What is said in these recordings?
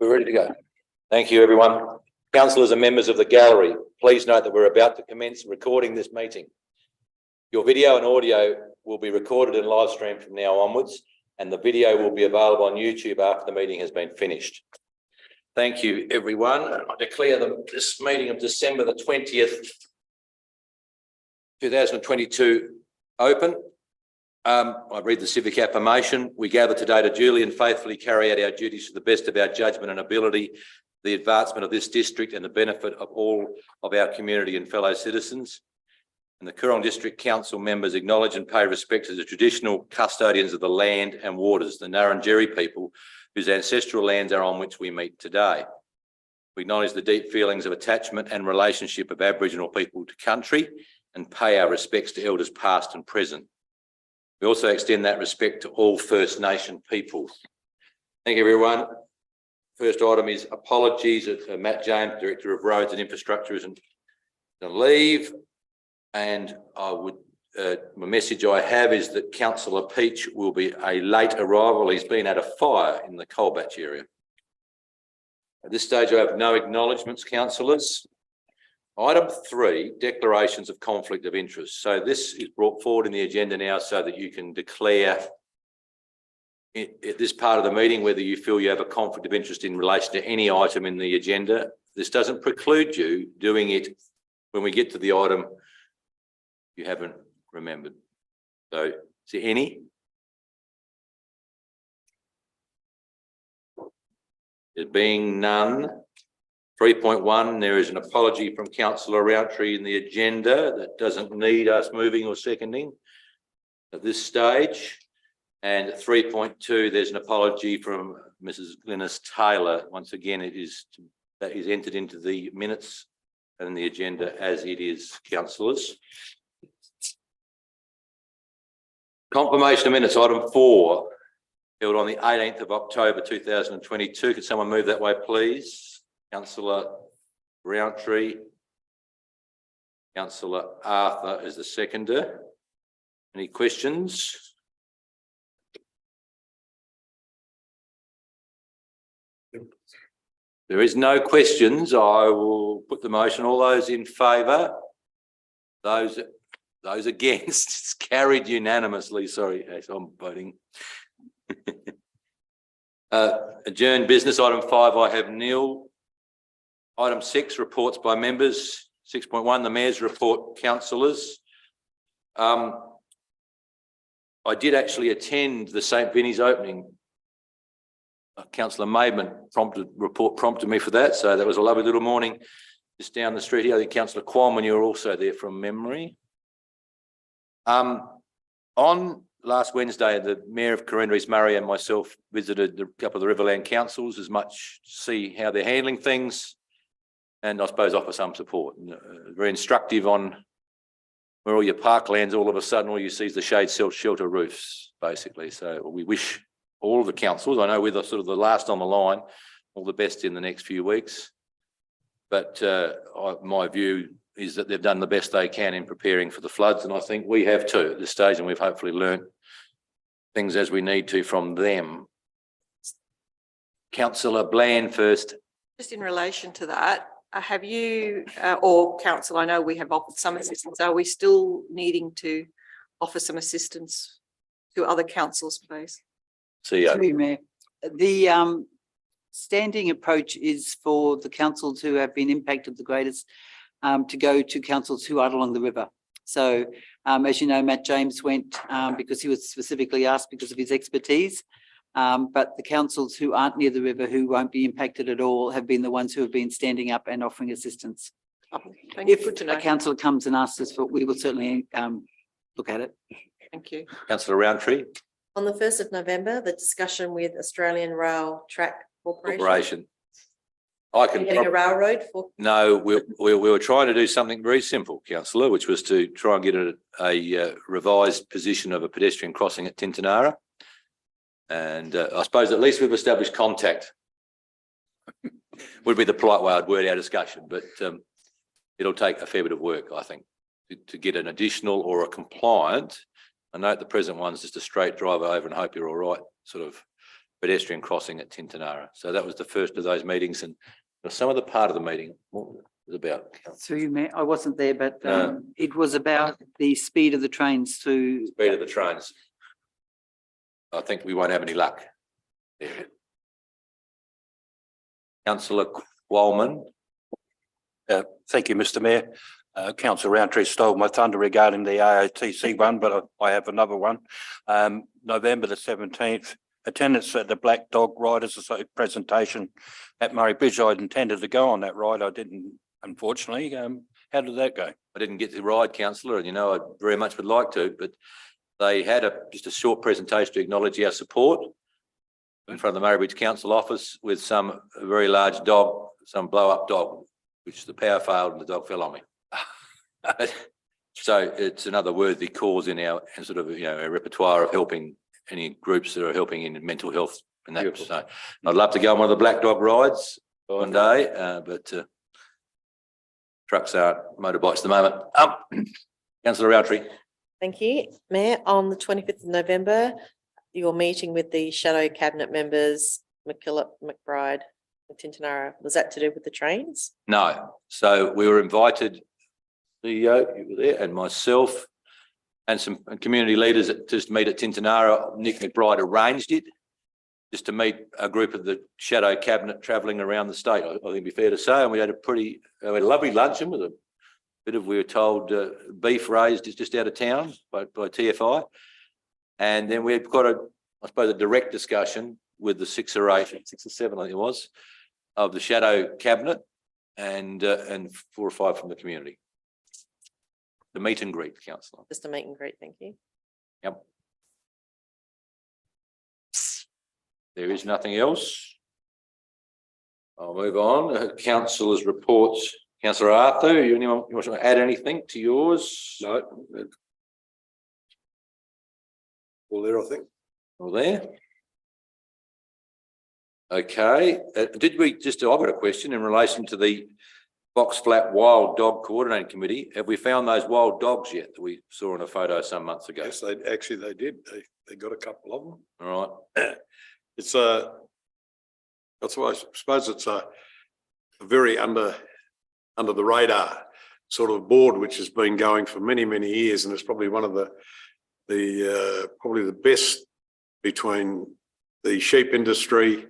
We're ready to go. Thank you, everyone. Councillors and members of the gallery, please note that we're about to commence recording this meeting. Your video and audio will be recorded and live streamed from now onwards, and the video will be available on YouTube after the meeting has been finished. Thank you, everyone. I declare this meeting of December the 20th, 2022 open. I read the civic affirmation. We gather today to duly and faithfully carry out our duties to the best of our judgment and ability, the advancement of this district and the benefit of all of our community and fellow citizens. And the Coorong District Council members acknowledge and pay respect to the traditional custodians of the land and waters, the Ngarrindjeri people, whose ancestral lands are on which we meet today. We acknowledge the deep feelings of attachment and relationship of Aboriginal people to country and pay our respects to elders past and present. We also extend that respect to all First Nation people. Thank you, everyone. First item is apologies. Matt James, Director of Roads and Infrastructure, isn't going to leave. And the message I have is that Councillor Peach will be a late arrival. He's been at a fire in the Coalbatch area. At this stage, I have no acknowledgements, councillors. Item 3, declarations of conflict of interest. So this is brought forward in the agenda now so that you can declare at this part of the meeting whether you feel you have a conflict of interest in relation to any item in the agenda. This doesn't preclude you doing it when we get to the item you haven't remembered. So is there any? There being none. 3.1, there is an apology from Councillor Rountree in the agenda that doesn't need us moving or seconding at this stage. And at 3.2, there's an apology from Mrs. Glynis Taylor. Once again, that is entered into the minutes and the agenda as it is, councillors. Confirmation of minutes, item 4, held on the 18th of October 2022. Could someone move that way, please? Councillor Rountree. Councillor Arthur is the seconder. Any questions? There is no questions. I will put the motion. All those in favour? Those against? It's carried unanimously. Sorry, I'm voting. Adjourned business. Item 5, I have nil. Item 6, reports by members. 6.1, the Mayor's report, councillors. I did actually attend the St Vinny's opening. Councillor Maidman prompted me for that, so that was a lovely little morning just down the street here. I think Councillor Kwon, you were also there from memory. On last Wednesday, the Mayor of Corinda, East Murray, and myself visited a couple of the Riverland councils as much to see how they're handling things and I suppose offer some support. Very instructive on where all your parklands, all of a sudden all you see is the shade shelter roofs, basically. So we wish all of the councils, I know we're the sort of the last on the line, all the best in the next few weeks. But my view is that they've done the best they can in preparing for the floods, and I think we have too at this stage, and we've hopefully learnt things as we need to from them. Councillor Bland first. Just in relation to that, have you, or council, I know we have offered some assistance, are we still needing to offer some assistance to other councils, please? CEO. Mayor. The standing approach is for the councils who have been impacted the greatest to go to councils who are along the river. So as you know, Matt James went because he was specifically asked because of his expertise. But the councils who aren't near the river, who won't be impacted at all, have been the ones who have been standing up and offering assistance. Thank you. If Good to know. a councillor comes and asks us for, we will certainly look at it. Thank you. Councillor Rountree. On the 1st of November, the discussion with Australian Rail Track Corporation. I can. Getting a railroad for. No, we were trying to do something very simple, councillor, which was to try and get a revised position of a pedestrian crossing at Tintinara. And I suppose at least we've established contact. Would be the polite way I'd word our discussion, but it'll take a fair bit of work, I think, to get an additional or a compliant. I note the present one's just a straight drive over and hope you're all right sort of pedestrian crossing at Tintinara. So that was the first of those meetings, and some of the part of the meeting what was it about. Through you, Mayor, I wasn't there, but No. it was about the speed of the trains through. Speed of the trains. I think we won't have any luck there. Councillor Qualman. Thank you, Mr Mayor. Councillor Roundtree stole my thunder regarding the AOTC one, but I have another one. November the 17th, attendance at the Black Dog Riders presentation at Murray Bridge. I intended to go on that ride. I didn't, unfortunately. How did that go? I didn't get to ride, councillor, and I very much would like to, but they had just a short presentation to acknowledge our support in front of the Murray Bridge Council office with a very large dog, some blow-up dog, which the power failed and the dog fell on me. So it's another worthy cause in our sort of our repertoire of helping any groups that are helping in mental health and that. Beautiful. So I'd love to go on one of the Black Dog rides one day, but trucks aren't motorbikes at the moment. Councillor Roundtree. Thank you, Mayor. On the 25th of November, your meeting with the shadow cabinet members, McKillop, McBride, and Tintinara, was that to do with the trains? No. So we were invited, CEO, you were there, and myself and some community leaders just meet at Tintinara. Nick McBride arranged it just to meet a group of the shadow cabinet travelling around the state, I think it'd be fair to say. And we had we had a lovely luncheon with a bit of, we were told, beef raised just out of town by TFI. And then we had got I suppose, a direct discussion with the 6 or 7, I think it was, of the shadow cabinet and 4 or 5 from the community. The meet and greet, councillor. Just a meet and greet, thank you. Yep. There is nothing else. I'll move on. Councillors' reports. Councillor Arthur, you want to add anything to yours? No. All there, I think. All there. Okay. Did we just? I've got a question in relation to the Box Flat Wild Dog Coordinating Committee. Have we found those wild dogs yet that we saw in a photo some months ago? Yes, they did. They got a couple of them. All right. It's that's why I suppose it's a very under the radar sort of board which has been going for many years, and it's probably one of the probably the best between the sheep industry,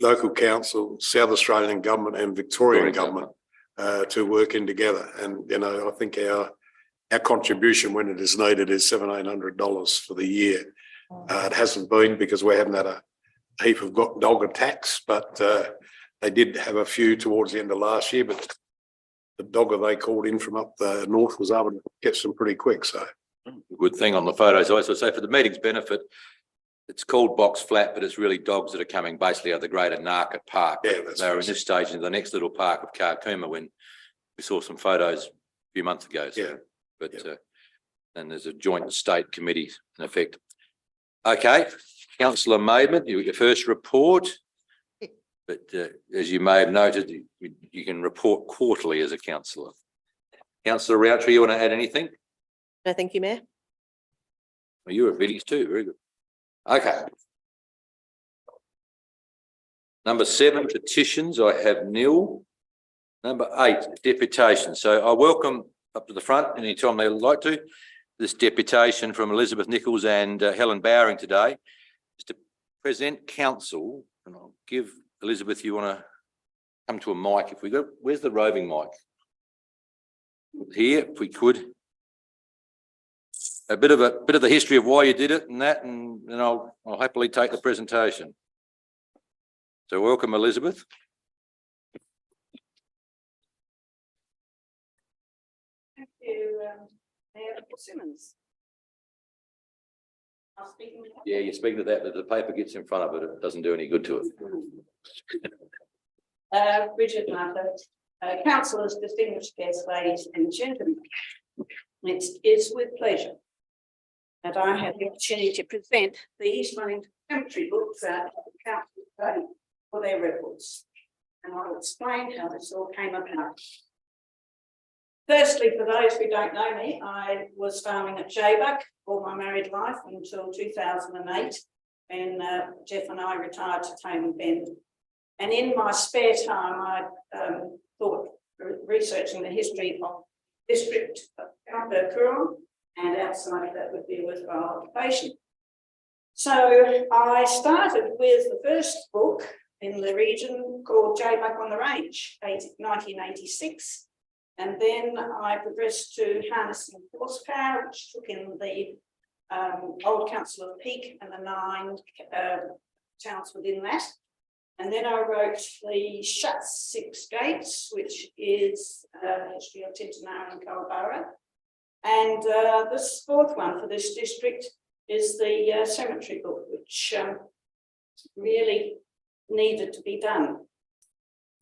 local council, South Australian government and Victorian government to work in together. And I think our contribution when it is needed is $700-800 for the year. It hasn't been because we haven't had a heap of dog attacks, but they did have a few towards the end of last year. But the dogger they called in from up the north was able to get some pretty quick. So good thing on the photos. I also say for the meeting's benefit, it's called Box Flat, but it's really dogs that are coming basically out of the Greater Narkett Park. Yeah, that's they were in right. this stage in the next little park of Karkuma when we saw some photos a few months ago. So, Yeah. But Yeah. and there's a joint state committee in effect. Okay, Councillor Maidment, your first report. But as you may have noted, you can report quarterly as a councillor. Councillor Roundtree, you want to add anything? No, thank you, Mayor. Well, you were at meetings too, very good. Okay. Number 7, petitions, I have nil. Number 8, deputation. So I welcome up to the front anytime they would like to, this deputation from Elizabeth Nichols and Helen Bowring today is to present council, and I'll give Elizabeth, you want to come to a mic if we go. Where's the roving mic? Here, if we could. A bit of the history of why you did it and that, and I'll happily take the presentation. So welcome, Elizabeth. Thank you, Mayor Simmons. Yeah, you're speaking to that, but the paper gets in front of it, it doesn't do any good to it. Bridget Martha, councillors, distinguished guests, ladies and gentlemen. It is with pleasure that I have the opportunity to present the East Wellington Country books to the council today for their records. And I'll explain how this all came about. Firstly, for those who don't know me, I was farming at Jaybuck all my married life until 2008. when Jeff and I retired to Tailem Bend. And in my spare time, I thought researching the history of district of Coorong, and outside that would be a worthwhile occupation. So I started with the first book in the region called Jaybuck on the Range, 1986. And then I progressed to Harnessing Horsepower, which took in the old Council of Peak and the 9 towns within that. And then I wrote the Shut Six Gates, which is history of Tintinara and Culburra. And this fourth one for this district is the cemetery book, which really needed to be done.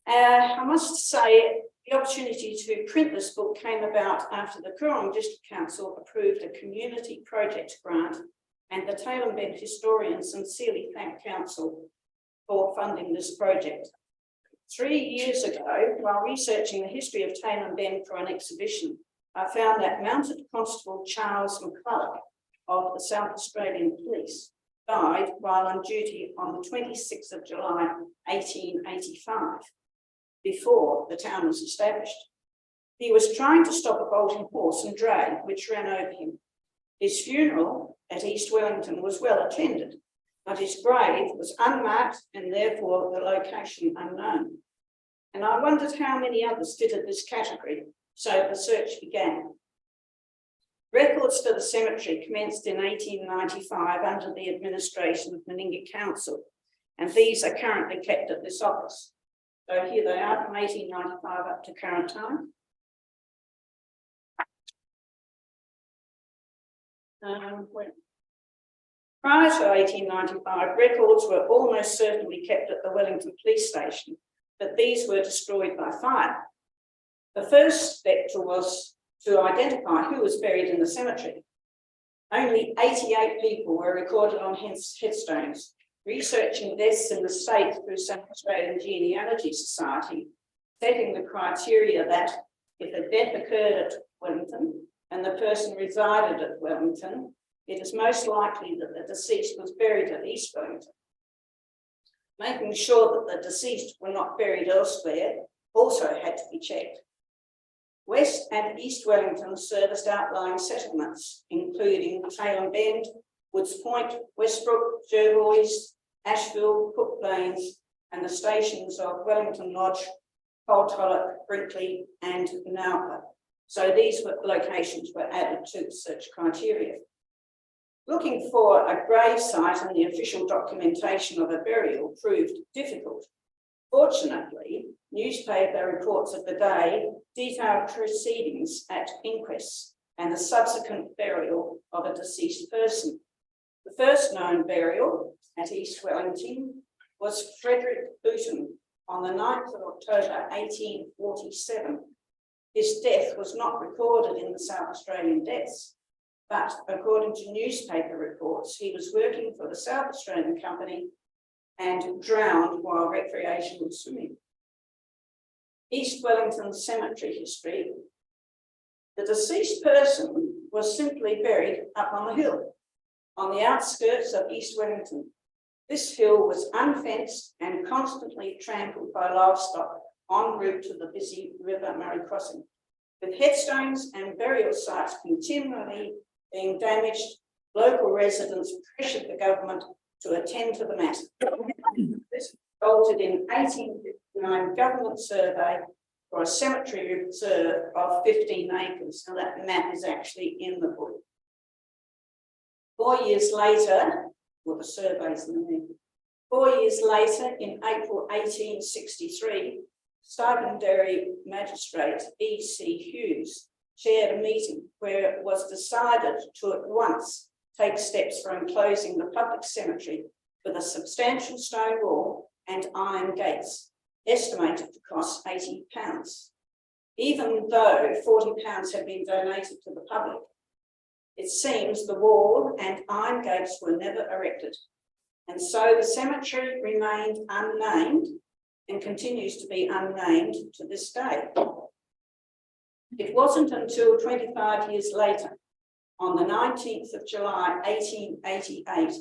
I must say the opportunity to print this book came about after the Coorong District Council approved a community project grant, and the Tailem Bend historians sincerely thank Council for funding this project. 3 years ago, while researching the history of Tailem Bend for an exhibition, I found that Mounted Constable Charles McCulloch of the South Australian Police died while on duty on the 26th of July, 1885, before the town was established. He was trying to stop a bolting horse and drag, which ran over him. His funeral at East Wellington was well attended, but his grave was unmarked and therefore the location unknown. And I wondered how many others fitted this category, so the search began. Records for the cemetery commenced in 1895 under the administration of Meninga Council, and these are currently kept at this office. So here they are from 1895 up to current time. Prior to 1895, records were almost certainly kept at the Wellington Police Station, but these were destroyed by fire. The first step was to identify who was buried in the cemetery. Only 88 people were recorded on headstones. Researching deaths in the state through South Australian Genealogy Society, setting the criteria that if a death occurred at Wellington and the person resided at Wellington, it is most likely that the deceased was buried at East Wellington. Making sure that the deceased were not buried elsewhere also had to be checked. West and East Wellington serviced outlying settlements, including Tailem Bend, Woods Point, Westbrook, Jervois, Asheville, Cook Plains, and the stations of Wellington Lodge, Coltollock, Brinkley, and Naupa. So these locations were added to the search criteria. Looking for a grave site and the official documentation of a burial proved difficult. Fortunately, newspaper reports of the day detailed proceedings at inquests and the subsequent burial of a deceased person. The first known burial at East Wellington was Frederick Booton on the 9th of October 1847. His death was not recorded in the South Australian deaths, but according to newspaper reports, he was working for the South Australian Company and drowned while recreational swimming. East Wellington Cemetery history. The deceased person was simply buried up on the hill, on the outskirts of East Wellington. This hill was unfenced and constantly trampled by livestock en route to the busy River Murray crossing, with headstones and burial sites continually being damaged. Local residents pressured the government to attend to the matter. This resulted in 1859 government survey for a cemetery reserve of 15 acres. Now that map is actually in the book. 4 years later, well, the surveys in there. 4 years later, in April 1863, Stipendiary Magistrate E.C. Hughes chaired a meeting where it was decided to at once take steps for enclosing the public cemetery with a substantial stone wall and iron gates, estimated to cost £80. Even though £40 had been donated to the public, it seems the wall and iron gates were never erected, and so the cemetery remained unnamed and continues to be unnamed to this day. It wasn't until 25 years later, on the 19th of July, 1888,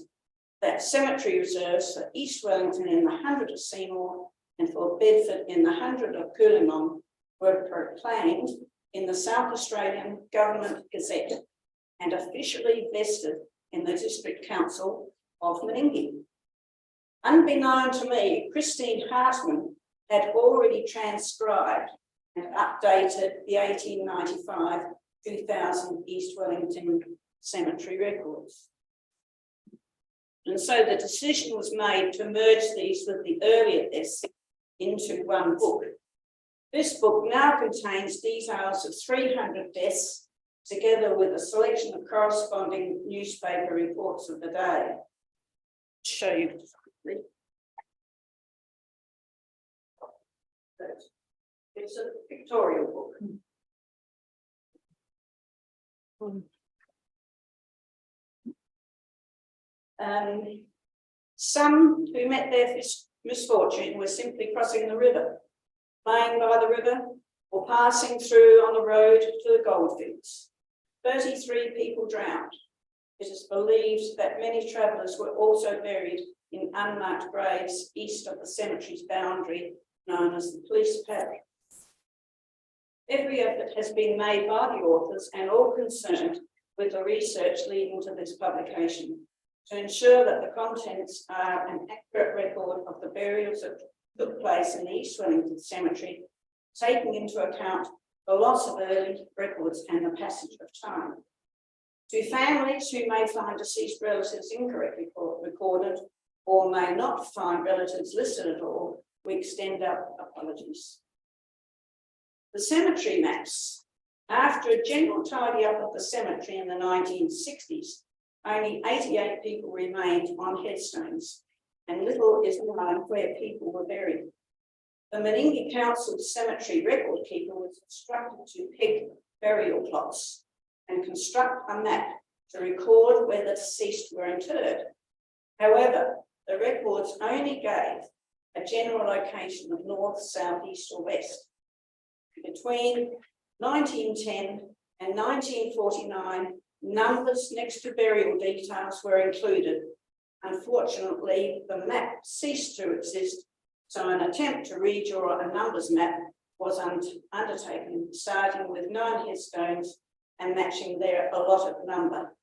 that cemetery reserves for East Wellington in the 100 of Seymour and for Bedford in the 100 of Coolangatta were proclaimed in the South Australian Government Gazette and officially vested in the District Council of Meningie. Unbeknown to me, Christine Hartman had already transcribed and updated the 1895-2000 East Wellington cemetery records. And so the decision was made to merge these with the earlier lists into one book. This book now contains details of 300 deaths, together with a selection of corresponding newspaper reports of the day. Show you quickly. It's a pictorial book. Some who met their misfortune were simply crossing the river, playing by the river, or passing through on the road to the goldfields. 33 people drowned. It is believed that many travellers were also buried in unmarked graves east of the cemetery's boundary, known as the police parish. Every effort has been made by the authors and all concerned with the research leading to this publication to ensure that the contents are an accurate record of the burials that took place in the East Wellington Cemetery, taking into account the loss of early records and the passage of time. To families who may find deceased relatives incorrectly recorded or may not find relatives listed at all, we extend our apologies. The cemetery maps. After a general tidy up of the cemetery in the 1960s, only 88 people remained on headstones, and little is known where people were buried. The Meningie Council's cemetery record keeper was instructed to peg burial plots and construct a map to record where the deceased were interred. However, the records only gave a general location of north, south, east, or west. Between 1910 and 1949, numbers next to burial details were included. Unfortunately, the map ceased to exist, so an attempt to redraw a numbers map was undertaken, starting with 9 headstones and matching their allotted number,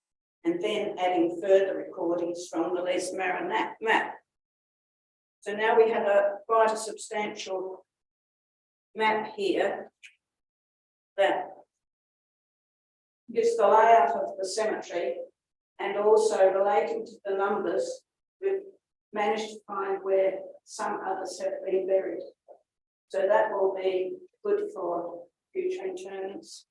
and then adding further recordings from the Les Marron map. So now we have quite a substantial map here that gives the layout of the cemetery, and also relating to the numbers, we've managed to find where some others have been buried. So that will be good for future interments.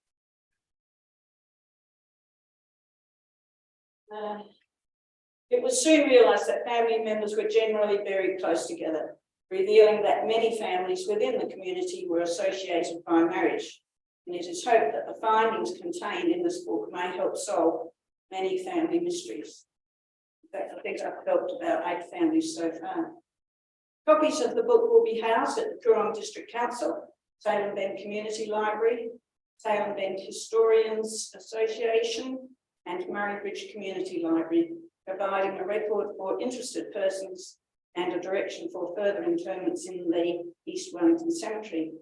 It was soon realised that family members were generally very close together, revealing that many families within the community were associated by marriage. And it is hoped that the findings contained in this book may help solve many family mysteries. In fact, I think I've helped about 8 families so far. Copies of the book will be housed at the Coorong District Council, Tailem Bend Community Library, Tailem Bend Historians Association, and Murray Bridge Community Library, providing a record for interested persons and a direction for further interments in the East Wellington Cemetery.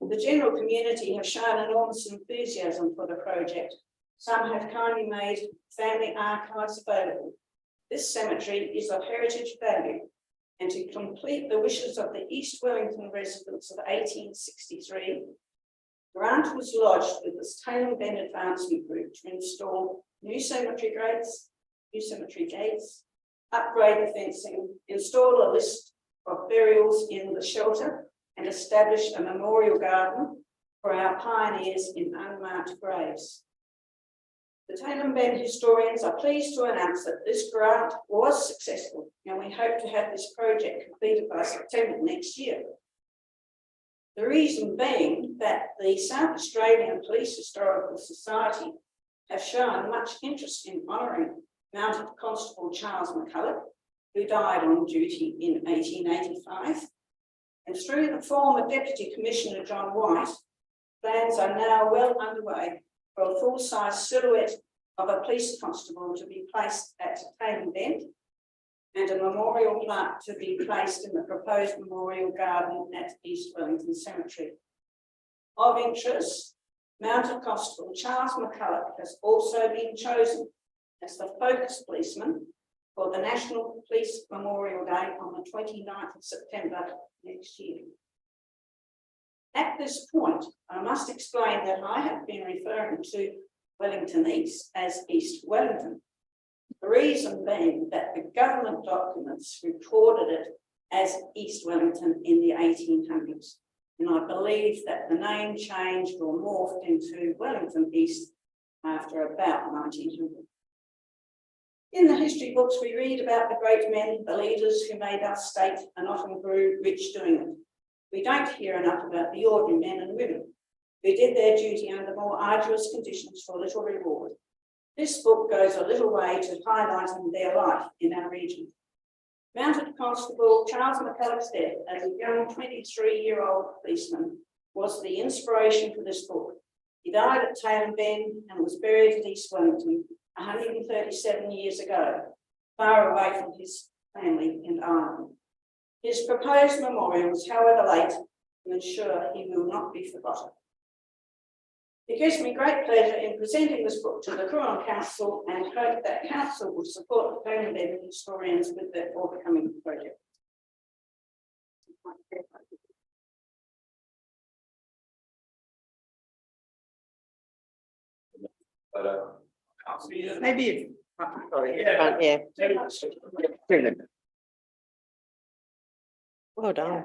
The general community have shown enormous enthusiasm for the project. Some have kindly made family archives available. This cemetery is of heritage value, and to complete the wishes of the East Wellington residents of 1863, grant was lodged with the Tailem Bend Advancement Group to install new cemetery gates, upgrade the fencing, install a list of burials in the shelter, and establish a memorial garden for our pioneers in unmarked graves. The Tailem Bend historians are pleased to announce that this grant was successful, and we hope to have this project completed by September next year. The reason being that the South Australian Police Historical Society have shown much interest in honouring Mounted Constable Charles McCulloch, who died on duty in 1885. And through the former Deputy Commissioner John White, plans are now well underway for a full-size silhouette of a police constable to be placed at Tailem Bend and a memorial plaque to be placed in the proposed memorial garden at East Wellington Cemetery. Of interest, Mounted Constable Charles McCulloch has also been chosen as the focus policeman for the National Police Memorial Day on the 29th of September next year. At this point, I must explain that I have been referring to Wellington East as East Wellington. The reason being that the government documents recorded it as East Wellington in the 1800s. And I believe that the name changed or morphed into Wellington East after about 1900. In the history books, we read about the great men, the leaders who made our state and often grew rich doing it. We don't hear enough about the ordinary men and women who did their duty under more arduous conditions for little reward. This book goes a little way to highlighting their life in our region. Mounted Constable Charles McCulloch's death as a young 23-year-old policeman was the inspiration for this book. He died at Tailem Bend and was buried at East Wellington 137 years ago, far away from his family in Ireland. His proposed memorial is, however, late to ensure he will not be forgotten. It gives me great pleasure in presenting this book to the Coorong Council and hope that Council will support the Tailem Bend historians with their forthcoming project. Maybe. Yeah, well done.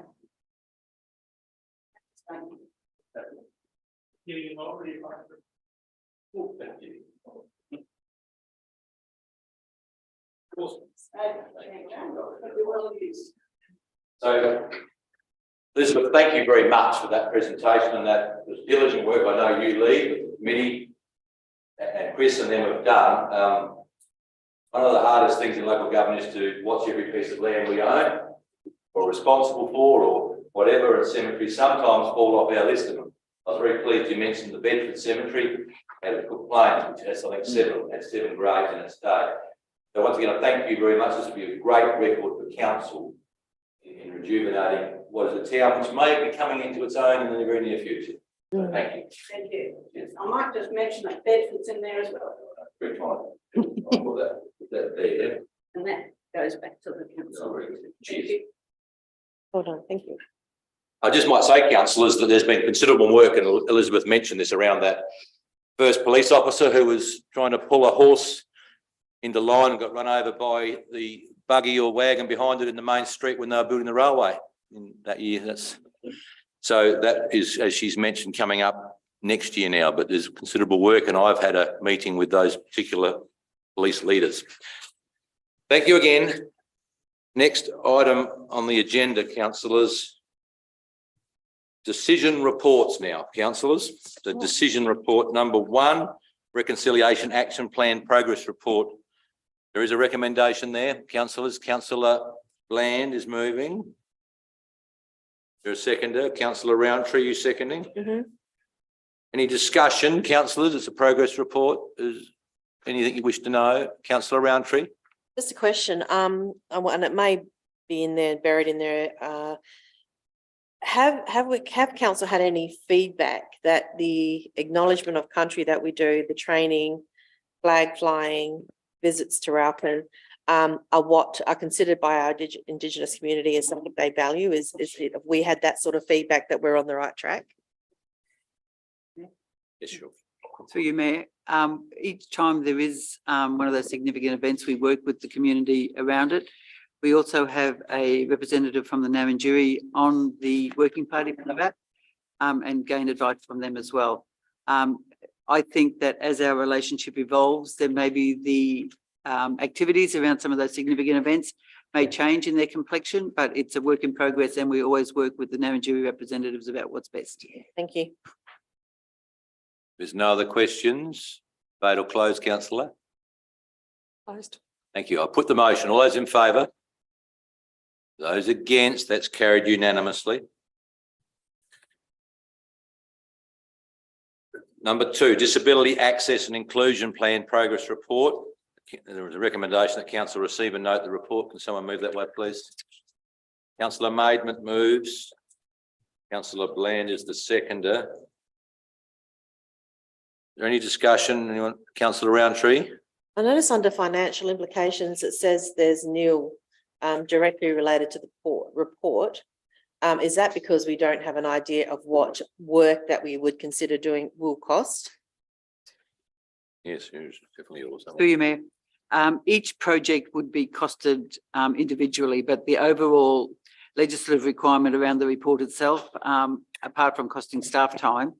So, Elizabeth, thank you very much for that presentation and that was diligent work. I know you lead, the committee and Chris and them have done. One of the hardest things in local government is to watch every piece of land we own or responsible for or whatever, and cemeteries sometimes fall off our list of them. I was very pleased you mentioned the Bedford Cemetery at Cook Plains, which has, I think, seven graves in its day. So once again, I thank you very much. This will be a great record for council in rejuvenating what is a town which may be coming into its own in the very near future. So thank you. Thank you. Yes, I might just mention that Bedford's in there as well. Very kind. I'll put that there. And that goes back to the council. Very good. Thank Cheers. you. Well done, thank you. I just might say, councillors, that there's been considerable work, and Elizabeth mentioned this, around that first police officer who was trying to pull a horse into line and got run over by the buggy or wagon behind it in the main street when they were building the railway in that year. So that is, as she's mentioned, coming up next year now, but there's considerable work, and I've had a meeting with those particular police leaders. Thank you again. Next item on the agenda, councillors. Decision reports now, councillors. The decision report number 1, Reconciliation Action Plan Progress Report. There is a recommendation there, councillors. Councillor Bland is moving. You're a seconder. Councillor Roundtree, you seconding? Any discussion, councillors? It's a progress report. Is anything you wish to know? Councillor Roundtree? Just a question, and it may be in there, buried in there. Have council had any feedback that the acknowledgement of country that we do, the training, flag flying, visits to Raupen, are what are considered by our Indigenous community as something they value? Have we had that sort of feedback that we're on the right track? Yes, sure. Through you, Mayor. Each time there is one of those significant events, we work with the community around it. We also have a representative from the Ngarrindjeri on the working party for that, and gain advice from them as well. I think that as our relationship evolves, there may be the activities around some of those significant events may change in their complexion, but it's a work in progress, and we always work with the Ngarrindjeri representatives about what's best. Thank you. There's no other questions. Vote or close, councillor? Closed. Thank you. I'll put the motion. All those in favour? Those against? That's carried unanimously. Number 2, Disability Access and Inclusion Plan Progress Report. There is a recommendation that council receive and note the report. Can someone move that way, please? Councillor Maidment moves. Councillor Bland is the seconder. Is there any discussion? Anyone? Councillor Roundtree? I notice under financial implications, it says there's nil directly related to the report. Is that because we don't have an idea of what work that we would consider doing will cost? Yes, definitely also. Through you, Mayor. Each project would be costed individually, but the overall legislative requirement around the report itself, apart from costing staff time,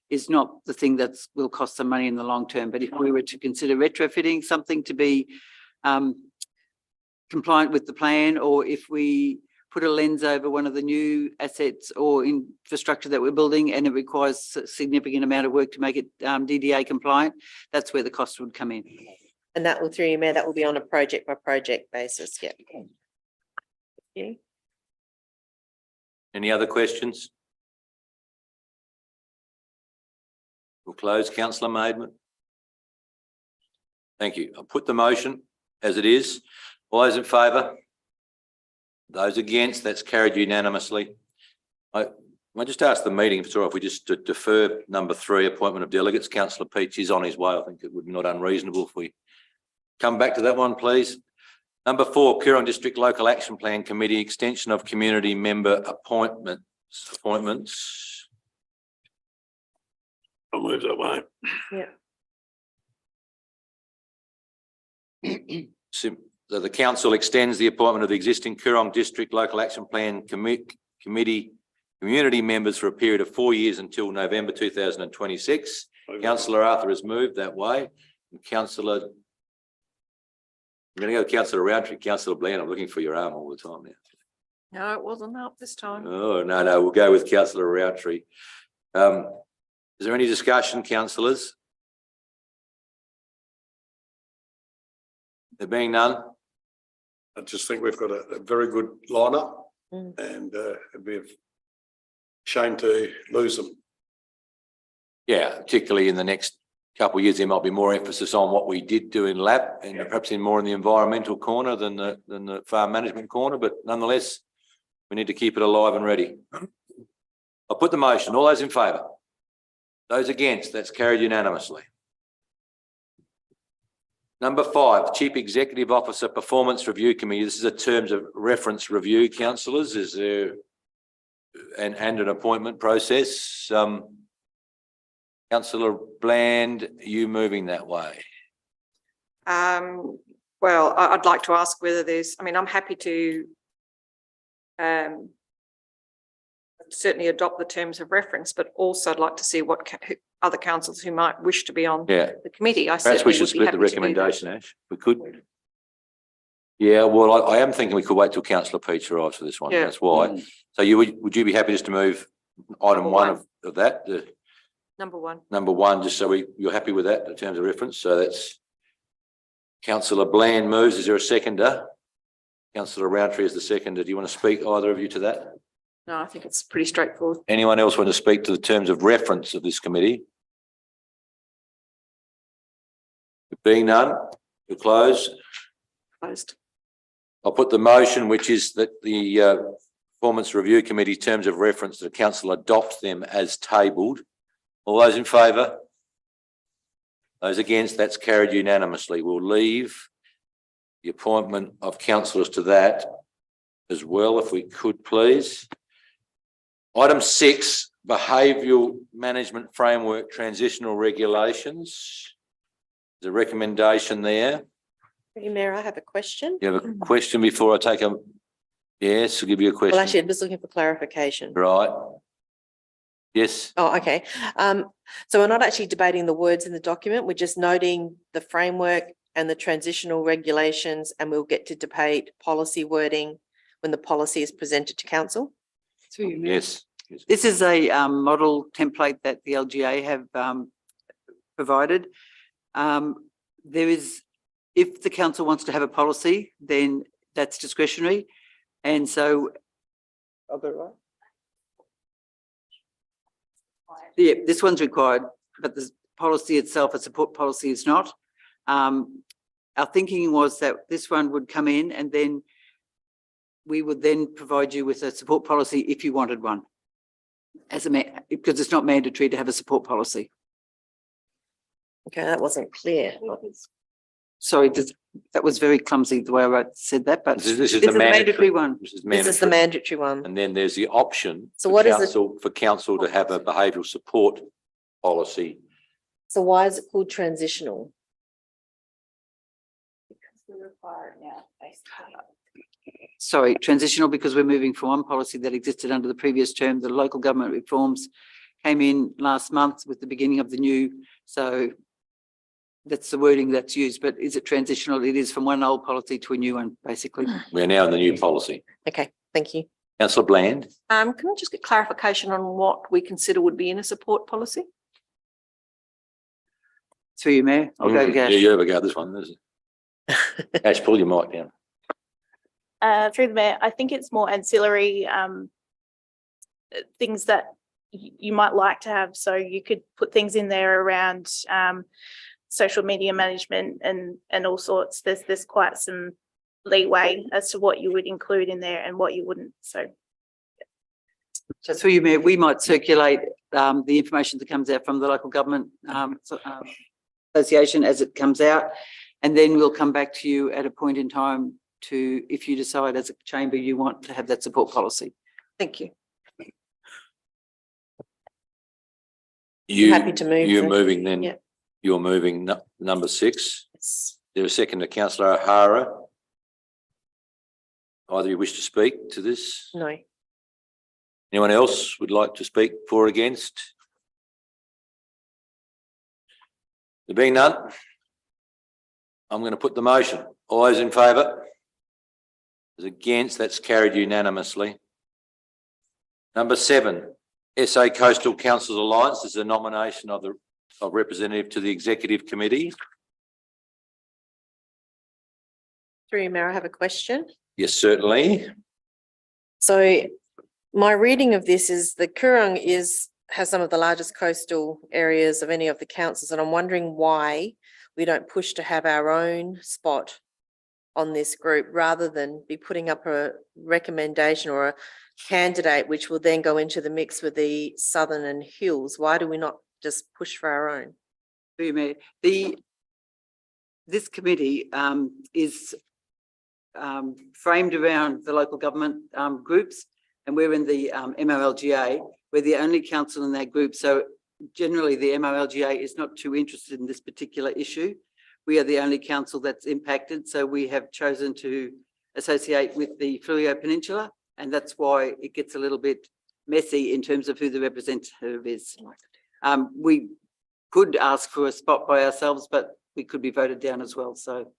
is not the thing that will cost some money in the long term. But if we were to consider retrofitting something to be compliant with the plan, or if we put a lens over one of the new assets or infrastructure that we're building and it requires a significant amount of work to make it DDA compliant, that's where the cost would come in. And that will, through you, Mayor, that will be on a project by project basis, yeah. Thank you. Any other questions? We'll close. Councillor Maidment. Thank you. I'll put the motion as it is. All those in favour? Those against? That's carried unanimously. I just ask the meeting, if it's all right, if we just defer number 3, appointment of delegates. Councillor Peach is on his way. I think it would be not unreasonable if we come back to that one, please. Number 4, Coorong District Local Action Plan Committee, extension of community member appointments. I'll move that way. So the council extends the appointment of the existing Coorong District Local Action Plan Committee community members for a period of 4 years until November 2026. Councillor Arthur has moved that way. And Councillor, I'm going to go to Councillor Roundtree. Councillor Bland, I'm looking for your arm all the time now. No, it wasn't up this time. Oh, no, we'll go with Councillor Roundtree. Is there any discussion, councillors? There being none? I just think we've got a very good lineup, Mm. and it'd be a shame to lose them. Yeah, particularly in the next couple of years, there might be more emphasis on what we did do in LAP and perhaps in more in the environmental corner than the farm management corner, but nonetheless, we need to keep it alive and ready. I'll put the motion. All those in favour? Those against? That's carried unanimously. Number 5, Chief Executive Officer Performance Review Committee. This is a terms of reference review, councillors. Is there and an appointment process? Councillor Bland, are you moving that way? Well, I'd like to ask whether there's, I mean, I'm happy to certainly adopt the terms of reference, but also I'd like to see what other councillors who might wish to be on Yeah. the committee. I Perhaps we certainly should would be split the happy to do that. recommendation, Ash. We could. Yeah, well, I am thinking we could wait till Councillor Peach arrives for this one. Yeah. That's why. So would you be happy just to move item Number 1 one. of that, the Number 1. number 1, just so you're happy with that in terms of reference? So that's Councillor Bland moves. Is there a seconder? Councillor Roundtree is the seconder. Do you want to speak, either of you, to that? No, I think it's pretty straightforward. Anyone else want to speak to the terms of reference of this committee? Being none, we'll close. Closed. I'll put the motion, which is that the Performance Review Committee terms of reference, the council adopt them as tabled. All those in favour? Those against? That's carried unanimously. We'll leave the appointment of councillors to that as well, if we could, please. Item 6, Behavioural Management Framework Transitional Regulations. There's a recommendation there. Mayor, I have a question. You have a question before I take a, yes, I'll give you a question. Well, actually, I'm just looking for clarification. Right. Yes, Oh, okay. So we're not actually debating the words in the document. We're just noting the framework and the transitional regulations, and we'll get to debate policy wording when the policy is presented to council. yes. This is a model template that the LGA have provided. There is, if the council wants to have a policy, then that's discretionary. And so, I've got it right? Yeah, this one's required, but the policy itself, a support policy, is not. our thinking was that this one would come in and then we would then provide you with a support policy if you wanted one. Because it's not mandatory to have a support policy. Okay, that wasn't clear. Sorry, that was very clumsy the way I said that, but This is this the mandatory one. This is This is the mandatory. mandatory one. And then there's the option. So for what is it? council to have a behavioural support policy. So why is it called transitional? Because we require it now, basically. Sorry, transitional, because we're moving from one policy that existed under the previous term. The local government reforms came in last month with the beginning of the new. So that's the wording that's used, but is it transitional? It is from one old policy to a new one, basically. We're now in the new policy. Okay, thank you. Councillor Bland, Can I just get clarification on what we consider would be in a support policy? Through you, Mayor. I'll go to yeah, Gash. you have a go at this one, isn't it? Ash, pull your mic down. Through the mayor, I think it's more ancillary things that you might like to have. So you could put things in there around social media management and all sorts. There's quite some leeway as to what you would include in there and what you wouldn't. So So through you, Mayor, we might circulate the information that comes out from the local government association as it comes out. And then we'll come back to you at a point in time to, if you decide as a chamber you want to have that support policy. Thank you. Happy to move. You're the- moving then. Yeah. You're moving number 6. Yes. There a second to councillor O'Hara. Either you wish to speak to this? No. Anyone else would like to speak for or against? There being none, I'm going to put the motion. All those in favour? Those against, that's carried unanimously. Number 7, SA Coastal Councils Alliance is a nomination of representative to the Executive Committee. Through you, Mayor, I have a question. Yes, certainly. So my reading of this is the Coorong has some of the largest coastal areas of any of the councils, and I'm wondering why we don't push to have our own spot on this group rather than be putting up a recommendation or a candidate which will then go into the mix with the Southern and Hills. Why do we not just push for our own? Through you, Mayor. This committee is framed around the local government groups, and we're in the MOLGA. We're the only council in that group. So generally the MOLGA is not too interested in this particular issue. We are the only council that's impacted. So we have chosen to associate with the Fleurieu Peninsula, and that's why it gets a little bit messy in terms of who the representative is. We could ask for a spot by ourselves, but we could be voted down as well. So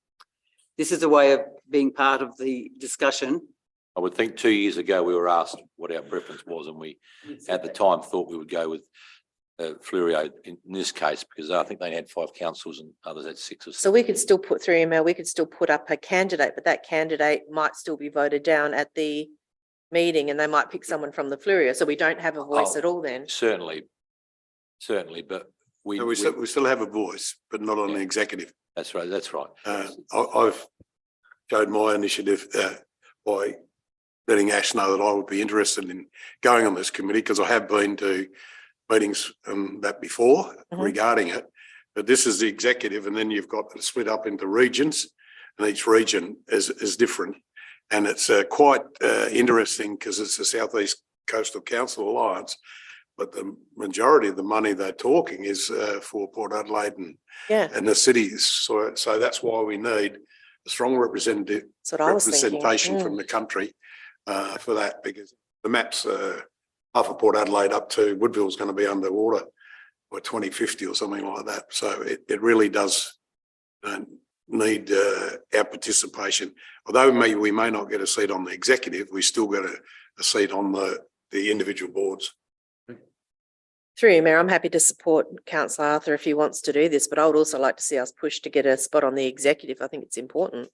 this is a way of being part of the discussion. I would think 2 years ago we were asked what our preference was, and we at the time thought we would go with Fleurieu in this case, because I think they had 5 councils and others had 6 or 7. So we could still put through email, we could still put up a candidate, but that candidate might still be voted down at the meeting and they might pick someone from the Fleurieu. So we don't have a voice Oh. at all then. Certainly, but We still have a voice, but not on the executive. That's right, that's right. I've showed my initiative by letting Ash know that I would be interested in going on this committee, because I have been to meetings that before regarding it. But this is the executive, and then you've got to split up into regions, and each region is different. And it's quite interesting because it's the South East Coastal Council Alliance, but the majority of the money they're talking is for Port Adelaide Yeah, and the cities. So that's why we need a strong representation that's what I was thinking. from the country for that, because the maps, half of Port Adelaide up to Woodville is going to be underwater by 2050 or something like that. So it really does need our participation. Although we may not get a seat on the executive, we still get a seat on the individual boards. Through you, Mayor, I'm happy to support Councillor Arthur if he wants to do this, but I would also like to see us push to get a spot on the executive. I think it's important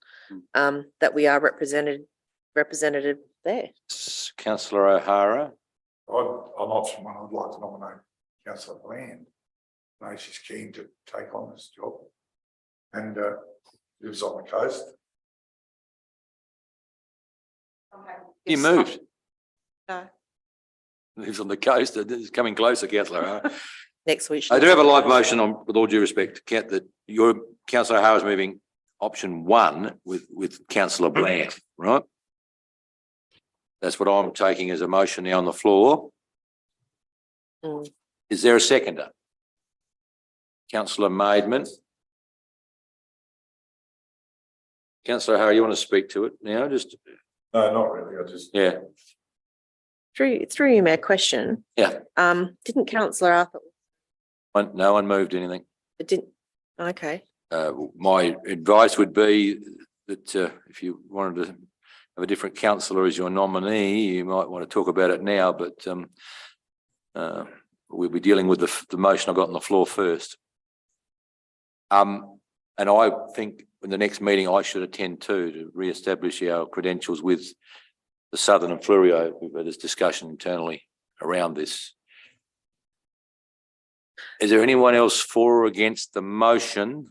that we are representative there. Councillor O'Hara. I'm option one. I'd like to nominate Councillor Bland. I know she's keen to take on this job. And lives on the coast. You moved. No. Lives on the coast. It's coming closer, councillor. Next week. I do have a live motion on, with all due respect, that your councillor O'Hara is moving option 1 with councillor Bland, right? That's what I'm taking as a motion now on the floor. Mm. Is there a seconder? Councillor Maidman. Councillor O'Hara, you want to speak to it now? Just, No, not really. I just, yeah, Through you, Mayor, question. yeah. Didn't councillor Arthur, No one moved anything. it didn't, okay. My advice would be that if you wanted to have a different councillor as your nominee, you might want to talk about it now, but we'll be dealing with the motion I got on the floor first. And I think in the next meeting I should attend to re-establish our credentials with the Southern and Fleurieu. We've had this discussion internally around this. Is there anyone else for or against the motion?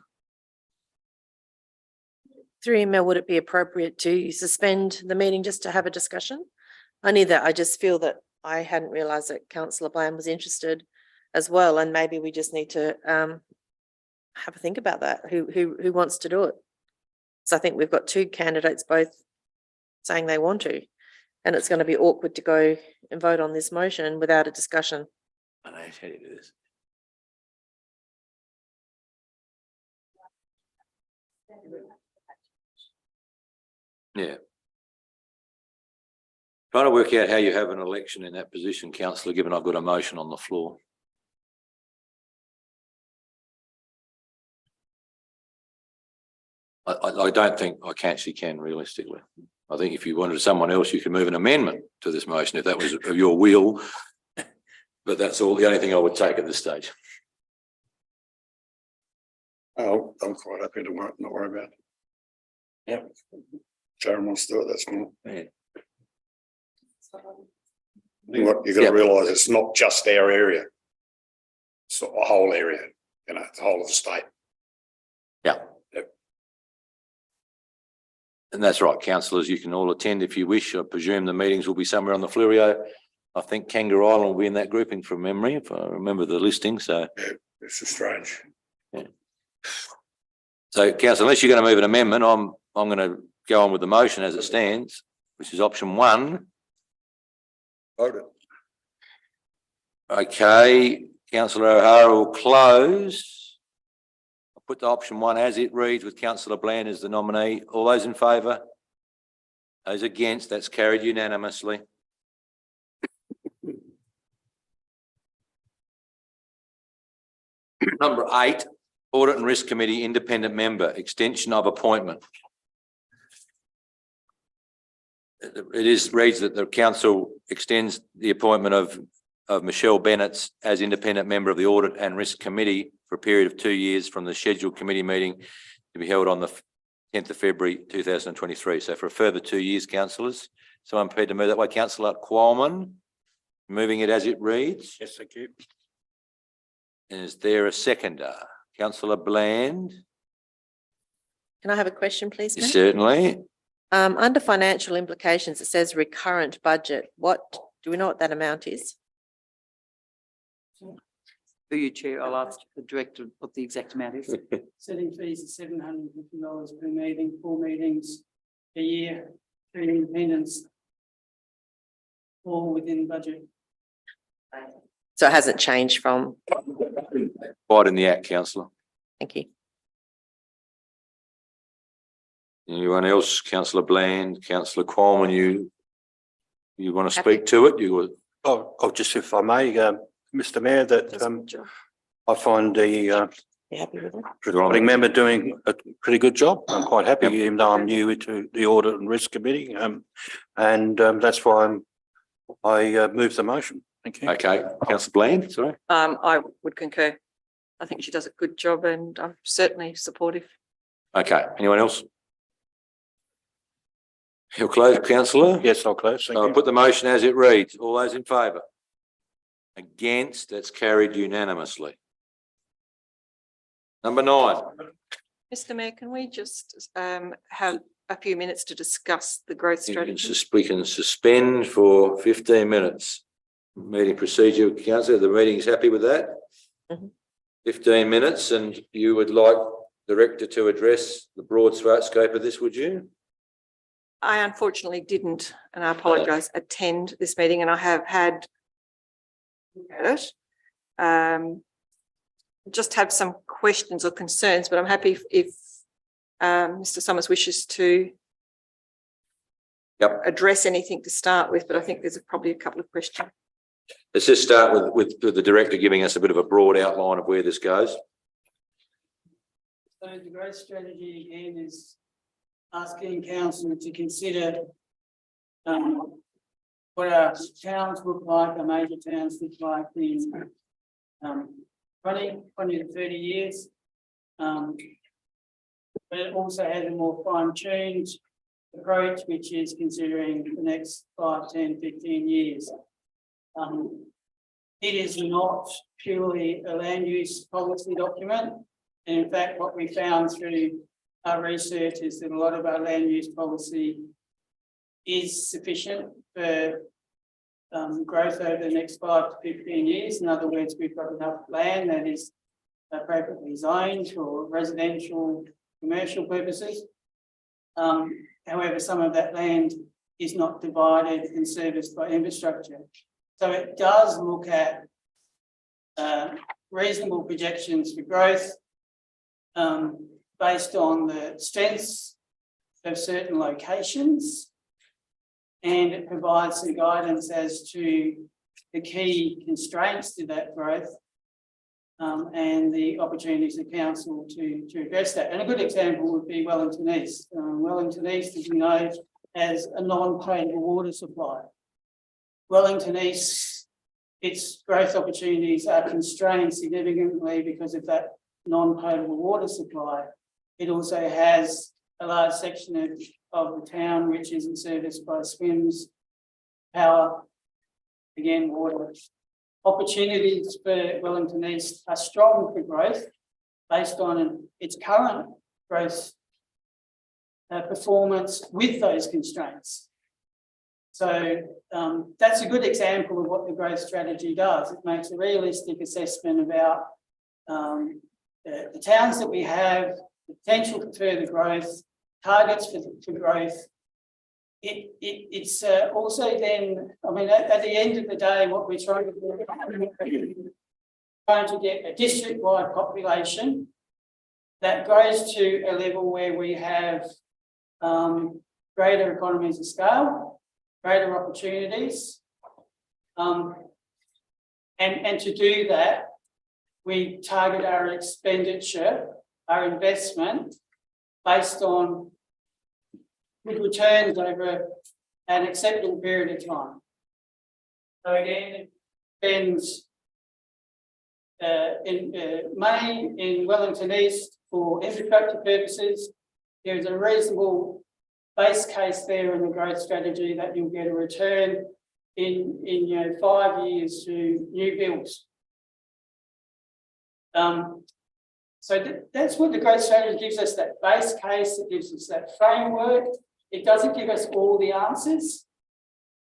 Through you, Mayor, would it be appropriate to suspend the meeting just to have a discussion? Only that I just feel that I hadn't realised that councillor Bland was interested as well, and maybe we just need to have a think about that. Who wants to do it? So I think we've got 2 candidates both saying they want to, and it's going to be awkward to go and vote on this motion without a discussion. I know how to do this. Yeah. Trying to work out how you have an election in that position, councillor, given I've got a motion on the floor. I don't think I actually can realistically. I think if you wanted someone else, you could move an amendment to this motion if that was of your will. But that's all, the only thing I would take at this stage. Oh, I'm quite happy to not worry about it. Yeah. Sharon wants to do it, that's fine. Yeah. What you've got Yeah. to realise, it's not just our area. It's the whole area, you know, the whole of the state. Yeah. Yep. And that's right, councillors, you can all attend if you wish. I presume the meetings will be somewhere on the Fleurieu. I think Kangaroo Island will be in that grouping from memory, if I remember the listing, so. This is strange. So councillor, unless you're going to move an amendment, I'm going to go on with the motion as it stands, which is option 1. Voted. Okay, councillor O'Hara will close. I'll put the option 1 as it reads with councillor Bland as the nominee. All those in favour? Those against? That's carried unanimously. Number 8, Audit and Risk Committee Independent Member, extension of appointment. It reads that the council extends the appointment of Michelle Bennett as independent member of the Audit and Risk Committee for a period of 2 years from the scheduled committee meeting to be held on the 10th of February 2023. So for a further 2 years, councillors. Someone prepared to move that way? Councillor Qualman, moving it as it reads. Yes, thank you. Is there a seconder? Councillor Bland? Can I have a question, please, Mayor? Certainly. Under financial implications, it says recurrent budget. Do we know what that amount is? Through you, Chair, I'll ask the director what the exact amount is. Setting fees are $750 per meeting, 4 meetings a year, 3 independents. All within budget. So it hasn't changed from, Quite in the act, councillor. thank you. Anyone else? Councillor Bland, Councillor Qualman, you want to speak to it? You were. Oh, just if I may, Mr. Mayor, that I find the You happy with it? presiding member doing a pretty good job. I'm quite happy, even though I'm new to the Audit and Risk Committee. And that's why I move the motion. Thank you. Okay, councillor Bland, sorry. I would concur. I think she does a good job and I'm certainly supportive. Okay, anyone else? He'll close, councillor. Yes, I'll close. Thank I'll you. put the motion as it reads. All those in favour? Against? That's carried unanimously. Number 9, Mr Mayor, can we just have a few minutes to discuss the growth strategy? We can suspend for 15 minutes. Meeting procedure, councillor, the meeting is happy with that? Mhm. 15 minutes, and you would like the director to address the broad scope of this, would you? I unfortunately didn't, and I apologise, attend this meeting, and I have had it. Just have some questions or concerns, but I'm happy if Mr Summers wishes to address anything to start with, but I think there's probably a couple of questions. Let's just start with the director giving us a bit of a broad outline of where this goes. So the growth strategy again is asking council to consider what our towns look like, our major towns look like in 20 to 30 years. But it also has a more fine-tuned approach, which is considering the next 5, 10, 15 years. It is not purely a land use policy document. And in fact, what we found through our research is that a lot of our land use policy is sufficient for growth over the next 5 to 15 years. In other words, we've got enough land that is appropriately zoned for residential, commercial purposes. However, some of that land is not divided and serviced by infrastructure. So it does look at reasonable projections for growth based on the strengths of certain locations, and it provides some guidance as to the key constraints to that growth and the opportunities of council to address that. And a good example would be Wellington East. Wellington East, as you know, has a non-potable water supply. Wellington East, its growth opportunities are constrained significantly because of that non-potable water supply. It also has a large section of the town which isn't serviced by SWIMS, power, again, water. Opportunities for Wellington East are strong for growth based on its current growth performance with those constraints. So that's a good example of what the growth strategy does. It makes a realistic assessment about the towns that we have, the potential for further growth, targets for growth. It's also then, I mean, at the end of the day, what we're trying to do, trying to get a district-wide population that grows to a level where we have greater economies of scale, greater opportunities. And to do that, we target our expenditure, our investment, based on good returns over an acceptable period of time. So again, it depends money in Wellington East for infrastructure purposes. There's a reasonable base case there in the growth strategy that you'll get a return in 5 years to new builds. So that's what the growth strategy gives us, that base case, it gives us that framework. It doesn't give us all the answers.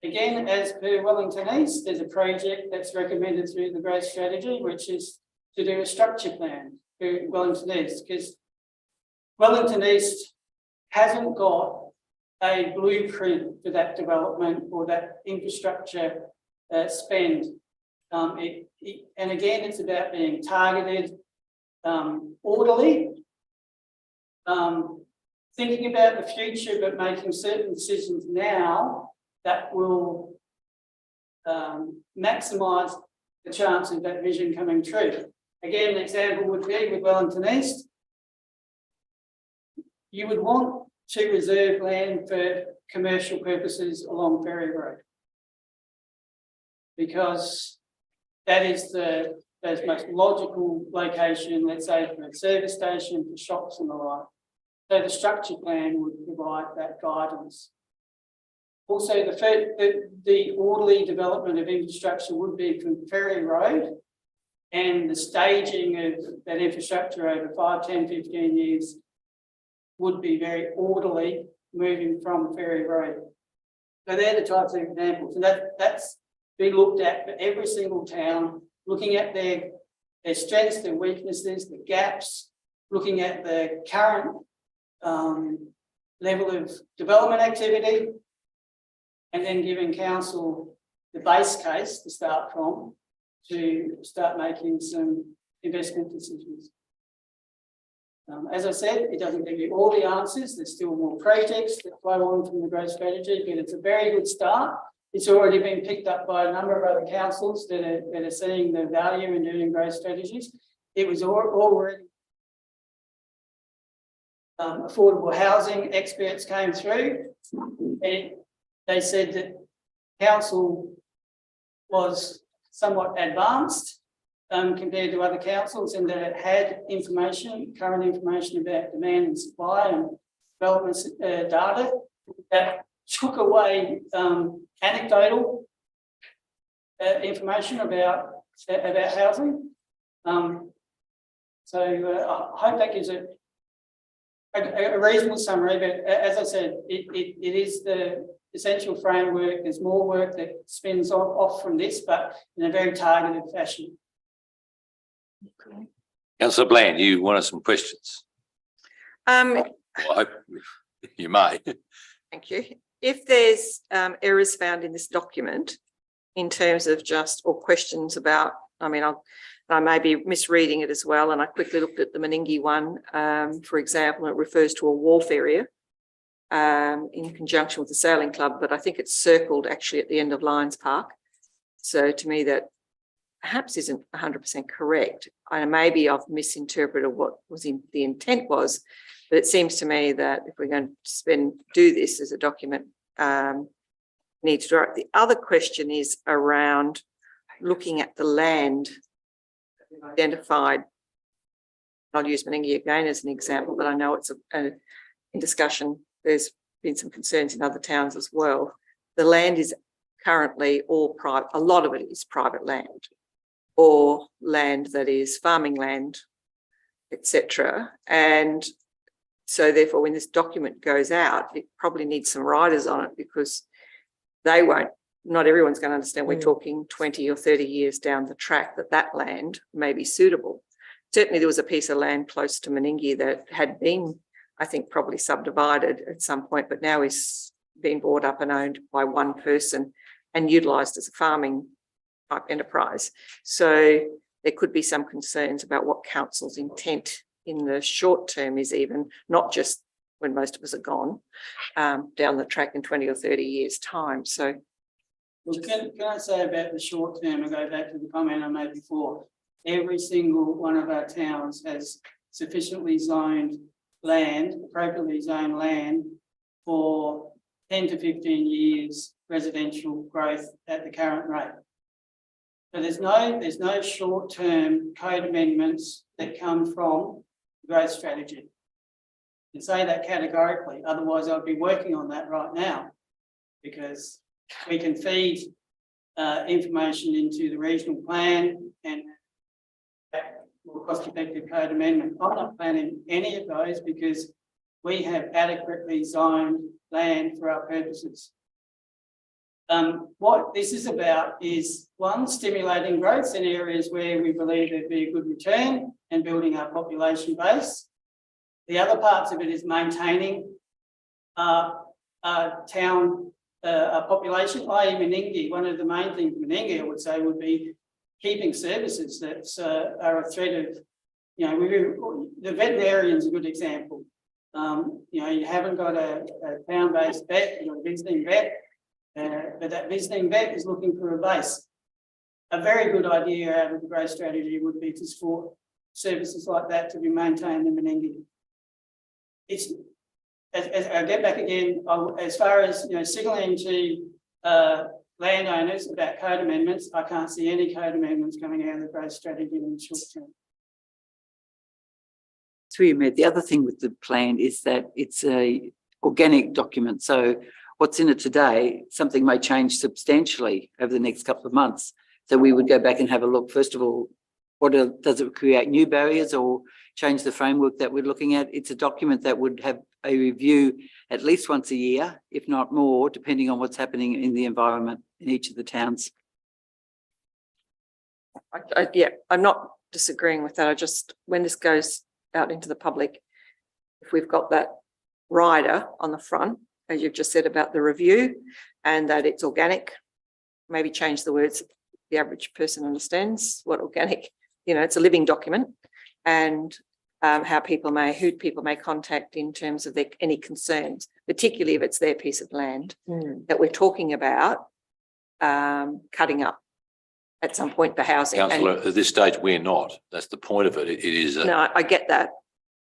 Again, as per Wellington East, there's a project that's recommended through the growth strategy, which is to do a structure plan for Wellington East, because Wellington East hasn't got a blueprint for that development or that infrastructure spend. And again, it's about being targeted, orderly, thinking about the future, but making certain decisions now that will maximise the chance of that vision coming true. Again, an example would be with Wellington East. You would want to reserve land for commercial purposes along Ferry Road, because that is the most logical location, let's say, for a service station, for shops and the like. So the structure plan would provide that guidance. Also, the orderly development of infrastructure would be from Ferry Road, and the staging of that infrastructure over 5, 10, 15 years would be very orderly moving from Ferry Road. So they're the types of examples, and that's been looked at for every single town, looking at their strengths, their weaknesses, the gaps, looking at the current level of development activity, and then giving council the base case to start from to start making some investment decisions. As I said, it doesn't give you all the answers. There's still more projects that flow on from the growth strategy, but it's a very good start. It's already been picked up by a number of other councils that are seeing the value in doing growth strategies. It was already affordable housing experts came through, and they said that council was somewhat advanced compared to other councils, and that it had current information about demand and supply and development data that took away anecdotal information about housing. So I hope that gives a reasonable summary, but as I said, it is the essential framework. There's more work that spins off from this, but in a very targeted fashion. Councillor Bland, you wanted some questions? Well, I hope you may. Thank you. If there's errors found in this document in terms of or questions about, I mean, I may be misreading it as well, and I quickly looked at the Meningie one, for example, and it refers to a wharf area in conjunction with the sailing club, but I think it's circled actually at the end of Lions Park. So to me that perhaps isn't 100% correct. Maybe I've misinterpreted what the intent was, but it seems to me that if we're going to do this as a document, need to do it. The other question is around looking at the land identified. I'll use Meningie again as an example, but I know it's in discussion. There's been some concerns in other towns as well. The land is currently all private. A lot of it is private land, or land that is farming land, etc. And so therefore, when this document goes out, it probably needs some riders on it, because not everyone's going to understand we're talking 20 or 30 years down the track that land may be suitable. Certainly there was a piece of land close to Meningie that had been, I think, probably subdivided at some point, but now is being bought up and owned by one person and utilised as a farming type enterprise. So there could be some concerns about what council's intent in the short term is, even not just when most of us are gone down the track in 20 or 30 years time. So well, can I say about the short term, and go back to the comment I made before, every single one of our towns has sufficiently zoned land, appropriately zoned land for 10 to 15 years residential growth at the current rate. So there's no short-term code amendments that come from the growth strategy. I can say that categorically, otherwise I'd be working on that right now, because we can feed information into the regional plan and more cost-effective code amendment. I'm not planning any of those because we have adequately zoned land for our purposes. What this is about is, one, stimulating growth in areas where we believe there'd be a good return and building our population base. The other parts of it is maintaining our town population, i.e. Meningie. One of the main things Meningie, I would say, would be keeping services that are a threat of, the veterinarian's a good example. You haven't got a town-based vet, you've got a visiting vet, but that visiting vet is looking for a base. A very good idea out of the growth strategy would be to support services like that to be maintained in Meningie. As I get back again, as far as signalling to landowners about code amendments, I can't see any code amendments coming out of the growth strategy in the short term. Through you, Mayor, the other thing with the plan is that it's a organic document. So what's in it today, something may change substantially over the next couple of months. So we would go back and have a look, first of all, does it create new barriers or change the framework that we're looking at? It's a document that would have a review at least once a year, if not more, depending on what's happening in the environment in each of the towns. Yeah, I'm not disagreeing with that. I just, when this goes out into the public, if we've got that rider on the front, as you've just said about the review, and that it's organic, maybe change the words the average person understands what organic, it's a living document, and who people may contact in terms of any concerns, particularly if it's their piece of land that we're talking about cutting up at some point for housing. Councillor, at this stage, we're not. That's the point of it. It is. No, I get that.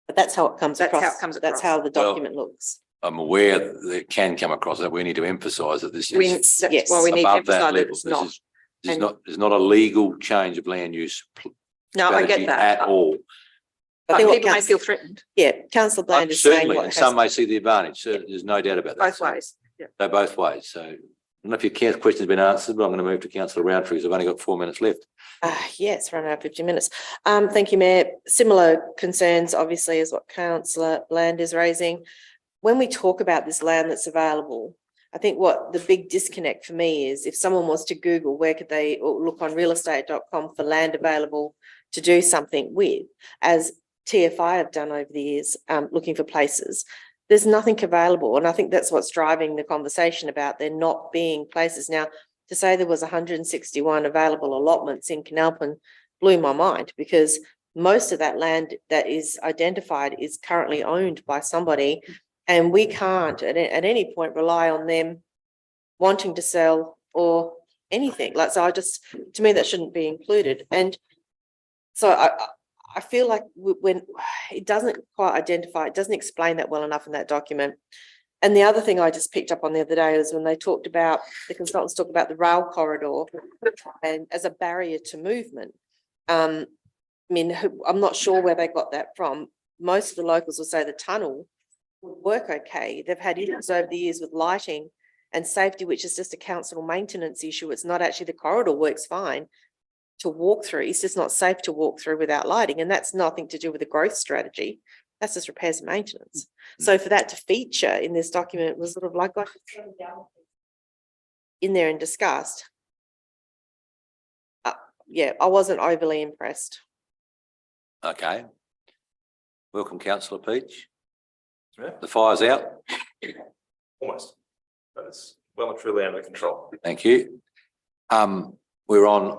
But that's how it comes That's across. how it comes That's across. how the document looks. I'm aware that it can come across that. We need to emphasise that this is That's why we need to above that emphasise that level. it's not. This is not. There's not a legal change of land use No, I strategy get that. at all. I But think what people may Council- feel threatened Yeah, councillor Bland is saying Certainly, what and has. some may see the advantage. So there's no doubt about that. both ways. Yeah. So both ways. So I don't know if your question's been answered, but I'm going to move to Councillor Roundtree because I've only got 4 minutes left. Yes, run out 50 minutes. Thank you, Mayor. Similar concerns, obviously, as what councillor Bland is raising. When we talk about this land that's available, I think what the big disconnect for me is if someone was to Google, where could they, or look on realestate.com for land available to do something with, as TFI have done over the years, looking for places, there's nothing available. And I think that's what's driving the conversation about there not being places. Now, to say there was 161 available allotments in Canalpin blew my mind, because most of that land that is identified is currently owned by somebody, and we can't at any point rely on them wanting to sell or anything. To me, that shouldn't be included. And so I feel like when it doesn't quite identify, it doesn't explain that well enough in that document. And the other thing I just picked up on the other day was when they talked about, the consultants talked about the rail corridor and as a barrier to movement. I'm not sure where they got that from. Most of the locals will say the tunnel would work okay. They've had issues over the years with lighting and safety, which is just a council maintenance issue. It's not actually, the corridor works fine to walk through. It's just not safe to walk through without lighting. And that's nothing to do with the growth strategy. That's just repairs and maintenance. So for that to feature in this document was sort of like in there and discussed. Yeah, I wasn't overly impressed. Okay. Welcome, Councillor Peach. Yeah. The fire's out. Almost, but it's well and truly under control. Thank you. We're on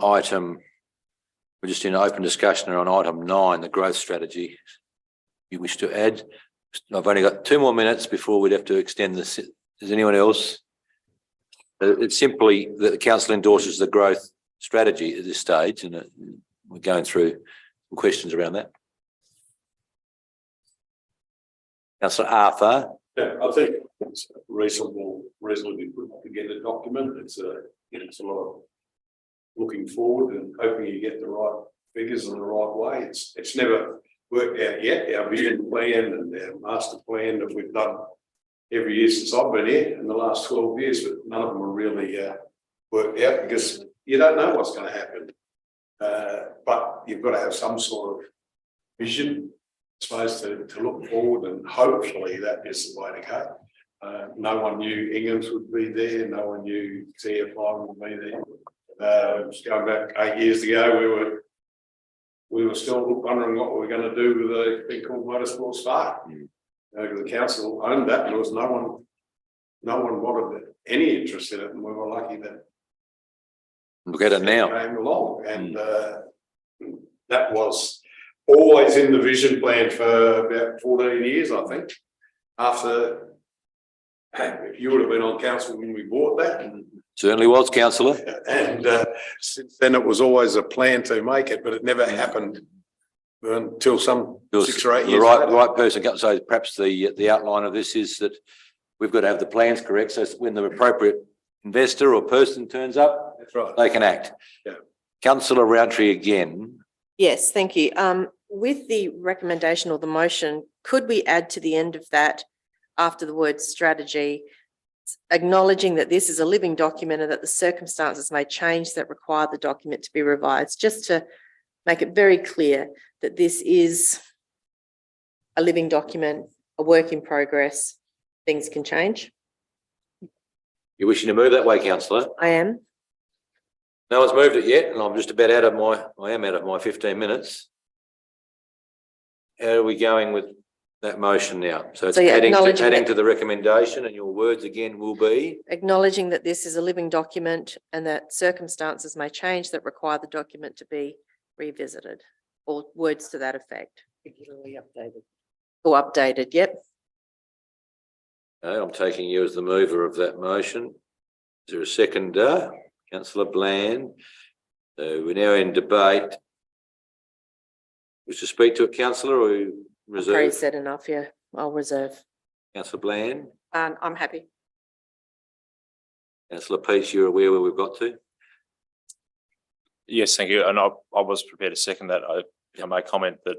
we're just in open discussion on item 9, the growth strategy. You wish to add? I've only got 2 more minutes before we'd have to extend this. Does anyone else? It's simply that the council endorses the growth strategy at this stage, and we're going through some questions around that. Councillor Arthur. Yeah, I think it's reasonably put together document. It's a lot of looking forward and hoping you get the right figures in the right way. It's never worked out yet. Our vision plan and our master plan that we've done every year since I've been here in the last 12 years, but none of them are really worked out because you don't know what's going to happen. But you've got to have some sort of vision, I suppose, to look forward, and hopefully that is the way to go. No one knew Inghams would be there. No one knew TFI would be there. Going back 8 years ago, we were still wondering what we were going to do with a thing called Motorsports Park. The council owned that, and there was no one wanted any interest in it, and we were lucky that Look at it now. came along, and that was always in the vision plan for about 14 years, I think. After you would have been on council when we bought that, Certainly was, councillor. and since then it was always a plan to make it, but it never happened until some 6 or 8 The years right later. person. So perhaps the outline of this is that we've got to have the plans correct. So when the appropriate investor or person turns up, That's right. they can act. Yeah. Councillor Roundtree again. Yes, thank you. With the recommendation or the motion, could we add to the end of that, after the word strategy, acknowledging that this is a living document and that the circumstances may change that require the document to be revised, just to make it very clear that this is a living document, a work in progress. Things can change. You wishing to move that way, councillor? I am. No one's moved it yet, and I'm just about out of my 15 minutes. How are we going with that motion now? So it's So you're adding acknowledging to the recommendation, and your words again will be, Acknowledging that this is a living document and that circumstances may change that require the document to be revisited, or words to that effect. Regularly updated. Or updated, yep. okay, I'm taking you as the mover of that motion. Is there a seconder? Councillor Bland. So we're now in debate. Wish to speak to it, councillor, or you I've already reserve? said enough, yeah. I'll reserve. Councillor Bland, I'm happy. councillor Peach, you're aware where we've got to? Yes, thank you. And I was prepared to second that. I may comment that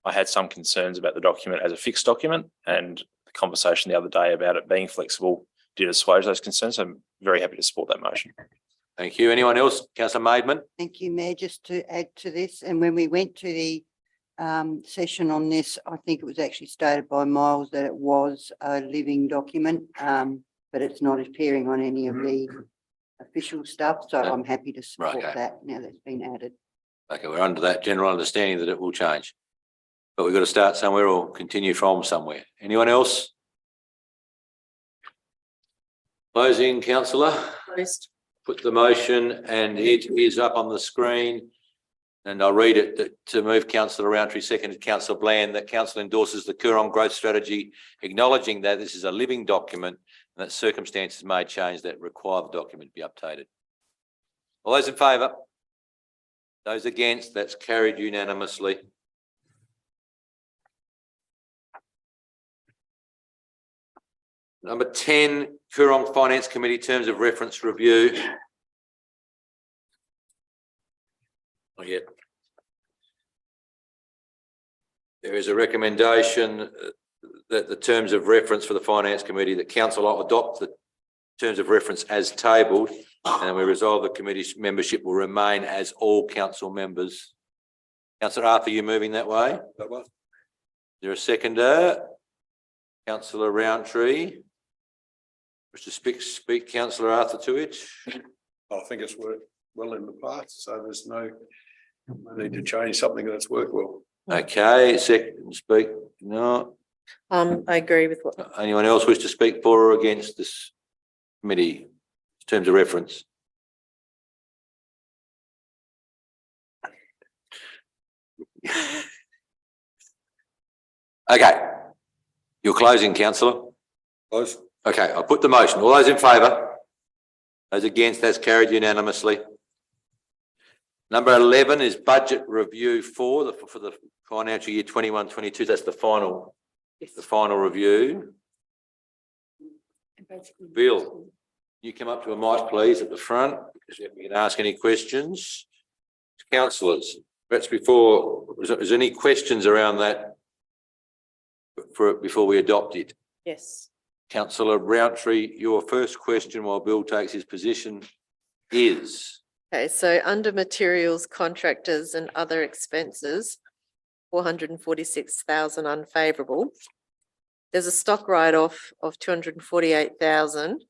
I had some concerns about the document as a fixed document, and the conversation the other day about it being flexible did assuage those concerns. I'm very happy to support that motion. Thank you. Anyone else? Councillor Maidman? Thank you, Mayor. Just to add to this, and when we went to the session on this, I think it was actually stated by Miles that it was a living document, but it's not appearing on any of the official stuff. So I'm happy to support okay. that now that's been added. Okay, we're under that general understanding that it will change. But we've got to start somewhere or continue from somewhere. Anyone else? Closing, councillor. Closed. Put the motion and it is up on the screen. And I'll read it that to move councillor Roundtree, seconded councillor Bland, that council endorses the Coorong growth strategy, acknowledging that this is a living document and that circumstances may change that require the document be updated. All those in favour? Those against? That's carried unanimously. Number 10, Coorong Finance Committee Terms of Reference Review. Not yet. There is a recommendation that the terms of reference for the Finance Committee, that council adopt the terms of reference as tabled, and we resolve the committee's membership will remain as all council members. Councillor Arthur, you moving that way? That one. Is there a seconder? Councillor Roundtree. Wish to speak, Councillor Arthur to it? I think it's worked well in the past, so there's no need to change something that's worked well. Okay, second speak, no. I agree with what, Anyone else wish to speak for or against this committee terms of reference? Okay, you're closing, councillor. Close. Okay, I'll put the motion. All those in favour? Those against? That's carried unanimously. Number 11 is budget review for the financial year 21-22. That's the final review. Bill, you come up to a mic, please, at the front, because we can ask any questions. Councillors, perhaps before, is there any questions around that before we adopt it? yes. Councillor Roundtree, your first question while Bill takes his position is? Okay, so under materials, contractors and other expenses, 446,000 unfavourable. There's a stock write-off of 248,000,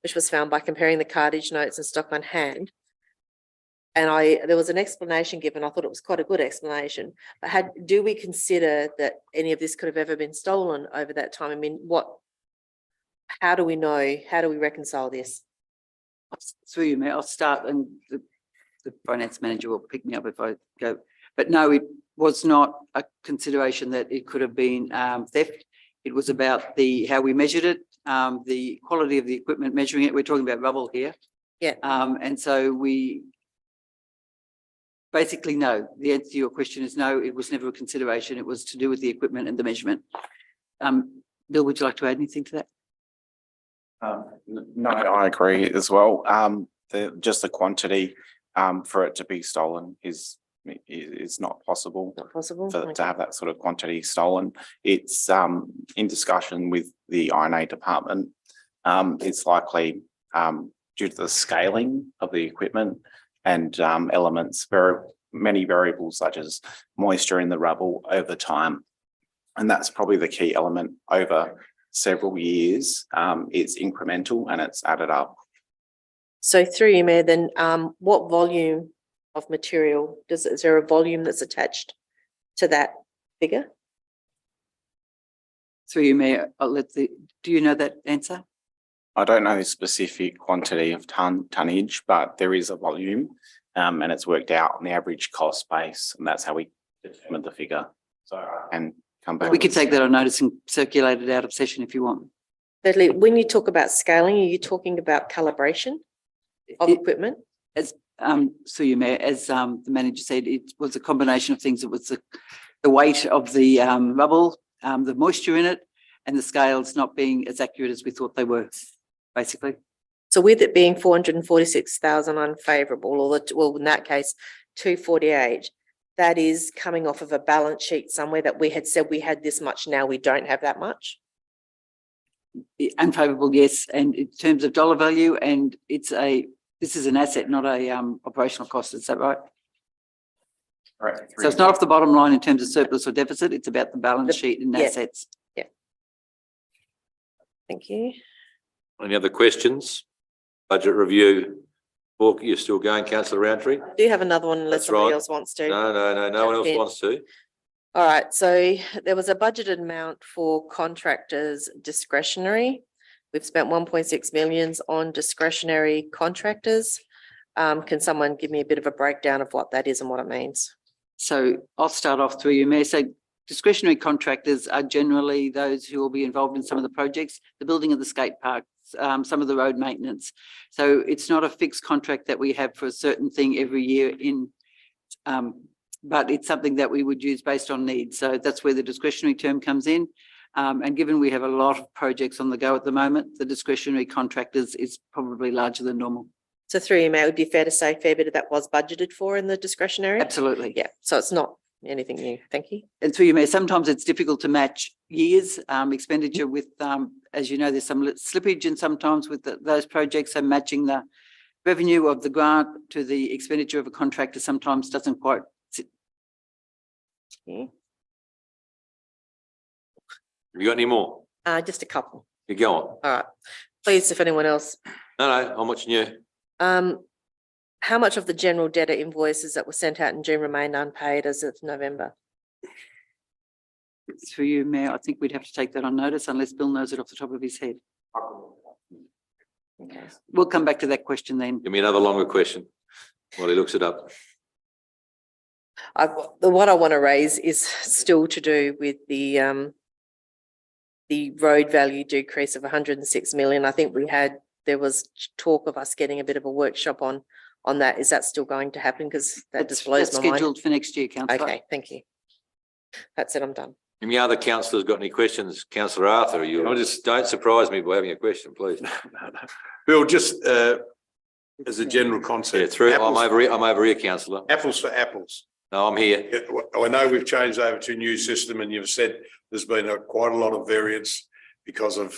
which was found by comparing the cartage notes and stock on hand. And there was an explanation given. I thought it was quite a good explanation. But do we consider that any of this could have ever been stolen over that time? I mean, how do we know? How do we reconcile this? Through you, Mayor, I'll start and the finance manager will pick me up if I go. But no, it was not a consideration that it could have been theft. It was about how we measured it, the quality of the equipment measuring it. We're talking about rubble here. Yeah. And so we basically, no, the answer to your question is no, it was never a consideration. It was to do with the equipment and the measurement. Bill, would you like to add anything to that? No, I agree as well. Just the quantity for it to be stolen is not possible. Not possible. To have that sort of quantity stolen. It's in discussion with the INA department. It's likely due to the scaling of the equipment and elements, very many variables such as moisture in the rubble over time. And that's probably the key element over several years. It's incremental and it's added up. So through you, Mayor, then what volume of material is there a volume that's attached to that figure? Through you, Mayor, do you know that answer? I don't know the specific quantity of tonnage, but there is a volume and it's worked out on the average cost base, and that's how we determine the figure. So and come back. We could take that on notice and circulate it out of session if you want. Thirdly, when you talk about scaling, are you talking about calibration of equipment? As through you, Mayor, as the manager said, it was a combination of things. It was the weight of the rubble, the moisture in it, and the scales not being as accurate as we thought they were, basically. So with it being 446,000 unfavourable, or well, in that case, 248, that is coming off of a balance sheet somewhere that we had said we had this much, now we don't have that much. Unfavourable, yes, and in terms of dollar value, and this is an asset, not a operational cost. Is that right? Right. So it's not off the bottom line in terms of surplus or deficit. It's about the balance sheet and yeah. assets. Yeah. Thank you. Any other questions? Budget review. Walker, you're still going, councillor Roundtree? I do have another one unless That's somebody right. else wants to. No one else Okay. wants to. All right, so there was a budgeted amount for contractors discretionary. We've spent 1.6 million on discretionary contractors. Can someone give me a bit of a breakdown of what that is and what it means? So I'll start off through you, Mayor. So discretionary contractors are generally those who will be involved in some of the projects, the building of the skate parks, some of the road maintenance. So it's not a fixed contract that we have for a certain thing every year but it's something that we would use based on needs. So that's where the discretionary term comes in. And given we have a lot of projects on the go at the moment, the discretionary contractors is probably larger than normal. So through you, Mayor, it would be fair to say fair bit of that was budgeted for in the discretionary? Absolutely. Yeah, so it's not anything new. Thank you. And through you, Mayor, sometimes it's difficult to match years expenditure with, as you know, there's some slippage and sometimes with those projects, and matching the revenue of the grant to the expenditure of a contractor sometimes doesn't quite sit. Okay. Have you got any more? Just a couple. You go on. All right. Please, if anyone else. No, I'm watching you. How much of the general debtor invoices that were sent out in June remained unpaid as of November? Through you, Mayor, I think we'd have to take that on notice unless Bill knows it off the top of his head. Okay. We'll come back to that question then. Give me another longer question while he looks it up. What I want to raise is still to do with the road value decrease of 106 million. I think there was talk of us getting a bit of a workshop on that. Is that still going to happen? Because that just blows That's my mind. scheduled for next year, councillor. Okay, thank you. That's it, I'm done. Any other councillors got any questions? Councillor Arthur, don't surprise me by having a question, please. Bill, just as a general concept. I'm apples- over here, councillor. Apples for apples. No, I'm here. Yeah, well, I know we've changed over to a new system and you've said there's been quite a lot of variance because of,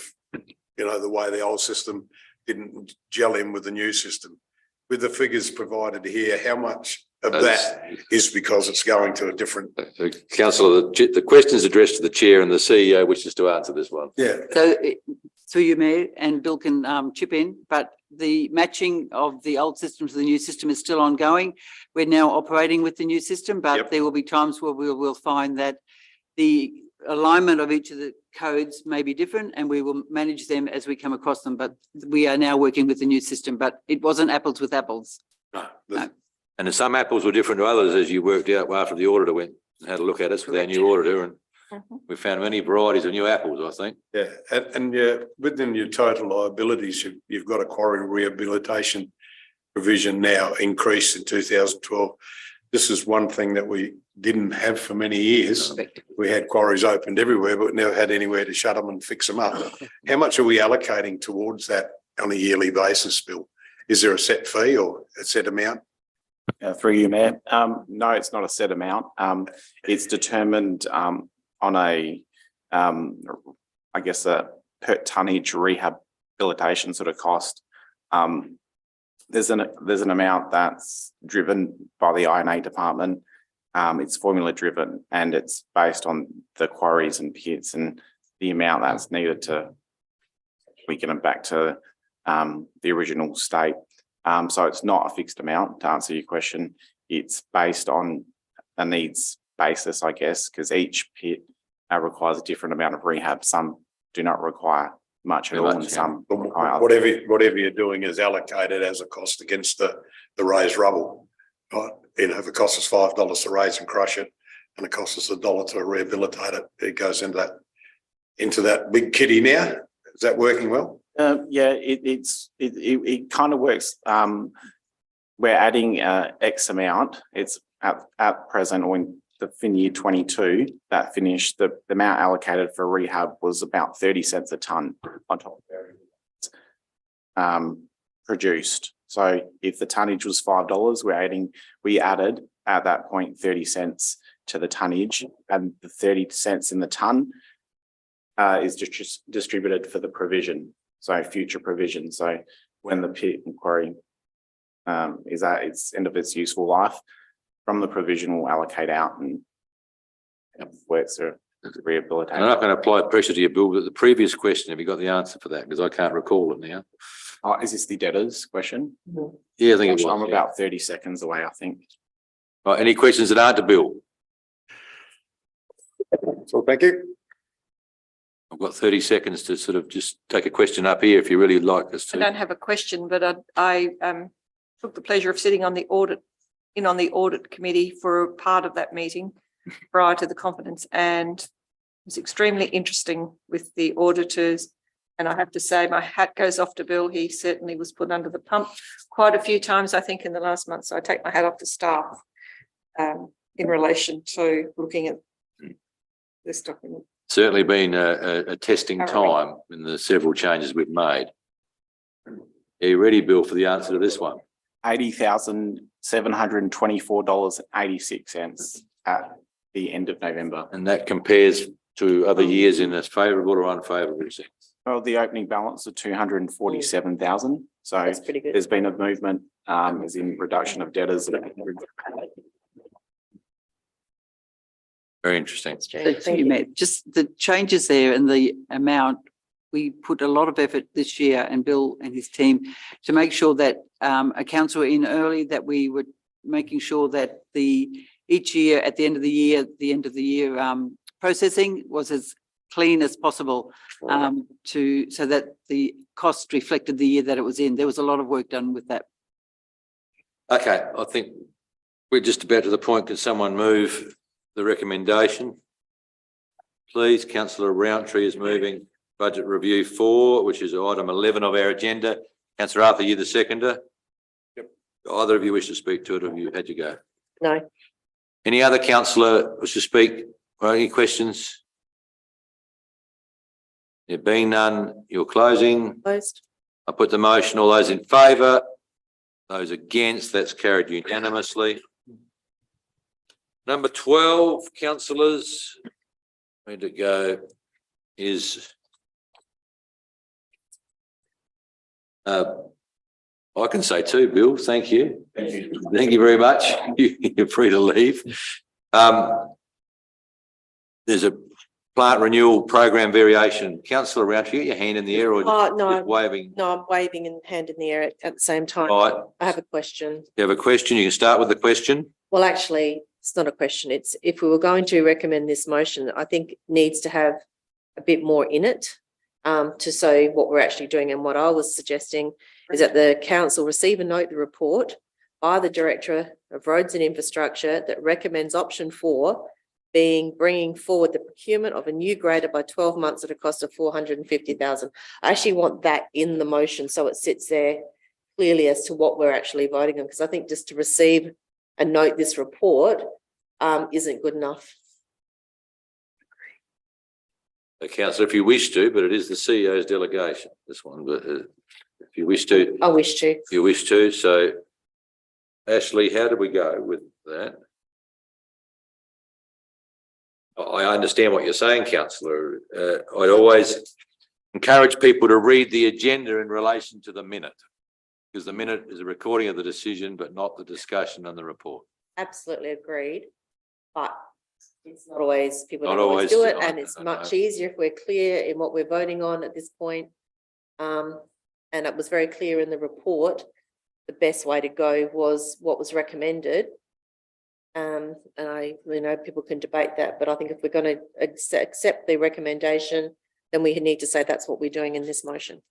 the way the old system didn't gel in with the new system. With the figures provided here, how much of that is because it's going to a different? Councillor, the question is addressed to the chair and the CEO wishes to answer this one. Yeah. So through you, Mayor, and Bill can chip in, but the matching of the old system to the new system is still ongoing. We're now operating with the new system, but Yep. there will be times where we'll find that the alignment of each of the codes may be different and we will manage them as we come across them. But we are now working with the new system, but it wasn't apples with apples. No, And then some apples were different to others, as you worked out after the auditor went and had a look at us with our new auditor, and we found many varieties of new apples, I think. Yeah, and within your total liabilities, you've got a quarry rehabilitation provision now increased in 2012. This is one thing that we didn't have for many years. We had quarries opened everywhere, but never had anywhere to shut them and fix them up. How much are we allocating towards that on a yearly basis, Bill? Is there a set fee or a set amount? Through you, Mayor. No, it's not a set amount. It's determined on a, I guess, a per tonnage rehabilitation sort of cost. there's an amount that's driven by the INA department. It's formula driven and it's based on the quarries and pits and the amount that's needed to we get them back to the original state. So it's not a fixed amount to answer your question. It's based on a needs basis, I guess, because each pit requires a different amount of rehab. Some do not require much at all and some require other. Whatever you're doing is allocated as a cost against the raised rubble. Right? You know, if it costs us $5 to raise and crush it, and it costs us $1 to rehabilitate it, it goes into that big kitty now. Is that working well? Yeah, it kind of works. We're adding X amount. It's at present or in the fin year 22 that finished, the amount allocated for rehab was about 30 cents a tonne on top of produced. So if the tonnage was $5, we added at that point 30 cents to the tonnage, and the 30 cents in the tonne is just distributed for the provision. So future provision. So when the pit and quarry is at its end of its useful life, from the provision will allocate out and works to rehabilitate. I'm not going to apply pressure to you, Bill, but the previous question, have you got the answer for that? Because I can't recall it now. Oh, is this the debtors question? Yeah, I think it was. I'm about 30 seconds away, I think. Right, any questions that aren't to Bill? So thank you. I've got 30 seconds to sort of just take a question up here if you really like us I to. don't have a question, but I took the pleasure of sitting on the audit committee for a part of that meeting prior to the conference, and it was extremely interesting with the auditors. And I have to say, my hat goes off to Bill. He certainly was put under the pump quite a few times, I think, in the last month. So I take my hat off to staff in relation to looking at this document. Certainly been a testing time in the several changes we've made. Are you ready, Bill, for the answer to this one? $80,724.86 at the end of November. And that compares to other years in a favourable or unfavourable sense. Well, the opening balance of 247,000. So That's pretty good. there's been a movement, as in reduction of debtors. Very interesting. Thank Thank you, Matt. Just the changes there and the amount, we put a lot of effort this year, and Bill and his team, to make sure that accounts were in early, that we were making sure that each year, at the end of the year, processing was as clean as possible, so that the cost reflected the year that it was in. There was a lot of work done with that. Okay, I think we're just about to the point. Can someone move the recommendation? Please, Councillor Rountree is moving budget review 4, which is item 11 of our agenda. Councillor Arthur, you the seconder? Yep. Either of you wish to speak to it, or have you had your go? No. Any other councillor wish to speak? Or any questions? There being none, you're closing. Closed. I put the motion. All those in favour? Those against? That's carried unanimously. Number 12, councillors, where to go is I can say 2, Bill. Thank you. Thank you. Thank you very much. You're free to leave. There's a plant renewal program variation. Councillor Rountree, you get your hand in the air or No, just waving? no, I'm waving and hand in the air at the same time. Right. I have a question. You have a question? You can start with the question. Well, actually, it's not a question. It's if we were going to recommend this motion, I think needs to have a bit more in it to say what we're actually doing. And what I was suggesting is that the council receive and note the report by the Director of Roads and Infrastructure that recommends option 4 being bringing forward the procurement of a new grader by 12 months at a cost of 450,000. I actually want that in the motion so it sits there clearly as to what we're actually voting on, because I think just to receive and note this report isn't good enough. Councillor, if you wish to, but it is the CEO's delegation, this one, but if you wish to. I wish to. If you wish to. So Ashley, how do we go with that? I understand what you're saying, councillor. I'd always encourage people to read the agenda in relation to the minute. Because the minute is a recording of the decision, but not the discussion and the report. Absolutely agreed. But it's not always, people Not don't always always, do it, I and it's know. much easier if we're clear in what we're voting on at this point. And it was very clear in the report, the best way to go was what was recommended. And I, people can debate that, but I think if we're going to accept the recommendation, then we need to say that's what we're doing in this motion.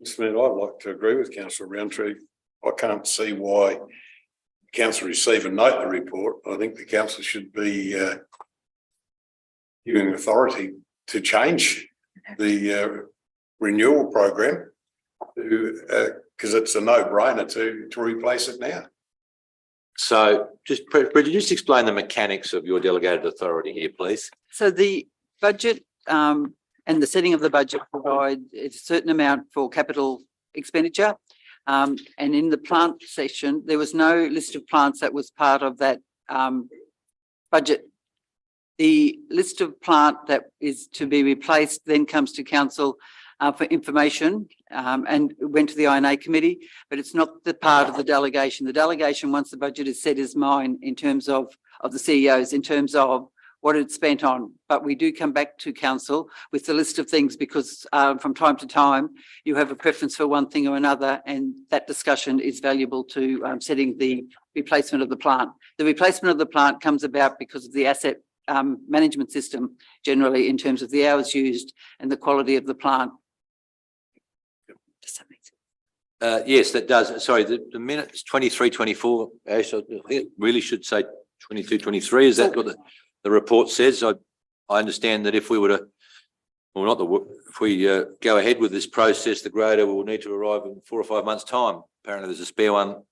Mr. Mayor, I'd like to agree with councillor Roundtree. I can't see why council receive and note the report. I think the council should be giving authority to change the renewal program because it's a no-brainer to replace it now. So just, Bridget, just explain the mechanics of your delegated authority here, please. So the budget and the setting of the budget provide a certain amount for capital expenditure. And in the plant section, there was no list of plants that was part of that budget. The list of plant that is to be replaced then comes to council for information and went to the INA committee, but it's not the part of the delegation. The delegation, once the budget is set, is mine in terms of the CEOs, in terms of what it's spent on. But we do come back to council with the list of things because from time to time you have a preference for one thing or another, and that discussion is valuable to setting the replacement of the plant. The replacement of the plant comes about because of the asset management system, generally in terms of the hours used and the quality of the plant. Does that make sense? Yes, that does. Sorry, the minutes 23, 24, Ash, I think it really should say 22, 23. Is that what the report says? I understand that if we were to, well, not the, if we go ahead with this process, the grader will need to arrive in 4 or 5 months' time. Apparently there's a spare one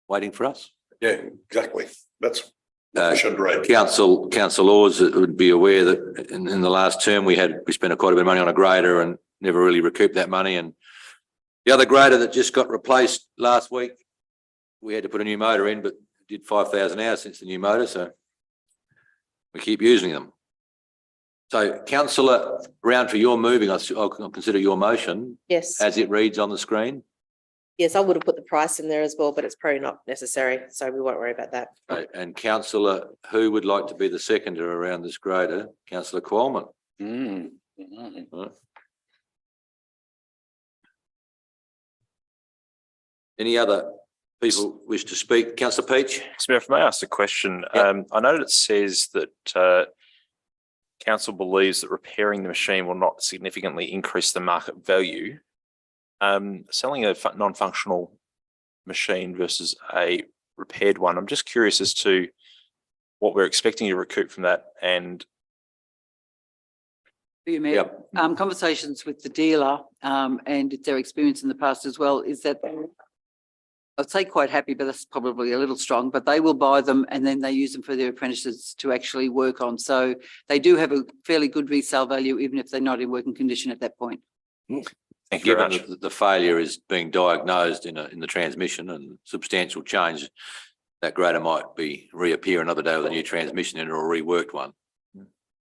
waiting for us. Yeah, exactly. That's what we should read. Council Laws would be aware that in the last term we spent quite a bit of money on a grader and never really recouped that money. And the other grader that just got replaced last week, we had to put a new motor in, but did 5,000 hours since the new motor, so we keep using them. So councillor Roundtree, you're moving. I'll consider your motion Yes, as it reads on the screen. yes, I would have put the price in there as well, but it's probably not necessary, so we won't worry about that. Right, and councillor, who would like to be the seconder around this grader? Councillor Qualman. Right. Any other people wish to speak? Councillor Peach? Mr. Mayor, if I may ask a question, I know it says that council believes that repairing the machine will not significantly increase the market value. Selling a non-functional machine versus a repaired one, I'm just curious as to what we're expecting to recoup from that. And Conversations with the dealer and their experience in the past as well is that I'd say quite happy, but that's probably a little strong, but they will buy them and then they use them for their apprentices to actually work on. So they do have a fairly good resale value, even if they're not in working condition at that point. thank you very Given much. that the failure is being diagnosed in the transmission and substantial change, that grader might reappear another day with a new transmission in or a reworked one.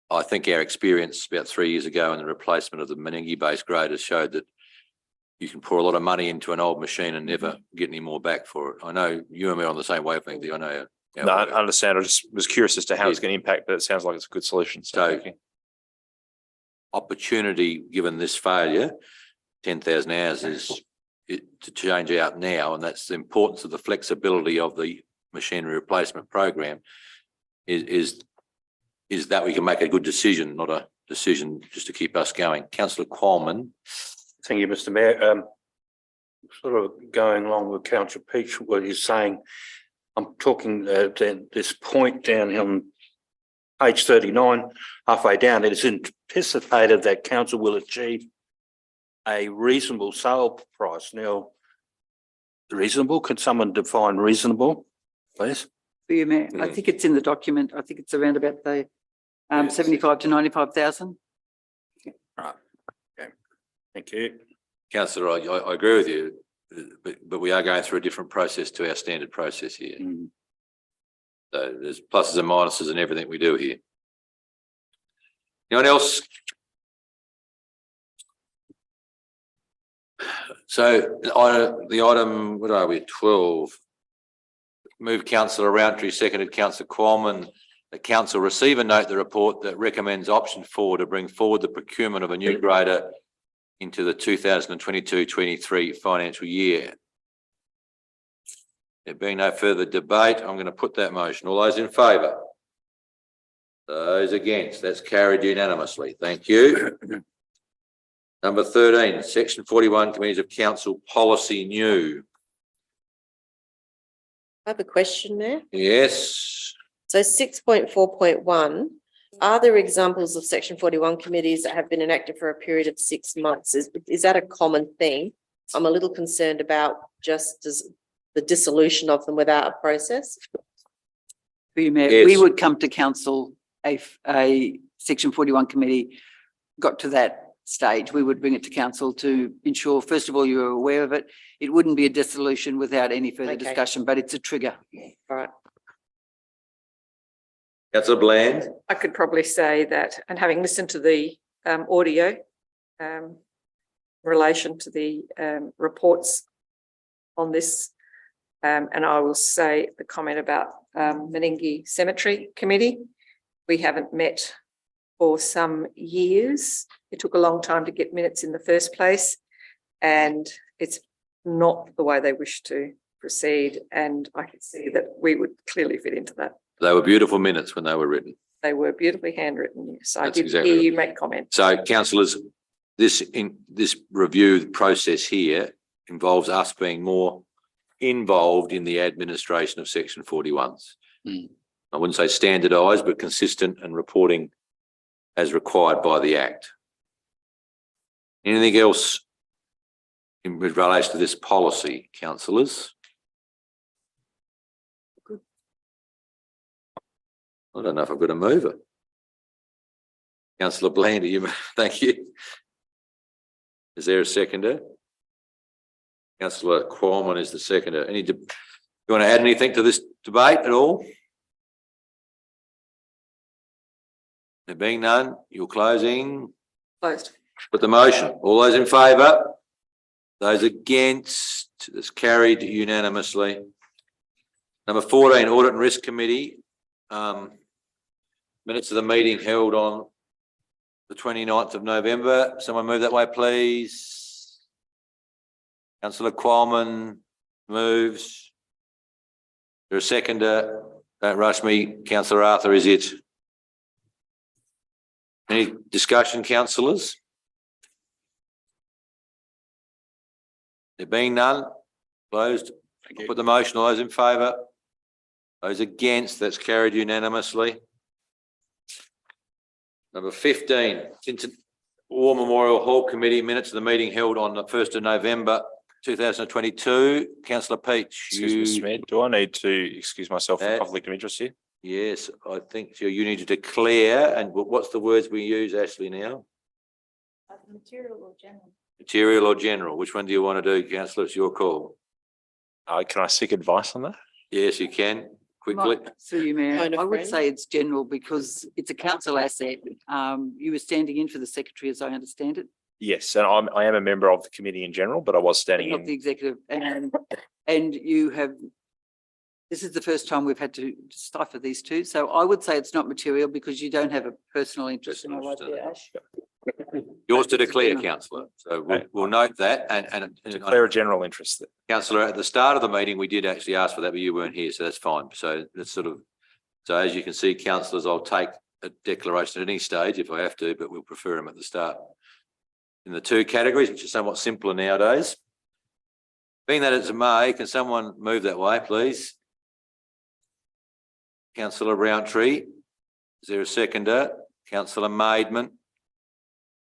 I think our experience about 3 years ago in the replacement of the Meningi-based graders showed that you can pour a lot of money into an old machine and never get any more back for it. I know you and me are on the same wavelength. I know. No, I understand. I just was curious as to how it's going to impact, but it sounds like it's a good solution. So thank you. Opportunity, given this failure, 10,000 hours is to change out now, and that's the importance of the flexibility of the machinery replacement program. Is that we can make a good decision, not a decision just to keep us going. Councillor Qualman. Thank you, Mr. Mayor. Sort of going along with Councillor Peach, what he's saying, I'm talking at this point down here on page 39, halfway down, it is anticipated that council will achieve a reasonable sale price. Now, reasonable, can someone define reasonable, please? For you, Mayor, I think it's in the document. I think it's around about the 75 to 95,000. Right. Okay. Thank you. Councillor, I agree with you, but we are going through a different process to our standard process here. So there's pluses and minuses in everything we do here. Anyone else? So the item, what are we, 12? Moved councillor Roundtree, seconded councillor Qualman. The council receive and note the report that recommends option 4 to bring forward the procurement of a new grader into the 2022-23 financial year. There being no further debate, I'm going to put that motion. All those in favour? Those against? That's carried unanimously. Thank you. Number 13, section 41, committees of council policy new. I have a question there. Yes. So 6.4.1, are there examples of section 41 committees that have been enacted for a period of 6 months? Is that a common thing? I'm a little concerned about just the dissolution of them without a process. Through you, Mayor, Yes. we would come to council a section 41 committee got to that stage, we would bring it to council to ensure, first of all, you're aware of it. It wouldn't be a dissolution without any further Okay. discussion, but it's a trigger. All right. Councillor Bland. I could probably say that, and having listened to the audio in relation to the reports on this, and I will say the comment about Meningie Cemetery Committee, we haven't met for some years. It took a long time to get minutes in the first place, and it's not the way they wish to proceed. And I can see that we would clearly fit into that. They were beautiful minutes when they were written. They were beautifully handwritten. Yes, I That's did exactly hear right. you make comments. So councillors, this review process here involves us being more involved in the administration of section 41s. I wouldn't say standardised, but consistent and reporting as required by the Act. Anything else in relation to this policy, councillors? I don't know if I've got a mover. Councillor Bland, thank you. Is there a seconder? Councillor Qualman is the seconder. You want to add anything to this debate at all? There being none, you're closing. Closed. Put the motion. All those in favour? Those against? It's carried unanimously. Number 14, Audit and Risk Committee. Minutes of the meeting held on the 29th of November. Someone move that way, please. Councillor Qualman moves. There a seconder? Don't rush me. Councillor Arthur, is it? Any discussion, councillors? There being none, closed. Put the motion. All those in favour? Those against? That's carried unanimously. Number 15, War Memorial Hall Committee minutes of the meeting held on the 1st of November 2022. Councillor Peach. Excuse me, Mr. Mayor, do I need to excuse myself from That- conflict of interest here? Yes, I think so. You need to declare, and what's the words we use, Ashley, now? Material or general? Material or general? Which one do you want to do, councillor? It's your call. Can I seek advice on that? Yes, you can, quickly. Through you, Mayor, Kind of I would friend. say it's general because it's a council asset. You were standing in for the secretary, as I understand it, Yes, and I am a member of the committee in general, but I was standing not the in. executive, and you have. This is the first time we've had to decipher these two, so I would say it's not material because you don't have a personal interest. Am I right there, Ash? Yours to declare, councillor. So we'll note that, and Declare a general interest. councillor, at the start of the meeting, we did actually ask for that, but you weren't here, so that's fine. So that's so as you can see, councillors, I'll take a declaration at any stage if I have to, but we'll prefer them at the start. In the two categories, which are somewhat simpler nowadays. Being that it's a May, can someone move that way, please? Councillor Roundtree, is there a seconder? Councillor Maidman.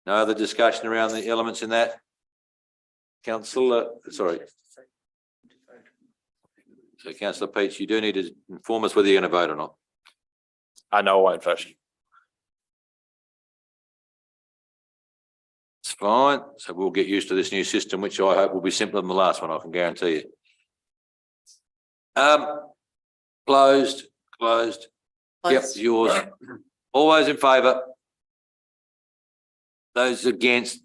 No other discussion around the elements in that? Councillor, sorry. So councillor Peach, you do need to inform us whether you're going to vote or not. I know I won't vote. It's fine. So we'll get used to this new system, which I hope will be simpler than the last one, I can guarantee you. Closed. Yep, Close. yours. All those in favour? Those against?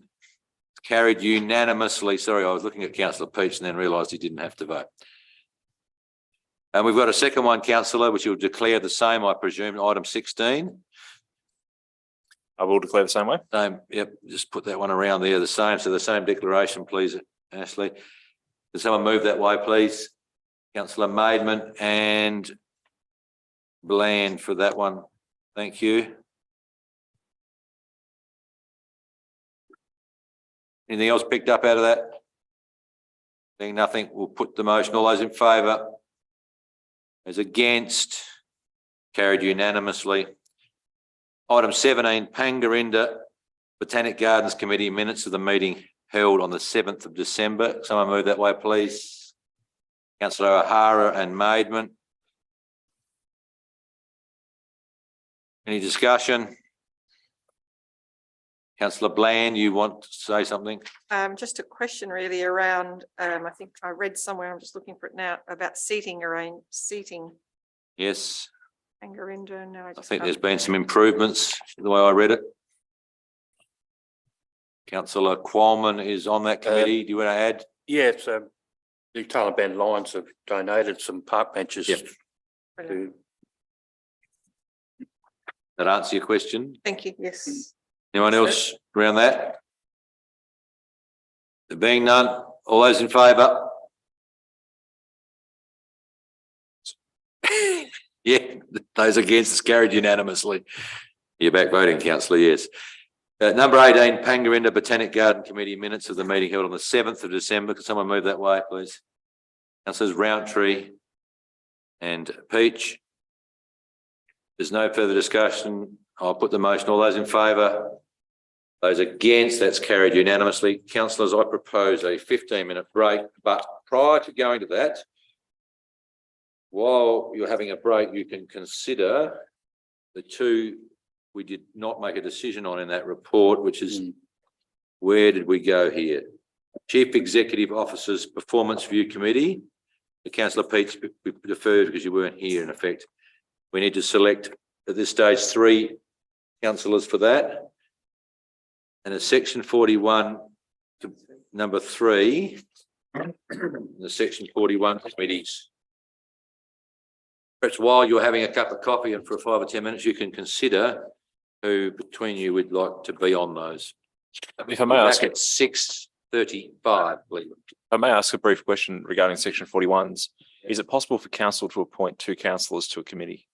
Carried unanimously. Sorry, I was looking at councillor Peach and then realised he didn't have to vote. And we've got a second one, councillor, which you'll declare the same, I presume, item 16. I will declare the same way. Same, yep, just put that one around there, the same. So the same declaration, please, Ashley. Can someone move that way, please? Councillor Maidman and Bland for that one. Thank you. Anything else picked up out of that? Being nothing, we'll put the motion. All those in favour? As against? Carried unanimously. Item 17, Pangarinda Botanic Gardens Committee minutes of the meeting held on the 7th of December. Someone move that way, please. Councillor O'Hara and Maidman. Any discussion? Councillor Bland, you want to say something? Just a question really around, I think I read somewhere, I'm just looking for it now, about seating. Yes, Pangarinda, no, I think there's been some improvements the way I read it. Councillor Qualman is on that committee. Do you want to add? Yes, the Taliban Lions have donated some park benches. Yep. to That answer your question? Thank you, yes. Anyone else around that? There being none, all those in favour? Yeah, those against, it's carried unanimously. You're back voting, councillor, yes. Number 18, Pangarinda Botanic Garden Committee minutes of the meeting held on the 7th of December. Could someone move that way, please? Councillors Roundtree and Peach. There's no further discussion. I'll put the motion. All those in favour? Those against, that's carried unanimously. Councillors, I propose a 15-minute break, but prior to going to that, while you're having a break, you can consider the two we did not make a decision on in that report, which is where did we go here? Chief Executive Officer's Performance Review Committee. The Councillor Peach, we deferred because you weren't here in effect. We need to select at this stage 3 councillors for that. And at section 41, number 3, the section 41 committees. Perhaps while you're having a cup of coffee and for 5 or 10 minutes, you can consider who between you would like to be on those. If I may ask, Back at 6:35, please. I may ask a brief question regarding section 41s. Is it possible for council to appoint 2 councillors to a committee?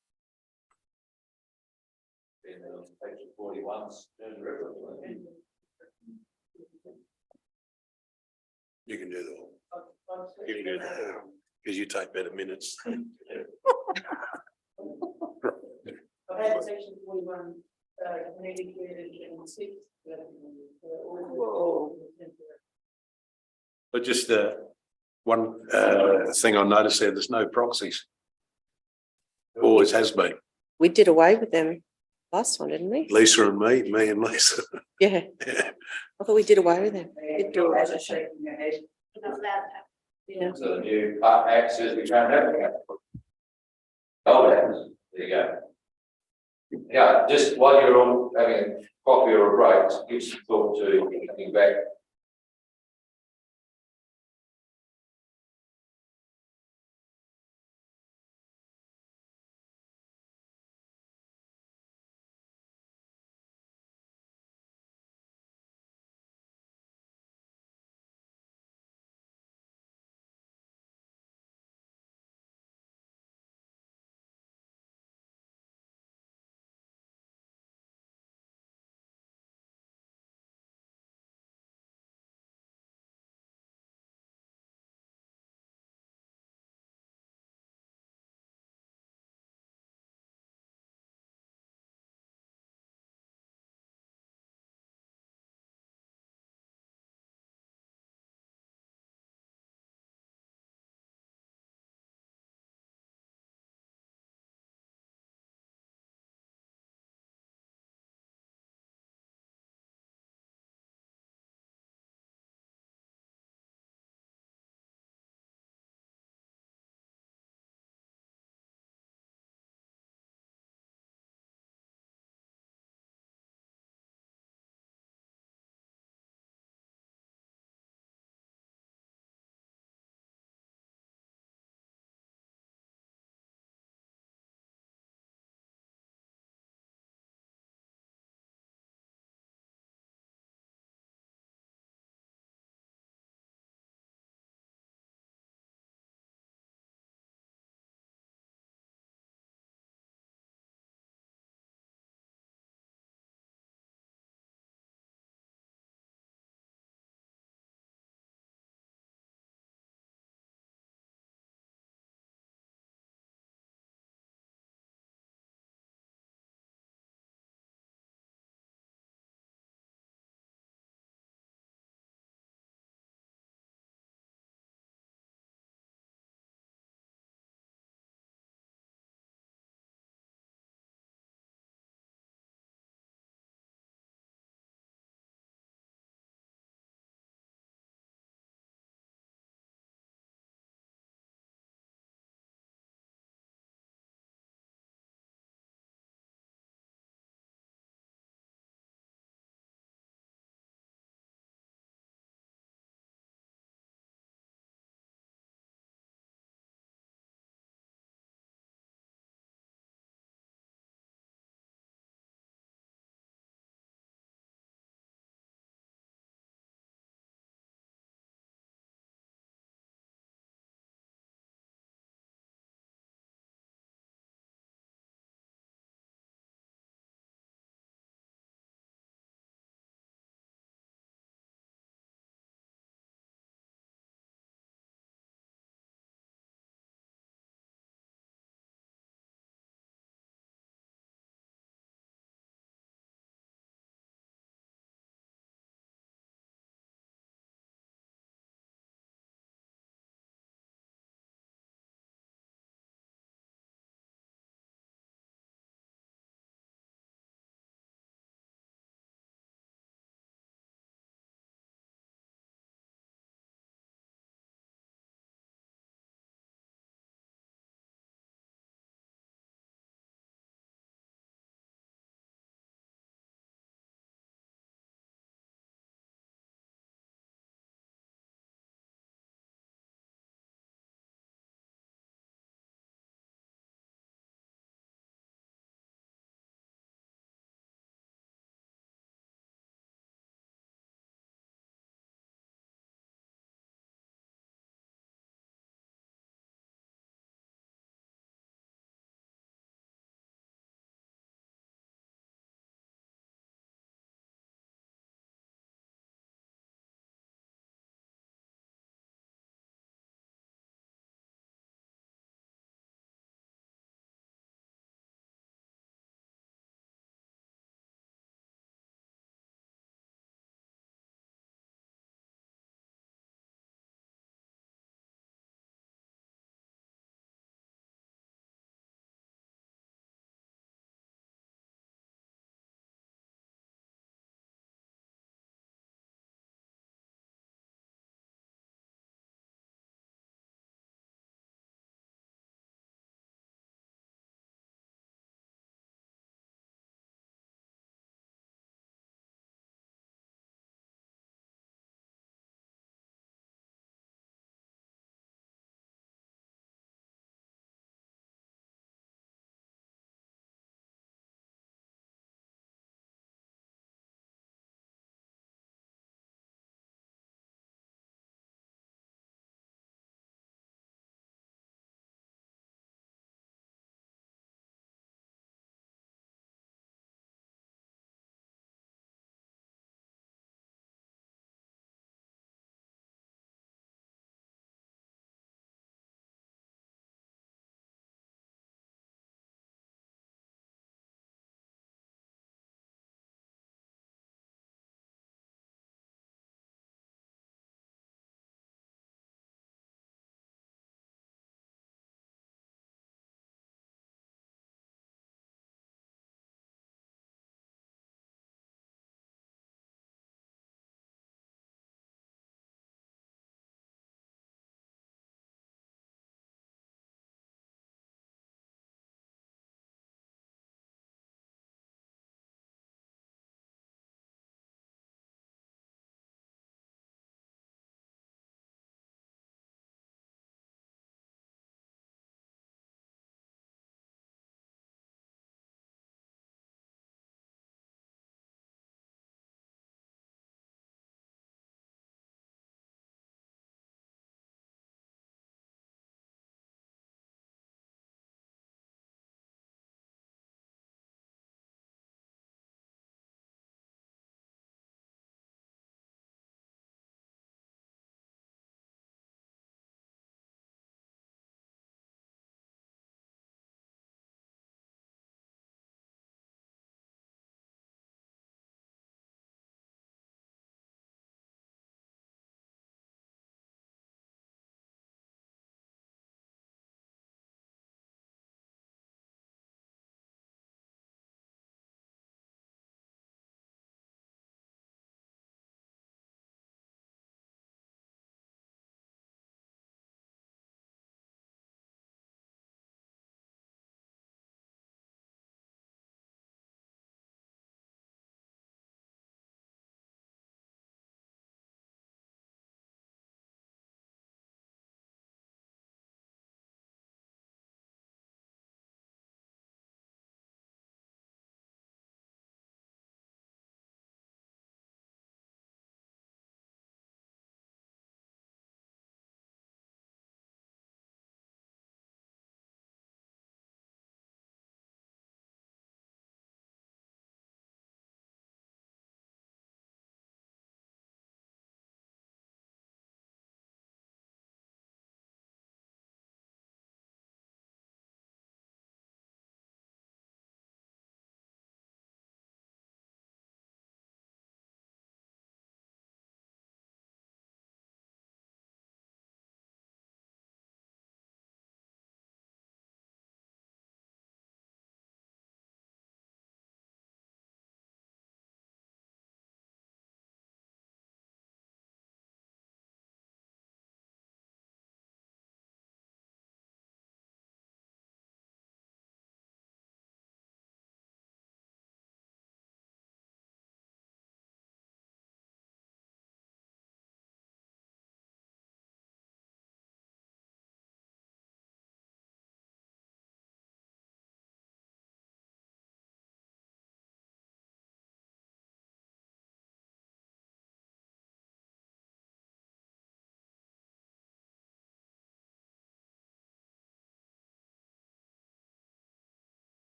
You can do that. You can do that because you take better minutes. I've had section 41, committee created in 6. But just one thing I noticed there's no proxies. Always has been. We did away with them last one, didn't we? Lisa and me and Lisa. Yeah, Yeah. I thought we did away with them. Yeah. So the new act says we can't have it. Oh, there you go. Yeah, just while you're all having a coffee or a break, give some thought to coming back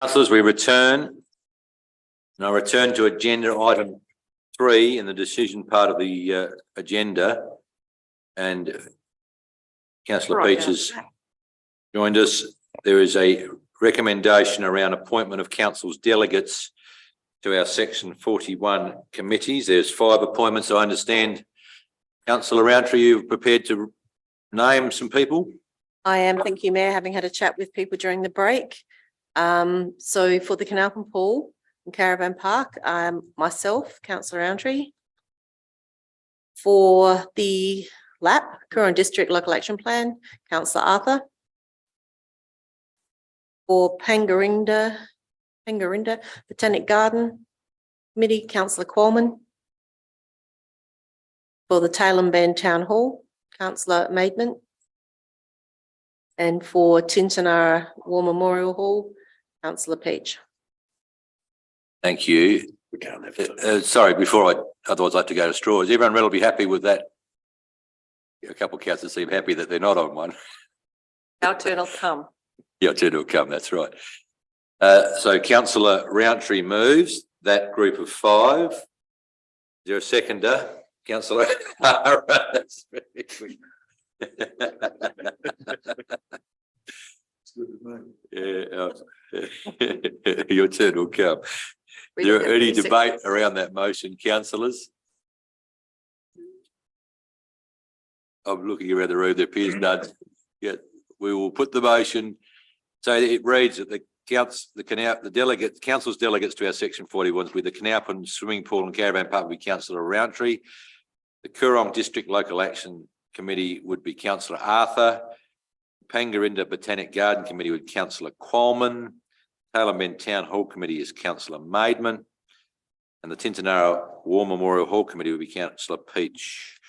Councillors, we return. Now return to agenda item 3 in the decision part of the agenda. And councillor Right, Peach has joined us. There is a recommendation around appointment of council's delegates to our section 41 committees. There's 5 appointments. I understand, councillor Roundtree, you've prepared to name some people. I am, thank you, Mayor, having had a chat with people during the break. So for the Canalpin Pool and Caravan Park, myself, councillor Roundtree. For the LAP, Coorong District Local Action Plan, councillor Arthur. For Pangarinda Botanic Garden Committee, councillor Qualman. For the Tailem Bend Town Hall, councillor Maidment. And for Tintinara War Memorial Hall, councillor Peach. Thank you. We can't have. Sorry, otherwise I'd like to go to straw. Is everyone relatively happy with that? A couple of councillors seem happy that they're not on one. Our turn will come. Yeah, turn will come, that's right. So councillor Roundtree moves that group of 5. Is there a seconder? Councillor. That's very quick. Yeah, your turn will come. Is there any debate around that motion, councillors? I'm looking around the room, there appears none. Yeah, we will put the motion. So it reads that the council's delegates to our section 41s with the Canalpin Swimming Pool and Caravan Park would be councillor Roundtree. The Coorong District Local Action Committee would be councillor Arthur. Pangarinda Botanic Garden Committee with councillor Qualman. Tailem Bend Town Hall Committee is councillor Maidment. And the Tintinara War Memorial Hall Committee would be councillor Peach.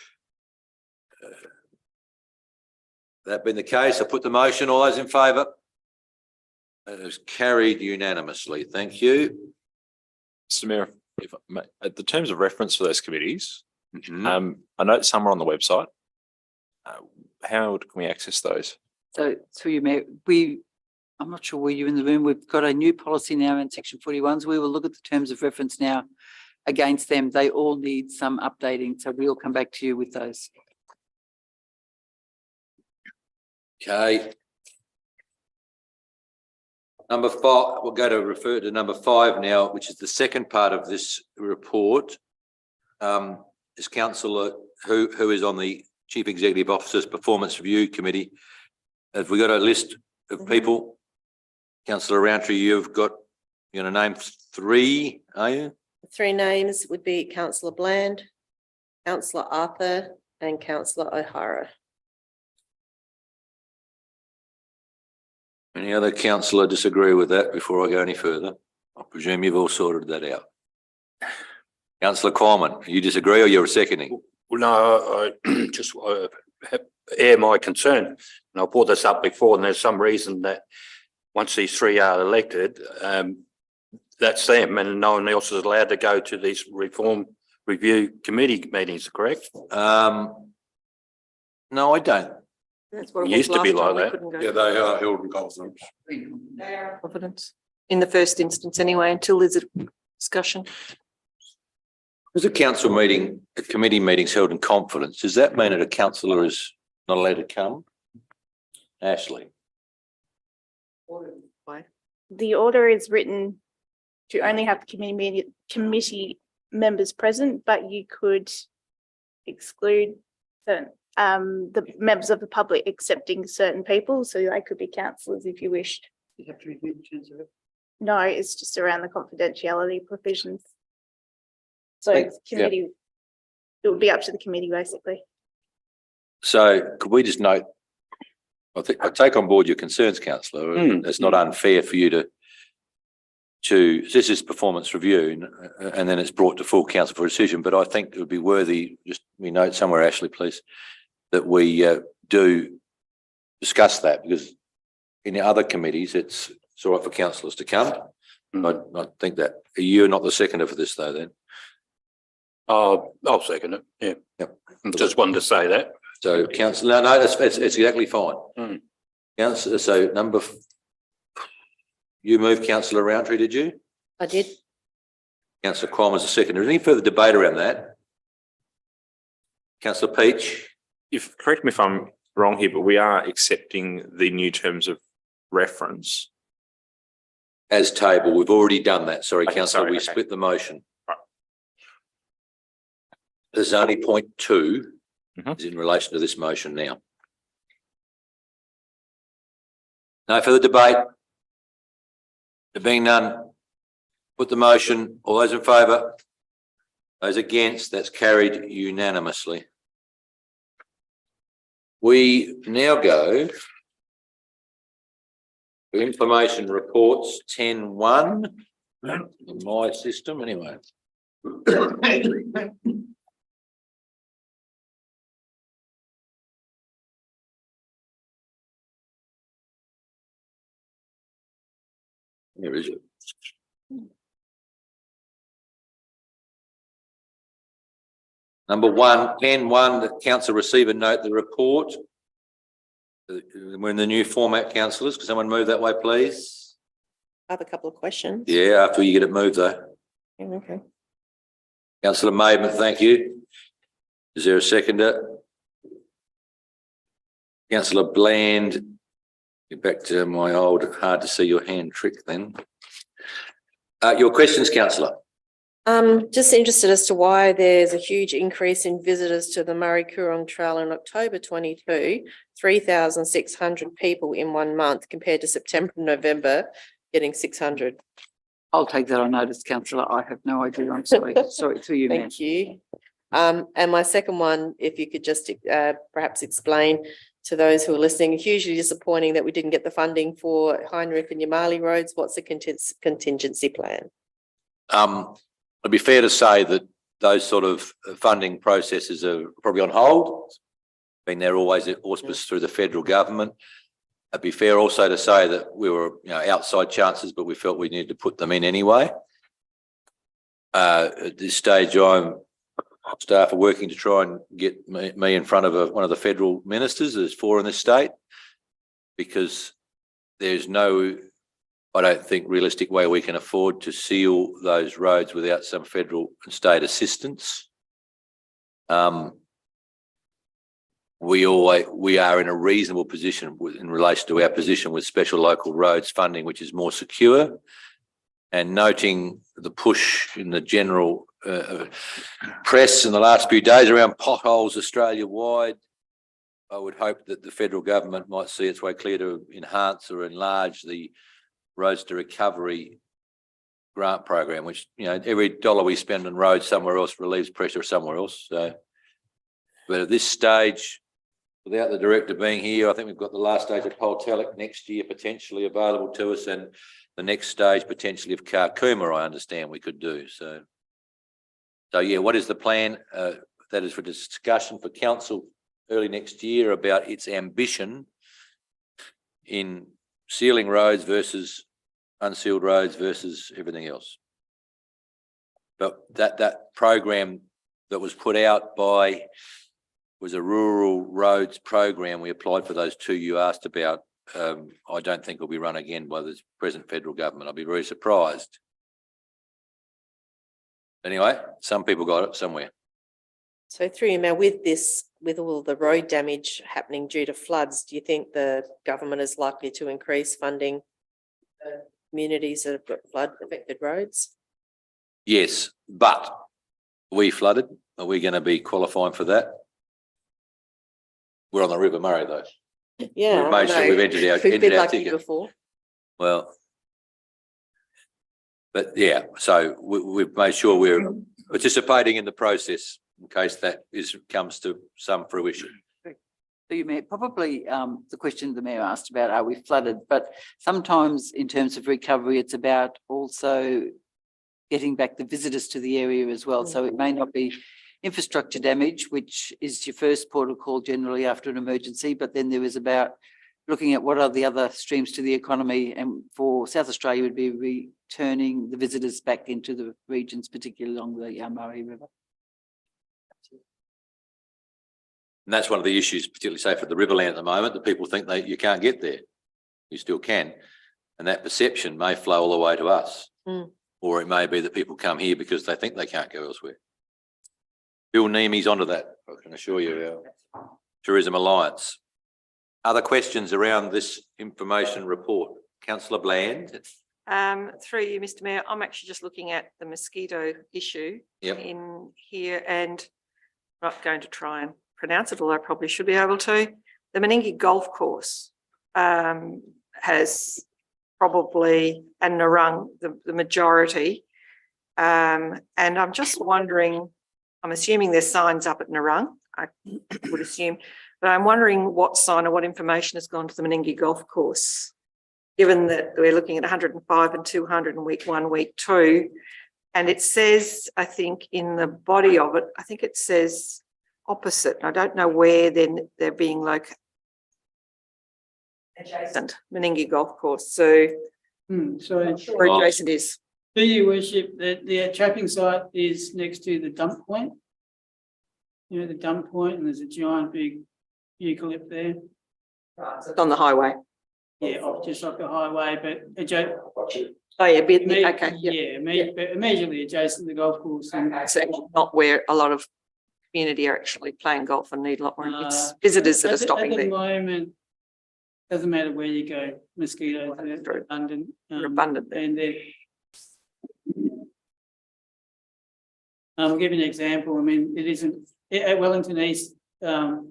That being the case, I put the motion. All those in favour? It is carried unanimously. Thank you. Mr. Mayor, if I may, at the terms of reference for those committees, Mhm. I note some are on the website. How can we access those? So through you, Mayor, I'm not sure were you in the room, we've got a new policy now in section 41s. We will look at the terms of reference now against them. They all need some updating, so we'll come back to you with those. Okay. Number 5, we'll go to refer to number 5 now, which is the second part of this report. Is councillor who is on the Chief Executive Officer's Performance Review Committee. Have we got a list of people? Councillor Roundtree, you're going to name 3, are you? 3 names would be councillor Bland, councillor Arthur and councillor O'Hara. Any other councillor disagree with that before I go any further? I presume you've all sorted that out. Councillor Qualman, you disagree or you're seconding? Well, no, I just air my concern. And I brought this up before, and there's some reason that once these 3 are elected, that's them and no one else is allowed to go to these reform review committee meetings, correct? No, I don't. That's what it Used was to be last time. like We that. couldn't go. Yeah, they are held in confidence. Confidence. In the first instance anyway, until there's a discussion. There's a council meeting, a committee meeting's held in confidence. Does that mean that a councillor is not allowed to come? Ashley? The order is written to only have committee members present, but you could exclude the members of the public accepting certain people, so they could be councillors if you wished. You have to review the terms of reference. No, it's just around the confidentiality provisions. So Thank- committee, it would be up to the committee, basically. So could we just note, I take on board your concerns, councillor. It's not unfair for you to this is performance review and then it's brought to full council for decision, but I think it would be worthy, just we note somewhere, Ashley, please, that we do discuss that, because in the other committees, it's all right for councillors to come. I think that you're not the seconder for this though, then. I'll second it, yeah. Yep. Just wanted to say that. So councillor, no, it's exactly fine. Mm. Councillor, so You moved, councillor Roundtree, did you? I did. Councillor Quam was the second. Is there any further debate around that? Councillor Peach? Correct me if I'm wrong here, but we are accepting the new terms of reference. As table, we've already done that. Sorry, Okay, councillor, sorry, we okay. split the motion. Right. There's only point 2 Mhm. is in relation to this motion now. No further debate. There being none, put the motion. All those in favour? Those against, that's carried unanimously. We now go to information reports 10.1 in my system anyway. Here is it. Number 1, 10.1, the council receive and note the report. We're in the new format, councillors. Can someone move that way, please? I have a couple of questions. Yeah, after you get it moved though. Yeah, okay. Councillor Maidment, thank you. Is there a seconder? Councillor Bland, get back to my old hard to see your hand trick then. Your questions, councillor. Just interested as to why there's a huge increase in visitors to the Murray Coorong Trail in October 22, 3,600 people in 1 month compared to September and November getting 600. I'll take that on notice, councillor. I have no idea. I'm sorry. Sorry to you, ma'am. Thank you. And my second one, if you could just perhaps explain to those who are listening, hugely disappointing that we didn't get the funding for Heinrich and Yamali roads. What's the contingency plan? It'd be fair to say that those sort of funding processes are probably on hold. I mean, they're always auspiced through the federal government. It'd be fair also to say that we were, outside chances, but we felt we needed to put them in anyway. At this stage, staff are working to try and get me in front of one of the federal ministers. There's 4 in this state, because there's no, I don't think, realistic way we can afford to seal those roads without some federal and state assistance. We are in a reasonable position in relation to our position with special local roads funding, which is more secure. And noting the push in the general press in the last few days around potholes Australia-wide, I would hope that the federal government might see its way clear to enhance or enlarge the Roads to Recovery grant program, which, every dollar we spend on roads somewhere else relieves pressure somewhere else. So, but at this stage, without the director being here, I think we've got the last stage of Poltallic next year potentially available to us, and the next stage potentially of Karkuma, I understand we could do. So yeah, what is the plan? That is for discussion for council early next year about its ambition in sealing roads versus unsealed roads versus everything else. But that program that was put out was a rural roads program. We applied for those 2 you asked about. I don't think will be run again by the present federal government. I'll be very surprised. Anyway, some people got it somewhere. So through you, Mayor, with all the road damage happening due to floods, do you think the government is likely to increase funding for communities that have got flood affected roads? Yes, but we flooded. Are we going to be qualifying for that? We're on the River Murray though. Yeah. We've made sure we've entered our We've been lucky ticket. before. Well, but yeah, so we've made sure we're participating in the process in case that comes to some fruition. So you may probably the question the mayor asked about, are we flooded? But sometimes in terms of recovery, it's about also getting back the visitors to the area as well. So it may not be infrastructure damage, which is your first port of call generally after an emergency, but then there is about looking at what are the other streams to the economy, and for South Australia would be returning the visitors back into the regions, particularly along the Murray River. And that's one of the issues, particularly say for the Riverland at the moment, that people think that you can't get there. You still can. And that perception may flow all the way to us. Mm. Or it may be that people come here because they think they can't go elsewhere. Bill Neamy's onto that, I can assure you, our Tourism Alliance. Other questions around this information report? Councillor Bland? Through you, Mr. Mayor, I'm actually just looking at the mosquito issue Yep. in here and not going to try and pronounce it, although I probably should be able to. The Meningie Golf Course has probably, and Narang, the majority. And I'm just wondering, I'm assuming there's signs up at Narang, I would assume, but I'm wondering what sign or what information has gone to the Meningie Golf Course, given that we're looking at 105 and 200 in week 1, week 2. And it says, I think in the body of it, I think it says opposite. I don't know where then they're being like adjacent, Meningie Golf Course. So So where adjacent is. do you worship the trapping site is next to the dump point? You know, the dump point, and there's a giant big eucalypt there. It's on the highway. Yeah, just off the highway, but Oh, yeah, okay. Yeah. immediately adjacent to the golf course. And It's actually not where a lot of community are actually playing golf and need a lot more. It's Uh, visitors that are at stopping the there. moment, doesn't matter where you go, mosquitoes are True. abundant. They're abundant there. And they're. I'll give you an example. I mean, it isn't, at Wellington East, Murray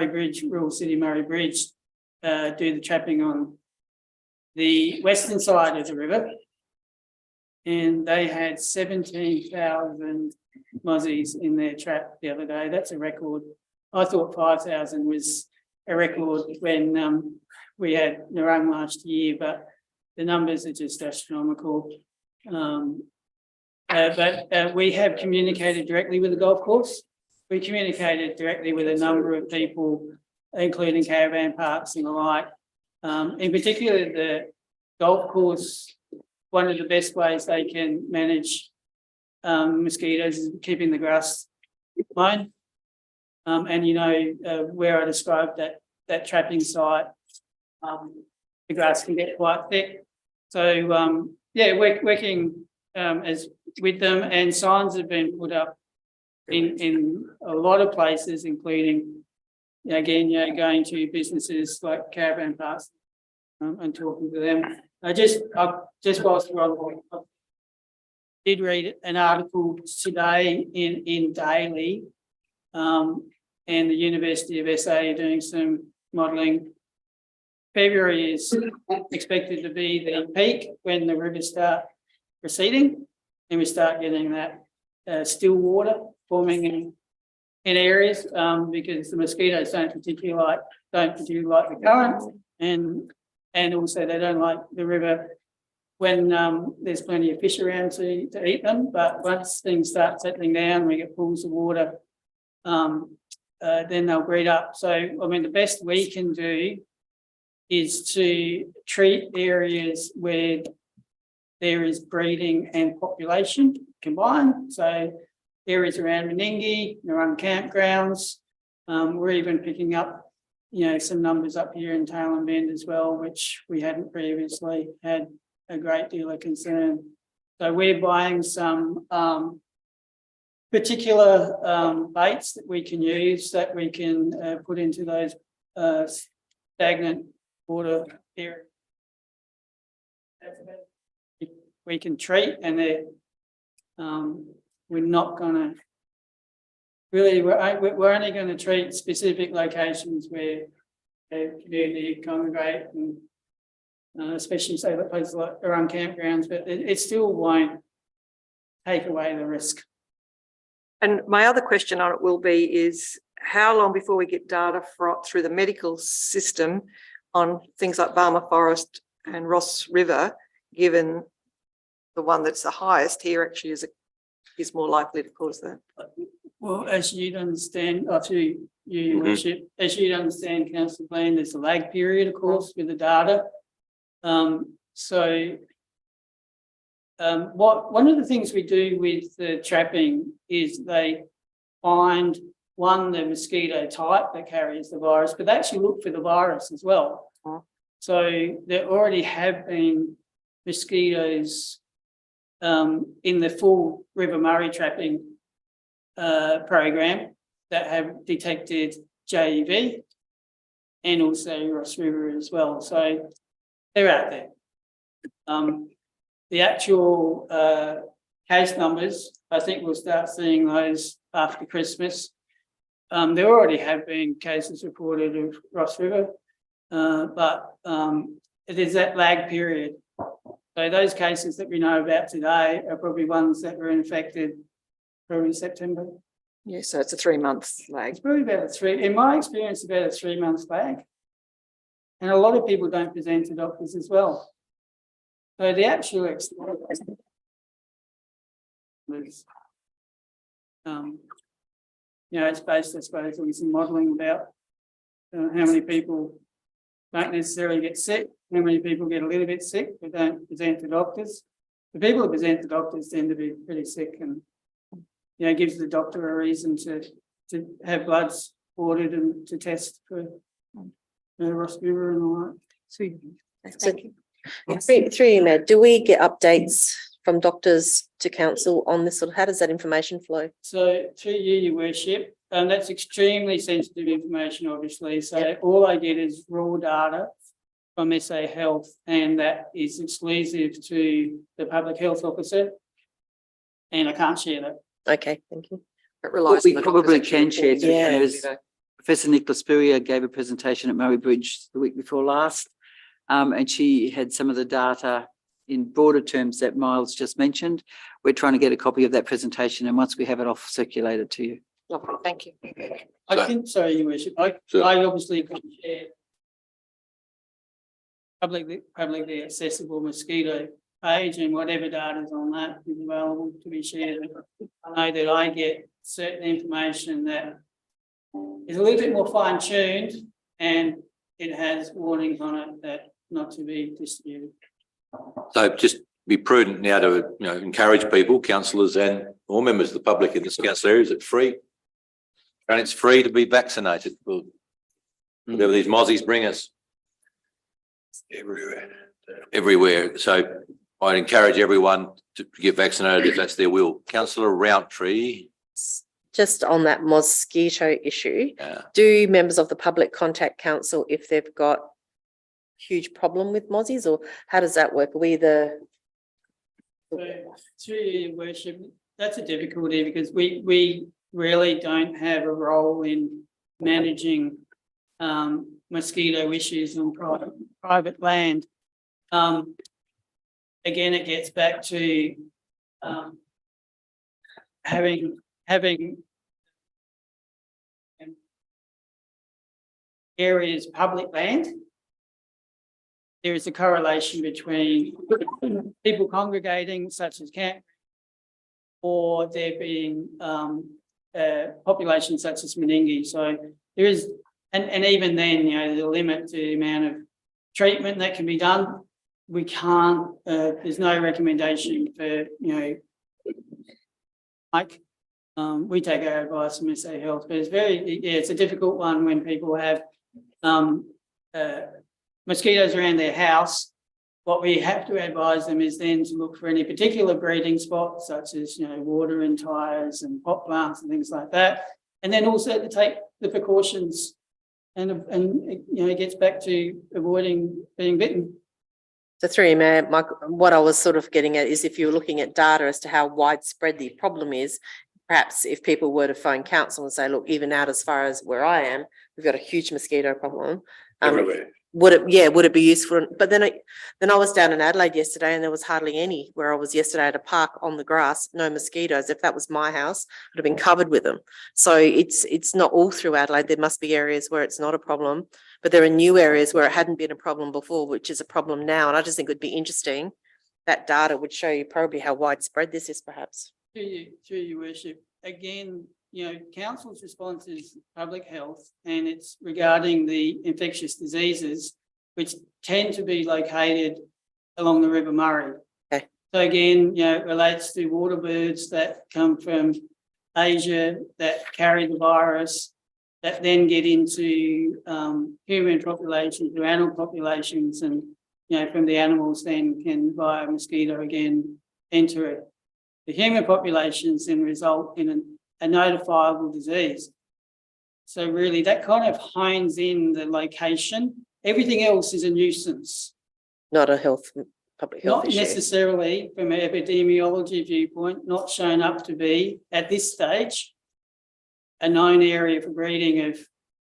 Bridge, Rural City Murray Bridge, do the trapping on the western side of the river. And they had 17,000 mozzies in their trap the other day. That's a record. I thought 5,000 was a record when we had Narang last year, but the numbers are just astronomical. But we have communicated directly with the golf course. We communicated directly with a number of people, including caravan parks and the like. In particular, the golf course, one of the best ways they can manage mosquitoes is keeping the grass mown. And you know, where I described that trapping site, the grass can get quite thick. So yeah, working as with them, and signs have been put up in a lot of places, including again, you know, going to businesses like caravan parks and talking to them. I just whilst we're on, I did read an article today in Daily, and the University of SA are doing some modelling. February is expected to be the peak when the rivers start receding, and we start getting that still water forming in areas, because the mosquitoes don't particularly like the current, and also they don't like the river when there's plenty of fish around to eat them. But once things start settling down, we get pools of water, then they'll breed up. So I mean, the best we can do is to treat areas where there is breeding and population combined. So areas around Meningie, Narang campgrounds. We're even picking up, you know, some numbers up here in Tailem Bend as well, which we hadn't previously had a great deal of concern. So we're buying some particular baits that we can use, that we can put into those stagnant water areas. We can treat, and they're we're not going to really, we're only going to treat specific locations where the community congregate, and especially say the places like around campgrounds, but it still won't take away the risk. And my other question on it will be is how long before we get data through the medical system on things like Barmah Forest and Ross River, given the one that's the highest here actually is more likely to cause that? Well, as you'd understand, after you worship, as you'd understand, Councillor Bland, there's a lag period, of course, with the data. One of the things we do with the trapping is they find the mosquito type that carries the virus, but they actually look for the virus as well. So there already have been mosquitoes in the full River Murray trapping program that have detected JEV and also Ross River as well. So they're out there. The actual case numbers, I think we'll start seeing those after Christmas. There already have been cases reported of Ross River, but it is that lag period. So those cases that we know about today are probably ones that were infected probably September. Yeah, so it's a 3 month lag. It's probably about in my experience, about a 3 month lag. And a lot of people don't present to doctors as well. So the actual it's based, I suppose, on some modelling about how many people don't necessarily get sick, how many people get a little bit sick but don't present to doctors. The people who present to doctors tend to be pretty sick, and gives the doctor a reason to have bloods ordered and to test for Ross River and all that. So, through you, Matt, do we get updates from doctors to council on this, or how does that information flow? So through you, Your Worship, that's extremely sensitive information, obviously. So all I get is raw data from SA Health, and that is exclusive to the public health officer, and I can't share that. Okay, thank you. It relies We on the probably doctor's can actual share. report. There's Professor Nicola Spurrier gave a presentation at Murray Bridge the week before last, and she had some of the data in broader terms that Miles just mentioned. We're trying to get a copy of that presentation, and once we have it, I'll circulate it to you. Lovely, thank you. I think, sorry, Your Worship, I obviously can share publicly accessible mosquito page, and whatever data is on that is available to be shared. I know that I get certain information that is a little bit more fine-tuned, and it has warnings on it that not to be distributed. So just be prudent now to, encourage people, councillors and all members of the public in this council area. Is it free? And it's free to be vaccinated. Well, whatever these mozzies bring us. Everywhere. So I'd encourage everyone to get vaccinated if that's their will. Councillor Rountree. Just on that mosquito issue, Yeah. do members of the public contact council if they've got huge problem with mozzies, or how does that work? Are we the... So, through Your Worship, that's a difficulty because we really don't have a role in managing mosquito issues on private land. Again, it gets back to having areas public land. There is a correlation between people congregating, such as camp, or there being populations such as Meningie. So there is, and even then, there's a limit to the amount of treatment that can be done. We can't. There's no recommendation for like. We take our advice from SA Health, but it's a difficult one when people have mosquitoes around their house. What we have to advise them is then to look for any particular breeding spots, such as water and tyres and pot plants and things like that, and then also to take the precautions, and it gets back to avoiding being bitten. So through you, Mayor, what I was sort of getting at is if you're looking at data as to how widespread the problem is, perhaps if people were to phone council and say, look, even out as far as where I am, we've got a huge mosquito problem. Everywhere. Would it be useful? But then I was down in Adelaide yesterday and there was hardly any. Where I was yesterday at a park on the grass, no mosquitoes. If that was my house, I'd have been covered with them. So it's not all through Adelaide. There must be areas where it's not a problem, but there are new areas where it hadn't been a problem before, which is a problem now. And I just think it would be interesting. That data would show you probably how widespread this is, perhaps. Through Your Worship, again, council's response is public health, and it's regarding the infectious diseases, which tend to be located along the River Murray. Okay. So again, it relates to water birds that come from Asia that carry the virus. that then get into human populations or animal populations, and from the animals then can via mosquito again enter the human populations and result in a notifiable disease. So really that kind of hones in the location. Everything else is a nuisance. Not a public health Not issue. necessarily from an epidemiology viewpoint, not shown up to be at this stage a known area for breeding of,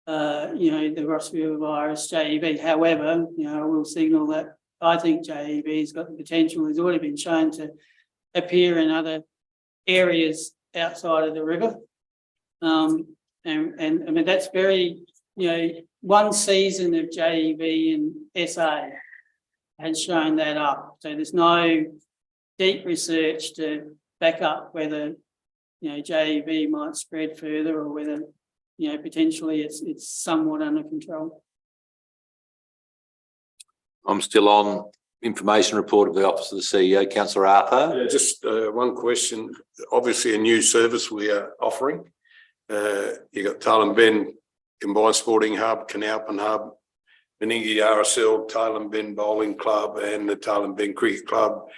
the Ross River virus, JEB. However, I will signal that I think JEB has got the potential, has already been shown to appear in other areas outside of the river. And I mean, that's very, one season of JEB in SA has shown that up. So there's no deep research to back up whether, JEB might spread further or whether, potentially it's somewhat under control. I'm still on information report of the Office of the CEO, Councillor Arthur. Yeah, just one question. Obviously, a new service we are offering. You got Tailem Bend Combined Sporting Hub, Canalpin Hub, Meningie RSL, Tailem Bend Bowling Club, and the Tailem Bend Cricket Club,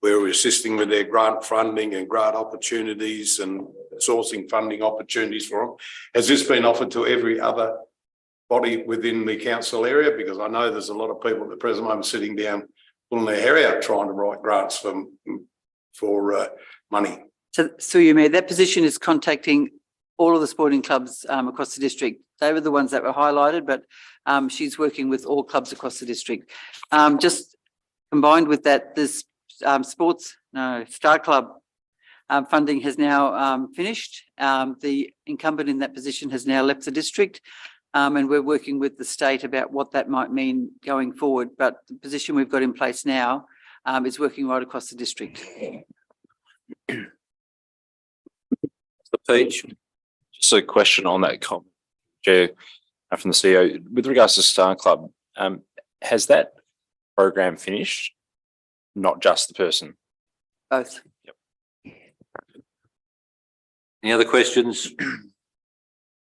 where we're assisting with their grant funding and grant opportunities and sourcing funding opportunities for them. Has this been offered to every other body within the council area? Because I know there's a lot of people at the present moment sitting down, pulling their hair out, trying to write grants for money. So through you, Mayor, that position is contacting all of the sporting clubs across the district. They were the ones that were highlighted, but she's working with all clubs across the district. Just combined with that, this Star Club funding has now finished. The incumbent in that position has now left the district, and we're working with the state about what that might mean going forward. But the position we've got in place now is working right across the district. The Peach. Just a question on that comment, Chair, from the CEO. With regards to Star Club, has that program finished? Not just the person? Both. Any other questions?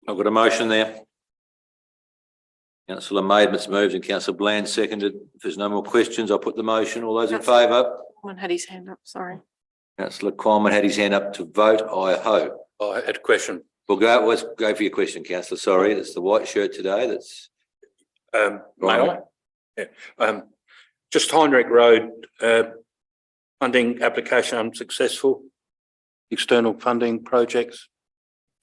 I've got a motion there. Councillor Maidment's moved and Councillor Bland seconded. If there's no more questions, I'll put the motion. All those in favour? Someone had his hand up, sorry. Councillor Coleman had his hand up to vote, I hope. I had a question. Well, let's go for your question, Councillor. Sorry, it's the white shirt today that's. May I? Yeah. Just Heinrich Road, funding application unsuccessful, external funding projects.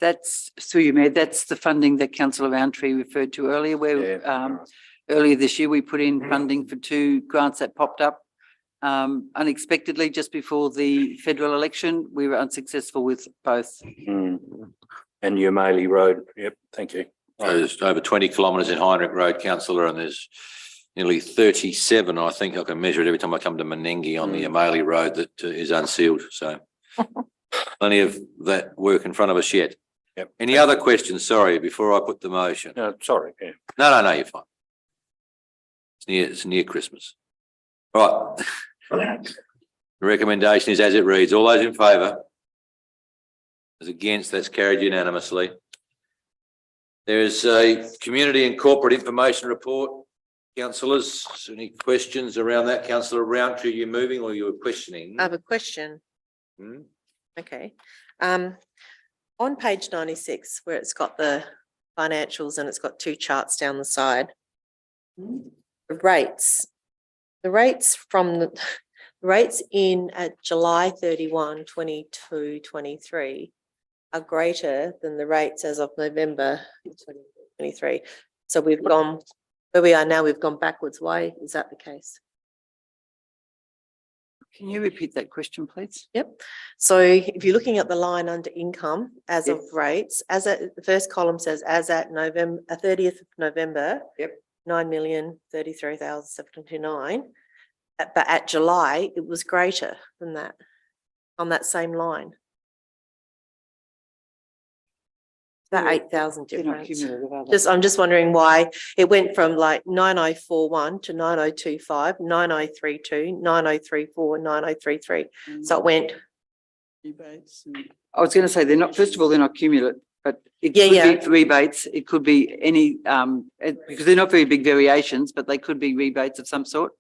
That's through you, Mayor. That's the funding that Councillor Roundtree referred to earlier, where earlier this year we put in funding for 2 grants that popped up unexpectedly just before the federal election. We were unsuccessful with both. And Umaley Road. Yep, thank you. There's over 20 kilometres in Heinrich Road, Councillor, and there's nearly 37. I think I can measure it every time I come to Meningie on the Umaley Road that is unsealed. So plenty of that work in front of us yet. Yep. Any other questions? Sorry, before I put the motion. No, sorry. Yeah. No, you're fine. It's near Christmas. Right. The recommendation is as it reads. All those in favour? As against, that's carried unanimously. There is a community and corporate information report. Councillors, any questions around that? Councillor Roundtree, are you moving or you were questioning? I have a question. Okay. On page 96, where it's got the financials and it's got 2 charts down the side, the rates from the rates in at July 31, 22, 23 are greater than the rates as of November 2023. So we've gone, where we are now, we've gone backwards. Why is that the case? Can you repeat that question, please? Yep. So if you're looking at the line under income as of rates, as at the first column says as at November 30th of November, 9,033,729. But at July, it was greater than that on that same line. About 8,000 difference. I'm just wondering why it went from like 9041 to 9025, 9032, 9034, 9033. So it went. I was going to say they're not. First of all, they're not cumulative. But it Yeah, could yeah. be rebates, it could be any, because they're not very big variations, but they could be rebates of some sort.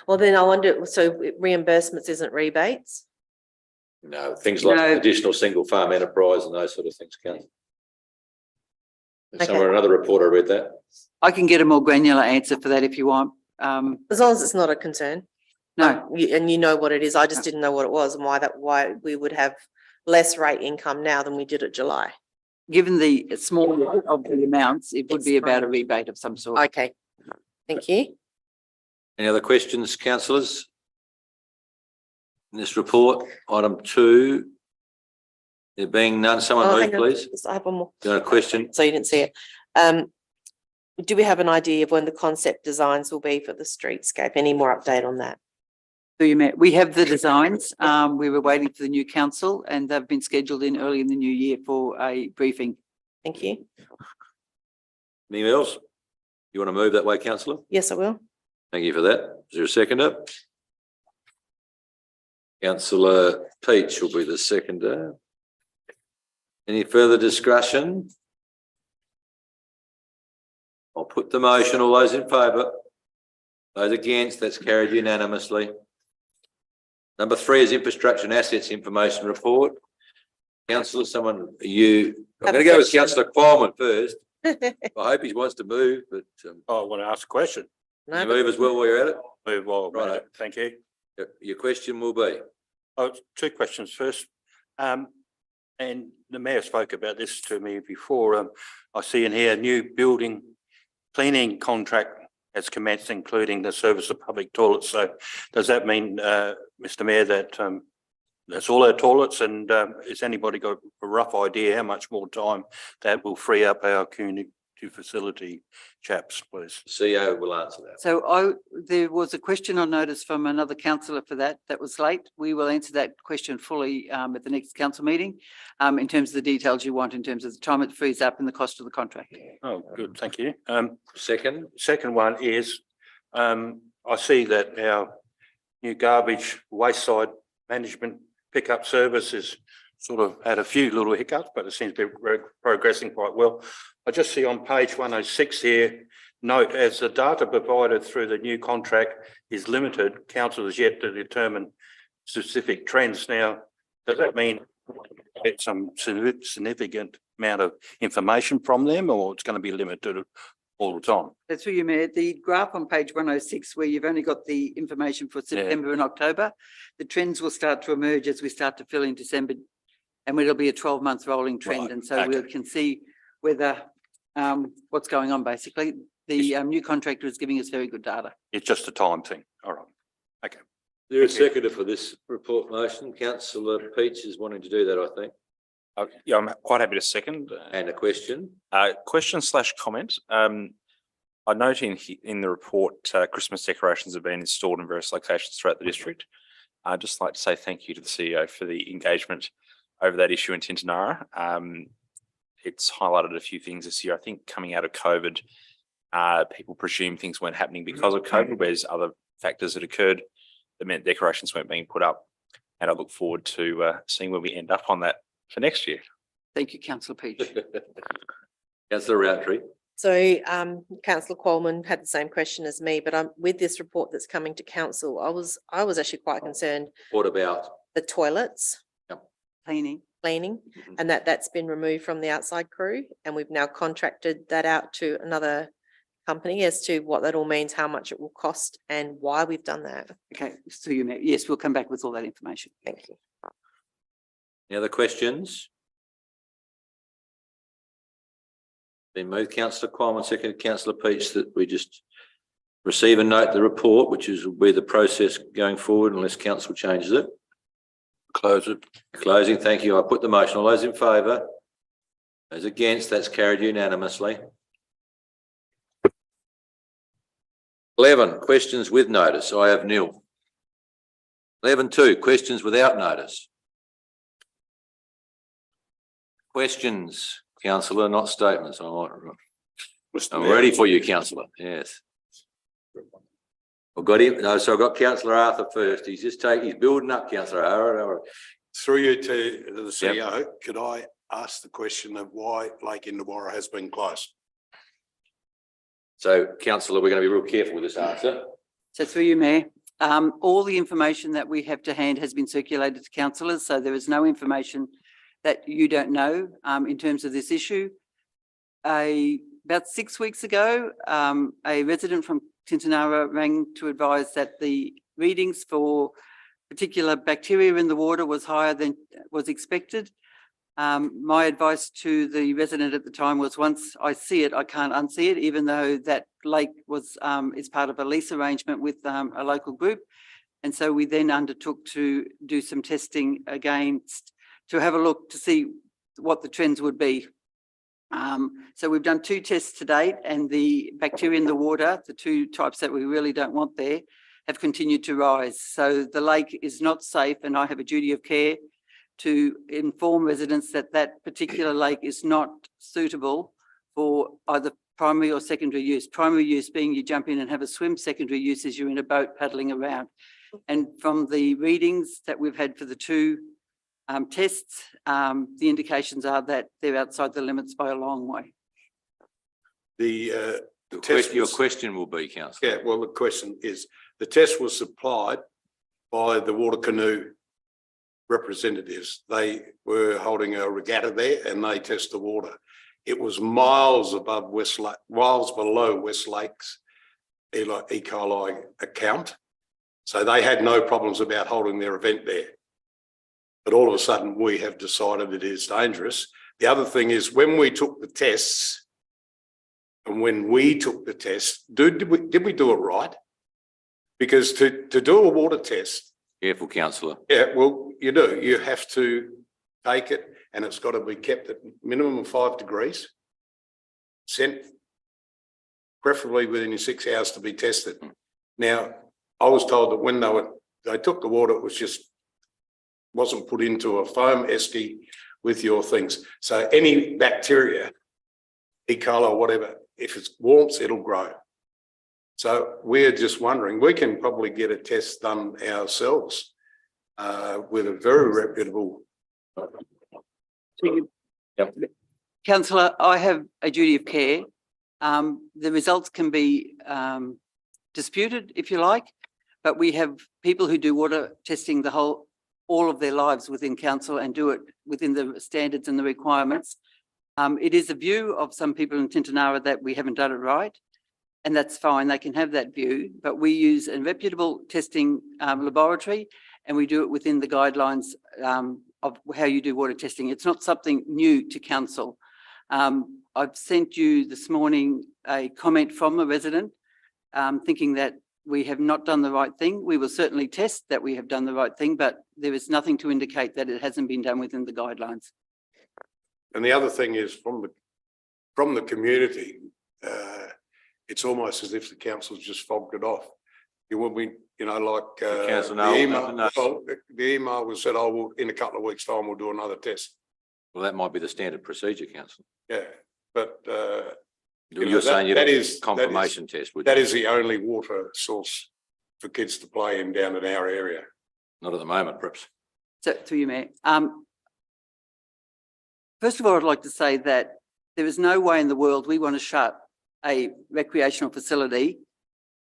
Well, then I wonder, so reimbursements isn't rebates? No, things like No. additional single farm enterprise and those sort of things, Councillor. Okay. Somewhere in another report I read that. I can get a more granular answer for that if you want. As long as it's not a concern. No, And you know what it is. I just didn't know what it was and why we would have less rate income now than we did at July. given the small of the amounts, it would It's be about a fine. rebate of some sort. Okay, thank you. Any other questions, councillors? In this report, item 2. There being none, someone Oh, move, hang on. please. Just I have one more. Got a question? So you didn't see it. Do we have an idea of when the concept designs will be for the streetscape? Any more update on that? So you met, we have the designs. We were waiting for the new council and they've been scheduled in early in the new year for a briefing. Thank you. Anything else? You want to move that way, councillor? Yes, I will. Thank you for that. Is there a seconder? Councillor Peach will be the seconder. Any further discussion? I'll put the motion. All those in favour? Those against? That's carried unanimously. Number 3 is infrastructure and assets information report. Councillor, I'm going to go with Councillor Qualman first. I hope he wants to move, but I want to ask a question. you No, move as well while you're at it. Move while we're at Righto. it. Thank you. Your question will be. Oh, 2 questions first. And the mayor spoke about this to me before. I see in here, new building cleaning contract has commenced, including the service of public toilets. So does that mean, Mr. Mayor, that that's all our toilets? And has anybody got a rough idea how much more time that will free up our community facility chaps, please? CEO will answer that. So there was a question on notice from another councillor for that was late. We will answer that question fully at the next council meeting in terms of the details you want, in terms of the time it frees up and the cost of the contract. Oh, good, thank you. Second One is, I see that our new garbage waste side management pickup service is sort of had a few little hiccups, but it seems to be progressing quite well. I just see on page 106 here, note as the data provided through the new contract is limited, council is yet to determine specific trends. Now, does that mean it's some significant amount of information from them, or it's going to be limited all the time? That's through you, Mayor. The graph on page 106, where you've only got the information for September and October, the trends will start to emerge as we start to fill in December, and it'll be a 12-month rolling trend. Right, And so we okay. can see whether what's going on, basically. The new contractor is giving us very good data. It's just a time thing. All right. Okay. There is a seconder for this report motion. Councillor Peach is wanting to do that, I think. Yeah, I'm quite happy to second. And a question. Question/comment. I note in the report, Christmas decorations have been installed in various locations throughout the district. I'd just like to say thank you to the CEO for the engagement over that issue in Tintinara. It's highlighted a few things this year. I think coming out of COVID, people presumed things weren't happening because of COVID, whereas other factors that occurred that meant decorations weren't being put up. And I look forward to seeing where we end up on that for next year. Thank you, Councillor Peach. Councillor Roundtree. So Councillor Coleman had the same question as me, but with this report that's coming to council, I was actually quite concerned. What about? The toilets Cleaning. and that's been removed from the outside crew, and we've now contracted that out to another company as to what that all means, how much it will cost and why we've done that. Okay, so you, Mayor. Yes, we'll come back with all that information. Thank you. Any other questions? Then move Councillor Qualman, second Councillor Peach, that we just receive and note the report, which will be the process going forward unless council changes it. Close it. Closing, thank you. I put the motion. All those in favour? Those against, that's carried unanimously. 11, questions with notice. I have nil. 11.2, questions without notice. Questions, councillor, not statements. I'm ready for you, councillor. Yes. I've got him. No, so I've got Councillor Arthur first. He's building up, Councillor Arthur. Through you to the CEO, could I ask the question of why Lake Indawarra has been closed. So councillor, we're going to be real careful with this answer. So through you, Mayor, all the information that we have to hand has been circulated to councillors, so there is no information that you don't know in terms of this issue. About 6 weeks ago, a resident from Tintinara rang to advise that the readings for particular bacteria in the water was higher than was expected. My advice to the resident at the time was, once I see it, I can't unsee it, even though that lake was is part of a lease arrangement with a local group. And so we then undertook to do some testing against, to have a look to see what the trends would be. So we've done 2 tests to date, and the bacteria in the water, the 2 types that we really don't want there, have continued to rise. So the lake is not safe, and I have a duty of care to inform residents that that particular lake is not suitable for either primary or secondary use. Primary use being you jump in and have a swim, secondary use is you're in a boat paddling around. And from the readings that we've had for the 2 tests, the indications are that they're outside the limits by a long way. Your question will be, councillor. Yeah, well, the question is, the test was supplied by the Water Canoe representatives. They were holding a regatta there and they test the water. It was miles above miles below West Lake's E. coli account. So they had no problems about holding their event there. But all of a sudden we have decided it is dangerous. The other thing is, when we took the tests, did we do it right? Because to do a water test. Careful, councillor. Yeah, well, you do. You have to take it and it's got to be kept at minimum of 5 degrees. Sent preferably within 6 hours to be tested. Now, I was told that when they took the water, it wasn't put into a foam esky with your things. So any bacteria, E. coli or whatever, if it's warmth, it'll grow. So we're just wondering, we can probably get a test done ourselves with a very reputable. Yep. Councillor, I have a duty of care. The results can be disputed, if you like, but we have people who do water testing all of their lives within council and do it within the standards and the requirements. It is a view of some people in Tintinara that we haven't done it right, and that's fine. They can have that view, but we use a reputable testing laboratory, and we do it within the guidelines of how you do water testing. It's not something new to council. I've sent you this morning a comment from a resident thinking that we have not done the right thing. We will certainly test that we have done the right thing, but there is nothing to indicate that it hasn't been done within the guidelines. And the other thing is, from the community, it's almost as if the council's just fobbed it off. It will be, like the email was said, "Oh, well, in a couple of weeks' time, we'll do another test." Well, that might be the standard procedure, councillor. Yeah, but You're saying that you'd is confirmation test, would that you? is the only water source for kids to play in down in our area. Not at the moment, perhaps. So, through you, Mayor. First of all, I'd like to say that there is no way in the world we want to shut a recreational facility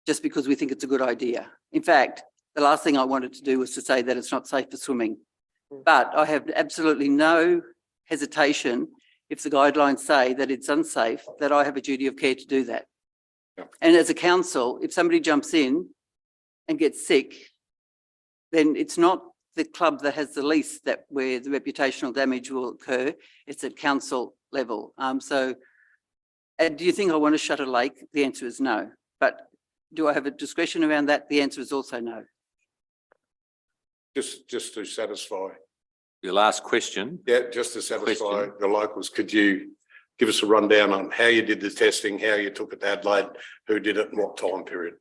just because we think it's a good idea. In fact, the last thing I wanted to do was to say that it's not safe for swimming. But I have absolutely no hesitation if the guidelines say that it's unsafe, that I have a duty of care to do that. Yeah. And as a council, if somebody jumps in and gets sick, then it's not the club that has the lease where the reputational damage will occur. It's at council level. Do you think I want to shut a lake? The answer is no. But do I have a discretion around that? The answer is also no. Just to satisfy. Your last question. Yeah, just to satisfy the locals, could you give us a rundown on how you did the testing, how you took it to Adelaide, who did it, and what time period?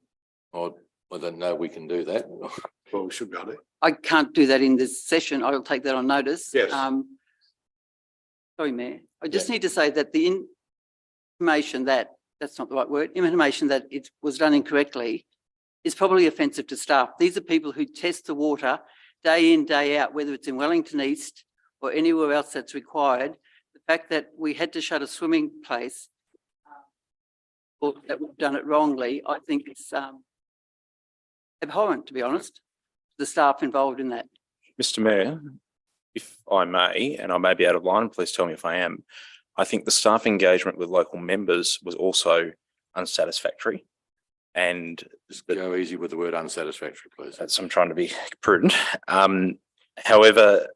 I don't know we can do that. Well, we should be able to. I can't do that in this session. I will take that on notice. Yes. Sorry, Mayor. I just need to say that the information that's not the right word, information that it was done incorrectly is probably offensive to staff. These are people who test the water day in, day out, whether it's in Wellington East or anywhere else that's required, fact that we had to shut a swimming place or that we've done it wrongly, I think it's abhorrent, to be honest, the staff involved in that. Mr. Mayor, if I may, and I may be out of line, please tell me if I am. I think the staff engagement with local members was also unsatisfactory. And Just go easy with the word unsatisfactory, please. that's, I'm trying to be prudent. However,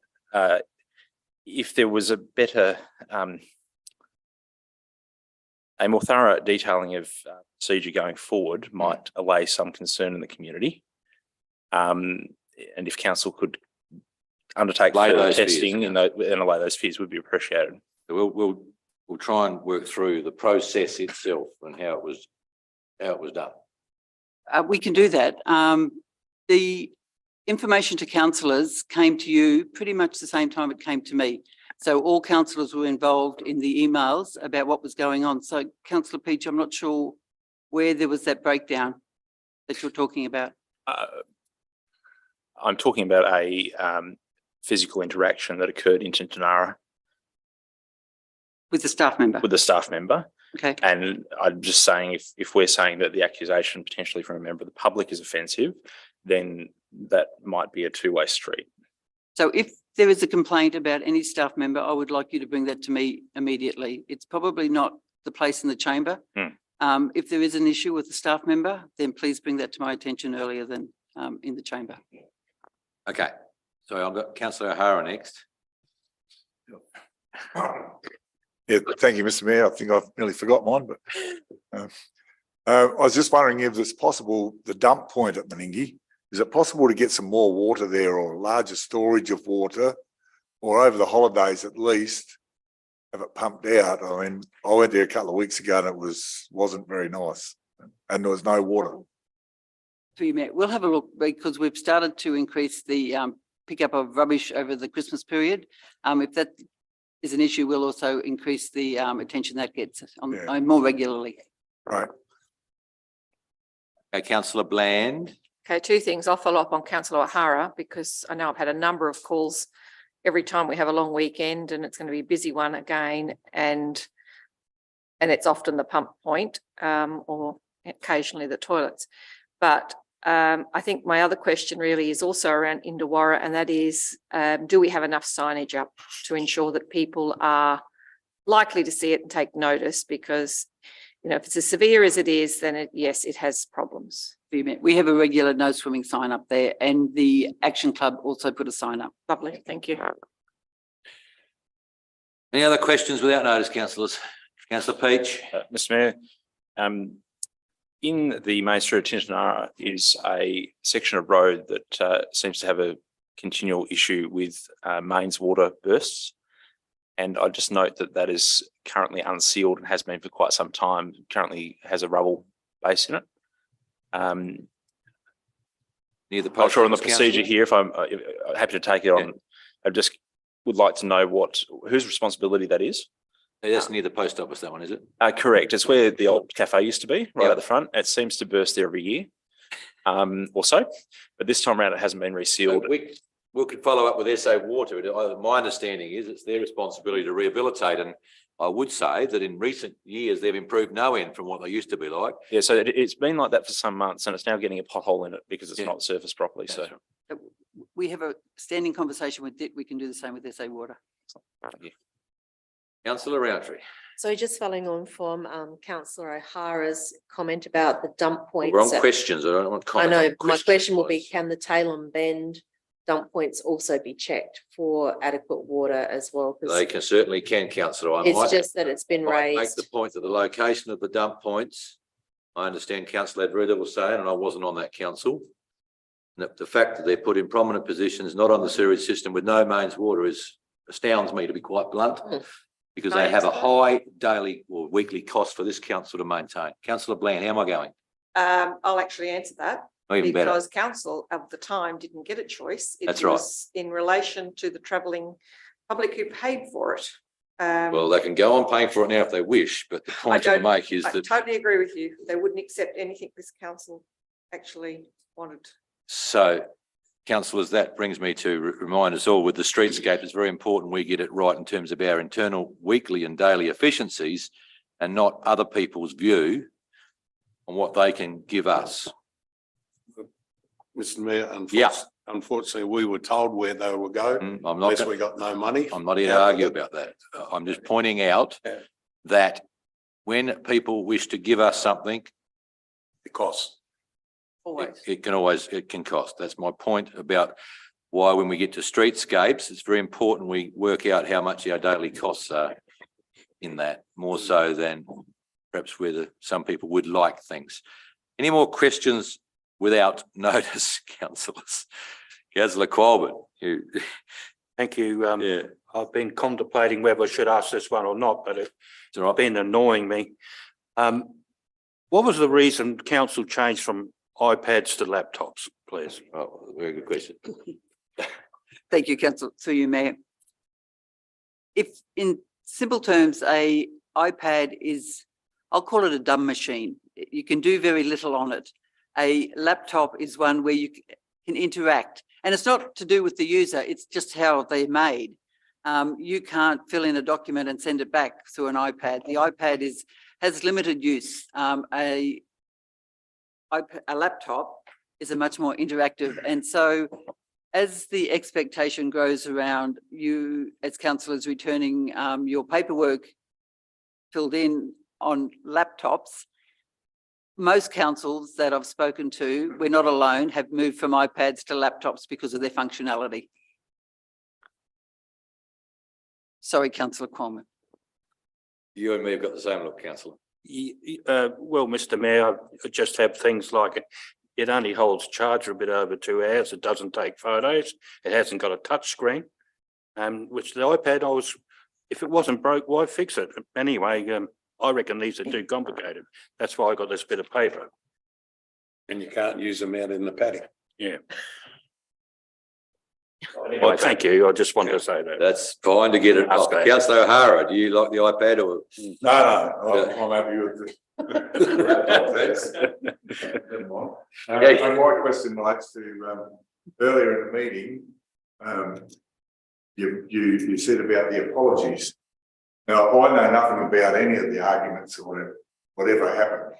if there was a better, a more thorough detailing of procedure going forward might allay some concern in the community. And if council could undertake Allay further those fears, testing yeah. and allay those fears would be appreciated. We'll try and work through the process itself and how it was done. We can do that. The information to councillors came to you pretty much the same time it came to me. So all councillors were involved in the emails about what was going on. So Councillor Peach, I'm not sure where there was that breakdown that you're talking about. I'm talking about a physical interaction that occurred in Tintinara With the staff member? with a staff member. Okay. And I'm just saying, if we're saying that the accusation potentially from a member of the public is offensive, then that might be a two-way street. So if there is a complaint about any staff member, I would like you to bring that to me immediately. It's probably not the place in the chamber. If there is an issue with a staff member, then please bring that to my attention earlier than in the chamber. Okay, so I've got Councillor O'Hara next. Yeah, thank you, Mr. Mayor. I think I've nearly forgot mine, but I was just wondering if it's possible, the dump point at Meningie, is it possible to get some more water there or larger storage of water? Or over the holidays at least, have it pumped out? I mean, I went there a couple of weeks ago and it wasn't very nice and there was no water. Through you, Mayor. We'll have a look because we've started to increase the pickup of rubbish over the Christmas period. If that is an issue, we'll also increase the attention that gets on more regularly. Right. Okay, Councillor Bland. Okay, two things. I'll follow up on Councillor O'Hara because I know I've had a number of calls every time we have a long weekend and it's going to be a busy one again. And it's often the pump point or occasionally the toilets. But I think my other question really is also around Indawara, and that is, do we have enough signage up to ensure that people are likely to see it and take notice? Because, you know, if it's as severe as it is, then yes, it has problems. We have a regular no swimming sign up there and the Action Club also put a sign up. Lovely, thank you. Any other questions without notice, councillors? Councillor Peach. Mr. Mayor, in the main street of Tintinara is a section of road that seems to have a continual issue with mains water bursts. And I just note that that is currently unsealed and has been for quite some time, currently has a rubble base in it. Near the Not sure on the post office, procedure councillor? here, if I'm happy to take it on. I just would like to know whose responsibility that is. That's near the post office, that one, is it? Correct. It's where the old cafe used to be, right Yep. at the front. It seems to burst there every year or so, but this time around it hasn't been resealed. We could follow up with SA Water. My understanding is it's their responsibility to rehabilitate, and I would say that in recent years they've improved no end from what they used to be like. Yeah, so it's been like that for some months and it's now getting a pothole in it because it's not surfaced properly. So We have a standing conversation with Dick. We can do the same with SA Water. Councillor Roundtree. So just following on from Councillor O'Hara's comment about the dump points. We're on questions. I don't want I comments. know, on my questions, question will be, please. can the Tailem Bend dump points also be checked for adequate water as well? 'Cause They can councillor. it's just that it's been Make raised. the point that the location of the dump points, I understand councillor Adreda was saying, and I wasn't on that council. The fact that they're put in prominent positions, not on the sewage system with no mains water astounds me, to be quite blunt. Because they have a high daily or weekly cost for this council to maintain. Councillor Bland, how am I going? I'll actually answer that. Even better. Because council at the time didn't get a choice. That's right. It was in relation to the travelling public who paid for it. Well, they can go on paying for it now if they wish, but the point I make is I that. totally agree with you. They wouldn't accept anything this council actually wanted. So councillors, that brings me to remind us all with the streetscape, it's very important we get it right in terms of our internal weekly and daily efficiencies and not other people's view on what they can give us. Mr Mayor, Yeah. unfortunately, we were told where they will go, I'm unless not, we got no money. I'm not here to argue about that. I'm just pointing out Yeah. that when people wish to give us something, The cost. Always. it can cost. That's my point about why when we get to streetscapes, it's very important we work out how much our daily costs are in that, more so than perhaps whether some people would like things. Any more questions without notice, councillors? Councillor Qualbert, you, Thank you. yeah, I've been contemplating whether I should ask this one or not, but it's it's all right. been annoying me. What was the reason council changed from iPads to laptops, please? Oh, very good question. Thank you, councillor, through you, Mayor. If in simple terms, a iPad is, I'll call it a dumb machine. You can do very little on it. A laptop is one where you can interact, and it's not to do with the user, it's just how they're made. You can't fill in a document and send it back through an iPad. The iPad has limited use. A laptop is a much more interactive, and so as the expectation grows around you as councillors returning your paperwork filled in on laptops, most councils that I've spoken to, we're not alone, have moved from iPads to laptops because of their functionality. Sorry, councillor Coleman. You and me have got the same look, councillor. Well, Mr Mayor, I just have things like it only holds charge for a bit over 2 hours. It doesn't take photos. It hasn't got a touch screen. Which the iPad, if it wasn't broke, why fix it? Anyway, I reckon these are too complicated. That's why I got this bit of paper. And you can't use them out in the paddock. Yeah. Well, thank you. I just wanted to say that. That's fine to get it off. Okay. Councillor O'Hara, do you like the iPad or? No, I'm happy with it. Never mind. Yeah. And my question relates to, earlier in the meeting, you said about the apologies. Now, I know nothing about any of the arguments or whatever happened.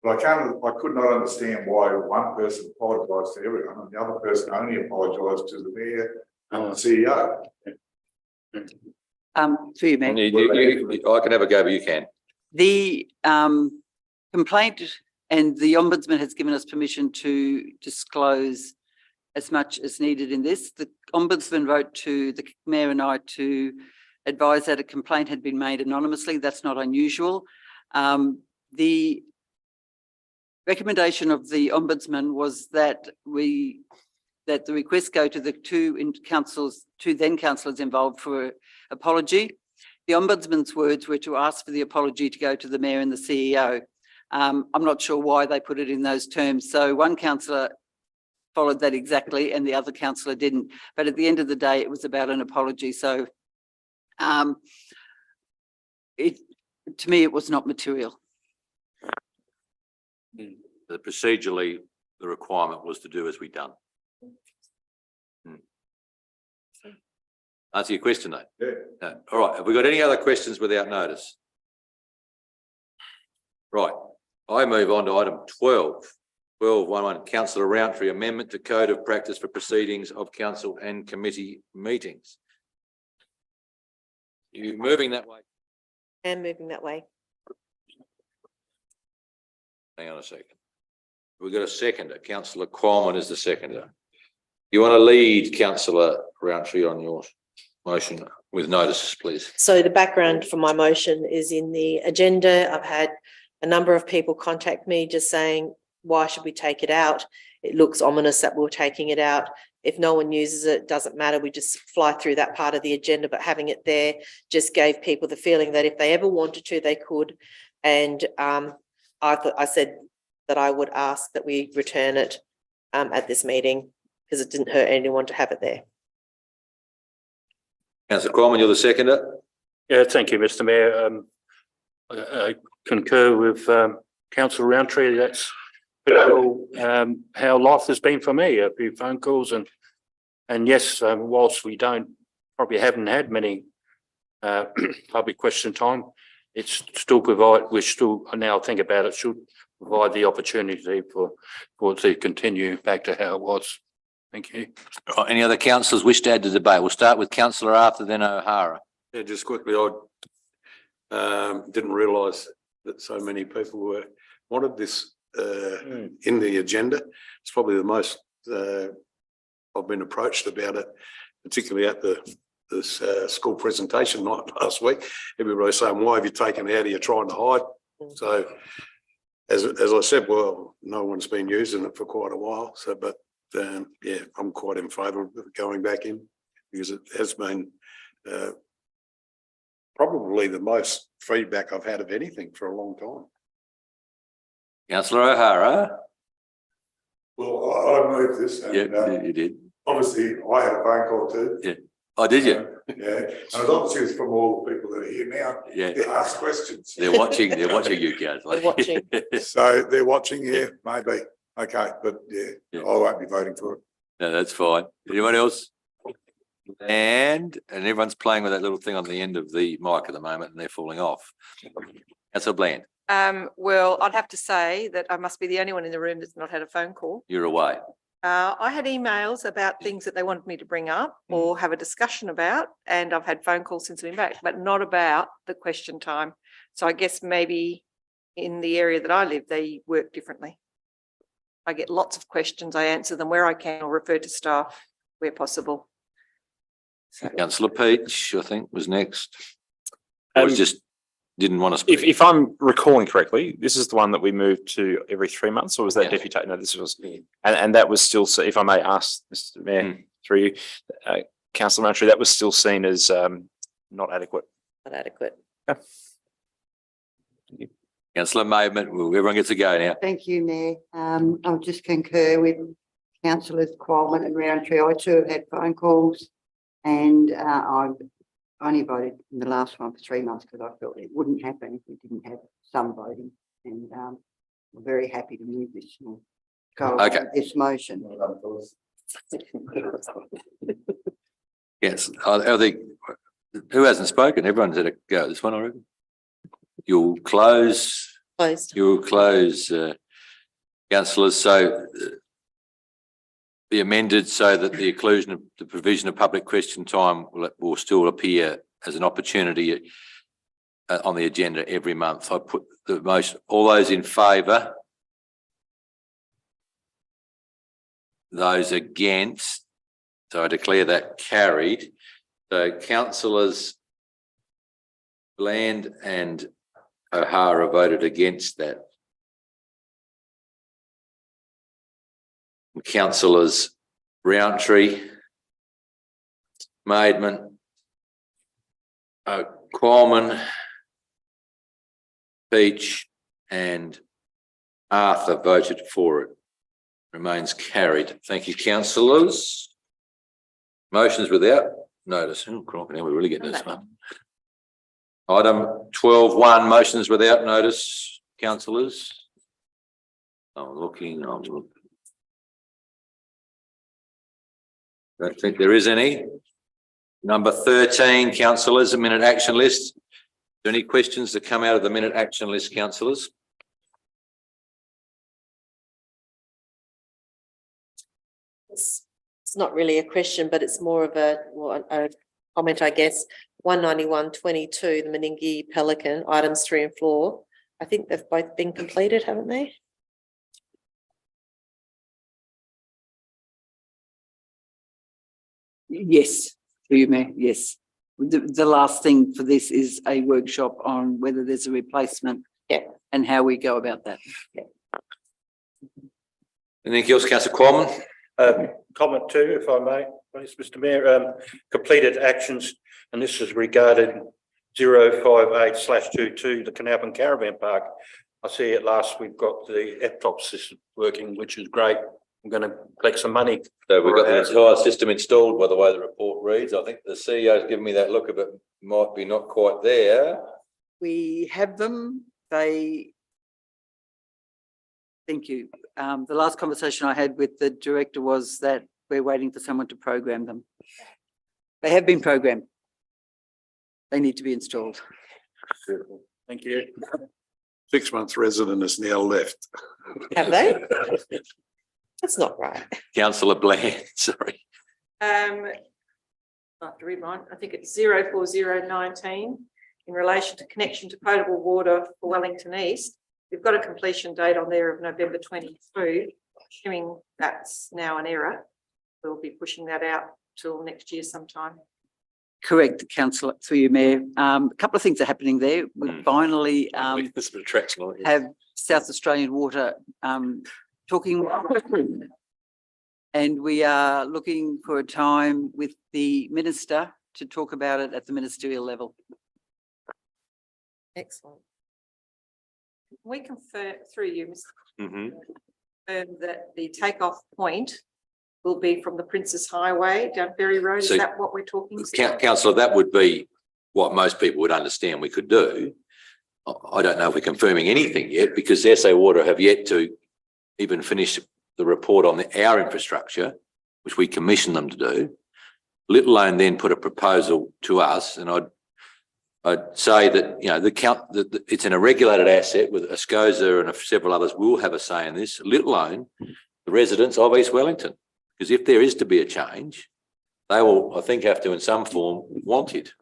But I could not understand why one person apologised to everyone and the other person only apologised to the mayor and the CEO. Through you, Mayor. I can have a go, but you can. The complaint and the Ombudsman has given us permission to disclose as much as needed in this. The Ombudsman wrote to the Mayor and I to advise that a complaint had been made anonymously. That's not unusual. The recommendation of the Ombudsman was that the request go to the two then councillors involved for apology. The Ombudsman's words were to ask for the apology to go to the Mayor and the CEO. I'm not sure why they put it in those terms. So one councillor followed that exactly and the other councillor didn't. But at the end of the day, it was about an apology. So to me, it was not material. Procedurally, the requirement was to do as we done. Answer your question, though. Yeah. No. All right. Have we got any other questions without notice? Right. I move on to item 12. 12.11, Councillor Rountree, amendment to Code of Practice for Proceedings of Council and Committee Meetings. You moving that way? And moving that way. Hang on a second. We've got a seconder. Councillor Qualman is the seconder. You want to lead Councillor Rountree on your motion with notices, please? So the background for my motion is in the agenda. I've had a number of people contact me just saying, why should we take it out? It looks ominous that we're taking it out. If no one uses it, it doesn't matter. We just fly through that part of the agenda, but having it there just gave people the feeling that if they ever wanted to, they could. And I said that I would ask that we return it at this meeting because it didn't hurt anyone to have it there. Councillor Qualman, you're the seconder. Yeah, thank you, Mr Mayor. I concur with Councillor Rountree. That's how life has been for me. A few phone calls and And yes, whilst we probably haven't had many public question time, it's still we still now think about it, should provide the opportunity for it to continue back to how it was. Thank you. Any other councillors wish to add to the debate? We'll start with councillor Arthur, then O'Hara. Yeah, just quickly, I didn't realise that so many people wanted this in the agenda. It's probably the most I've been approached about it, particularly at this school presentation night last week. Everybody saying, why have you taken it out? Are you trying to hide? So as I said, well, no one's been using it for quite a while. So, but yeah, I'm quite in favour of going back in because it has been probably the most feedback I've had of anything for a long time. Councillor O'Hara. Well, I moved this. And, Yeah, you did. obviously, I had a phone call too. Yeah. Oh, did you? Yeah, and it obviously it's from all the people that are here now. Yeah. To ask questions. They're watching you, councillor. They're watching. So they're watching, yeah, maybe. Okay, but yeah, I won't be voting for it. No, that's fine. Anyone else? And everyone's playing with that little thing on the end of the mic at the moment and they're falling off. Councillor Bland, Well, I'd have to say that I must be the only one in the room that's not had a phone call. you're away. I had emails about things that they wanted me to bring up or have a discussion about, and I've had phone calls since I've been back, but not about the question time. So I guess maybe in the area that I live, they work differently. I get lots of questions. I answer them where I can or refer to staff where possible. So, Councillor Peach, I think, was next. Or just didn't want to speak. If I'm recalling correctly, this is the one that we moved to every 3 months, or was that Yes. deputy? No, this was, and that was still, so if I may ask, Mr. Mayor, through you, Councillor Roundtree, that was still seen as not adequate. Not adequate. Councillor Maidment, everyone gets a go now. Thank you, Mayor. I'll just concur with councillors Qualman and Roundtree. I too have had phone calls and I've only voted in the last one for 3 months because I felt it wouldn't happen if we didn't have some voting. And I'm very happy to move this and go along with this motion. Yes, I think, who hasn't spoken? Everyone's had a go. This one, I reckon. You'll close, councillors, so be amended so that the inclusion of the provision of public question time will still appear as an opportunity on the agenda every month. I put the motion, all those in favour? Those against? So I declare that carried. So councillors Bland and O'Hara voted against that. Councillors Roundtree, Maidment, Qualman, Peach and Arthur voted for it. Remains carried. Thank you, councillors. Motions without notice. Oh, crikey, now we're really getting this one. Item 12.1, motions without notice, councillors. I'm looking. Don't think there is any. Number 13, councillors, a minute action list. Are there any questions that come out of the minute action list, councillors? It's not really a question, but it's more of a comment, I guess. 191.22, the Meningie Pelican, items 3 and 4. I think they've both been completed, haven't they? Yes, through you, Mayor, yes. The last thing for this is a workshop on whether there's a replacement. Yeah. And how we go about that. Yeah. Anything else, councillor Qualman? Comment too, if I may, please, Mr. Mayor, completed actions, and this is regarding 058/22, the Canalpin Caravan Park. I see at last we've got the FTOP system working, which is great. I'm going to collect some money. So we've got the entire system installed by the way the report reads. I think the CEO's given me that look of it might be not quite there. We have them, thank you. The last conversation I had with the director was that we're waiting for someone to program them. They have been programmed. They need to be installed. Thank you. 6 months resident is now left. Have they? That's not right. Councillor Bland, sorry. I have to read mine. I think it's 04019 in relation to connection to potable water for Wellington East. We've got a completion date on there of November 22. Assuming that's now an error, we'll be pushing that out till next year sometime. Correct, councillor, through you, Mayor. A couple of things are happening there. We finally This is a bit of traction on it. have South Australian Water talking. And we are looking for a time with the minister to talk about it at the ministerial level. Excellent. Can we confirm through you, Mr. Mhm. Confirm that the takeoff point will be from the Princess Highway down Ferry Road? Is So- that what we're talking about? Councillor, that would be what most people would understand we could do. I don't know if we're confirming anything yet because SA Water have yet to even finish the report on our infrastructure, which we commissioned them to do, let alone then put a proposal to us. And I'd say that, you know, it's an regulated asset with ASCOSA and several others will have a say in this, let alone the residents of East Wellington. Because if there is to be a change, they will, I think, have to in some form want it.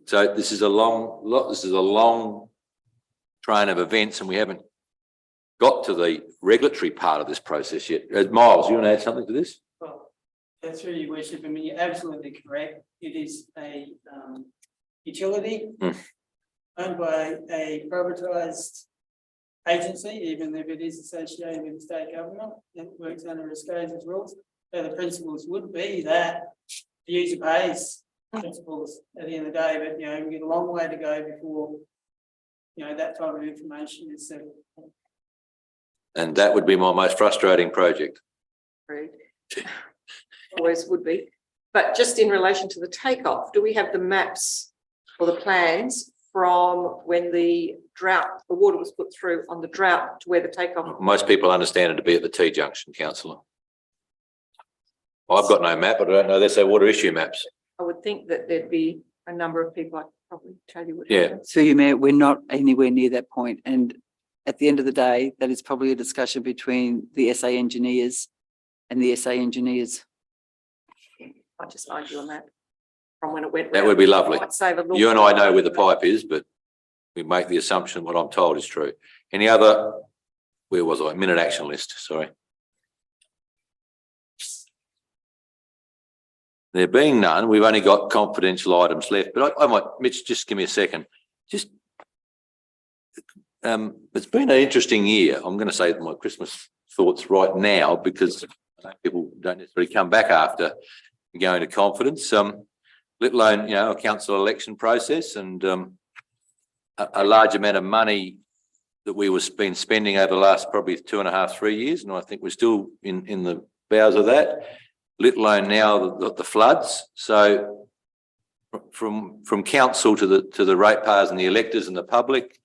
So this is a long train of events and we haven't got to the regulatory part of this process yet. Miles, you want to add something to this? Well, that's through your worship. I mean, you're absolutely correct. It is a utility owned by a privatised agency, even if it is associated with the state government, it works under ASCOSA's rules. So the principles would be that the user pays principles at the end of the day, but you know, we've got a long way to go before, you know, that type of information is settled. And that would be my most frustrating project. Agreed. Always would be. But just in relation to the takeoff, do we have the maps or the plans from when the water was put through on the drought to where the takeoff? Most people understand it to be at the T-junction, councillor. I've got no map, I don't know, there's a water issue maps. I would think that there'd be a number of people I could probably tell you what. Yeah. happened. Through you, Mayor, we're not anywhere near that point. And at the end of the day, that is probably a discussion between the SA engineers and the SA engineers. I just find you a map from when it went. That round. would be lovely. Might save a little. You and I know where the pipe is, but we make the assumption what I'm told is true. Any other, where was I? Minute action list, sorry. There being none, we've only got confidential items left, but I might, Mitch, just give me a second. Just, it's been an interesting year. I'm going to say my Christmas thoughts right now because people don't necessarily come back after going to confidence, let alone, you know, a council election process and a large amount of money that we was been spending over the last probably 2.5, 3 years. And I think we're still in the bowels of that, let alone now the floods. So from council to the ratepayers and the electors and the public,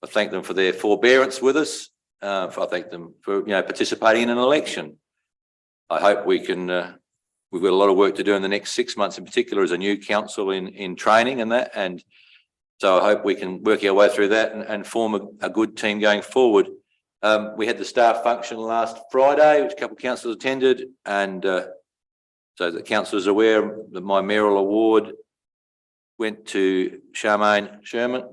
I thank them for their forbearance with us. I thank them for, you know, participating in an election. I hope we can, we've got a lot of work to do in the next 6 months in particular as a new council in training and that. And so I hope we can work our way through that and form a good team going forward. We had the staff function last Friday, which a couple of councillors attended. And so the councillors are aware that my mayoral award went to Charmaine Sherman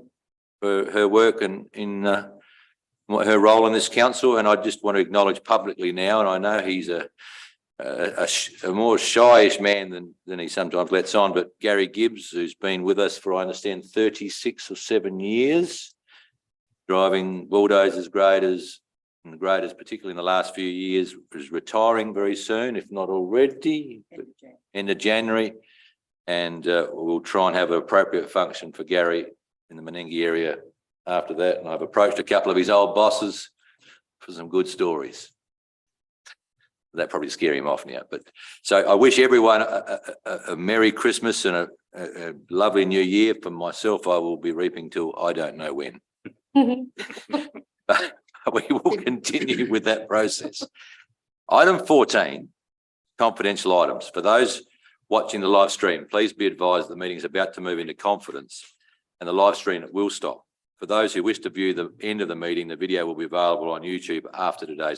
for her work and in her role in this council. And I just want to acknowledge publicly now, and I know he's a more shyish man than he sometimes lets on, but Gary Gibbs, who's been with us for, I understand, 36 or 7 years, driving bulldozers, graders, and graders, particularly in the last few years, is retiring very soon, if not already, end of January. And we'll try and have an appropriate function for Gary in the Menangi area after that. And I've approached a couple of his old bosses for some good stories. That probably scare him off now. But so I wish everyone a Merry Christmas and a lovely New Year. For myself, I will be reaping till I don't know when. But we will continue with that process. Item 14, confidential items. For those watching the live stream, please be advised the meeting is about to move into confidence and the live stream will stop. For those who wish to view the end of the meeting, the video will be available on YouTube after today's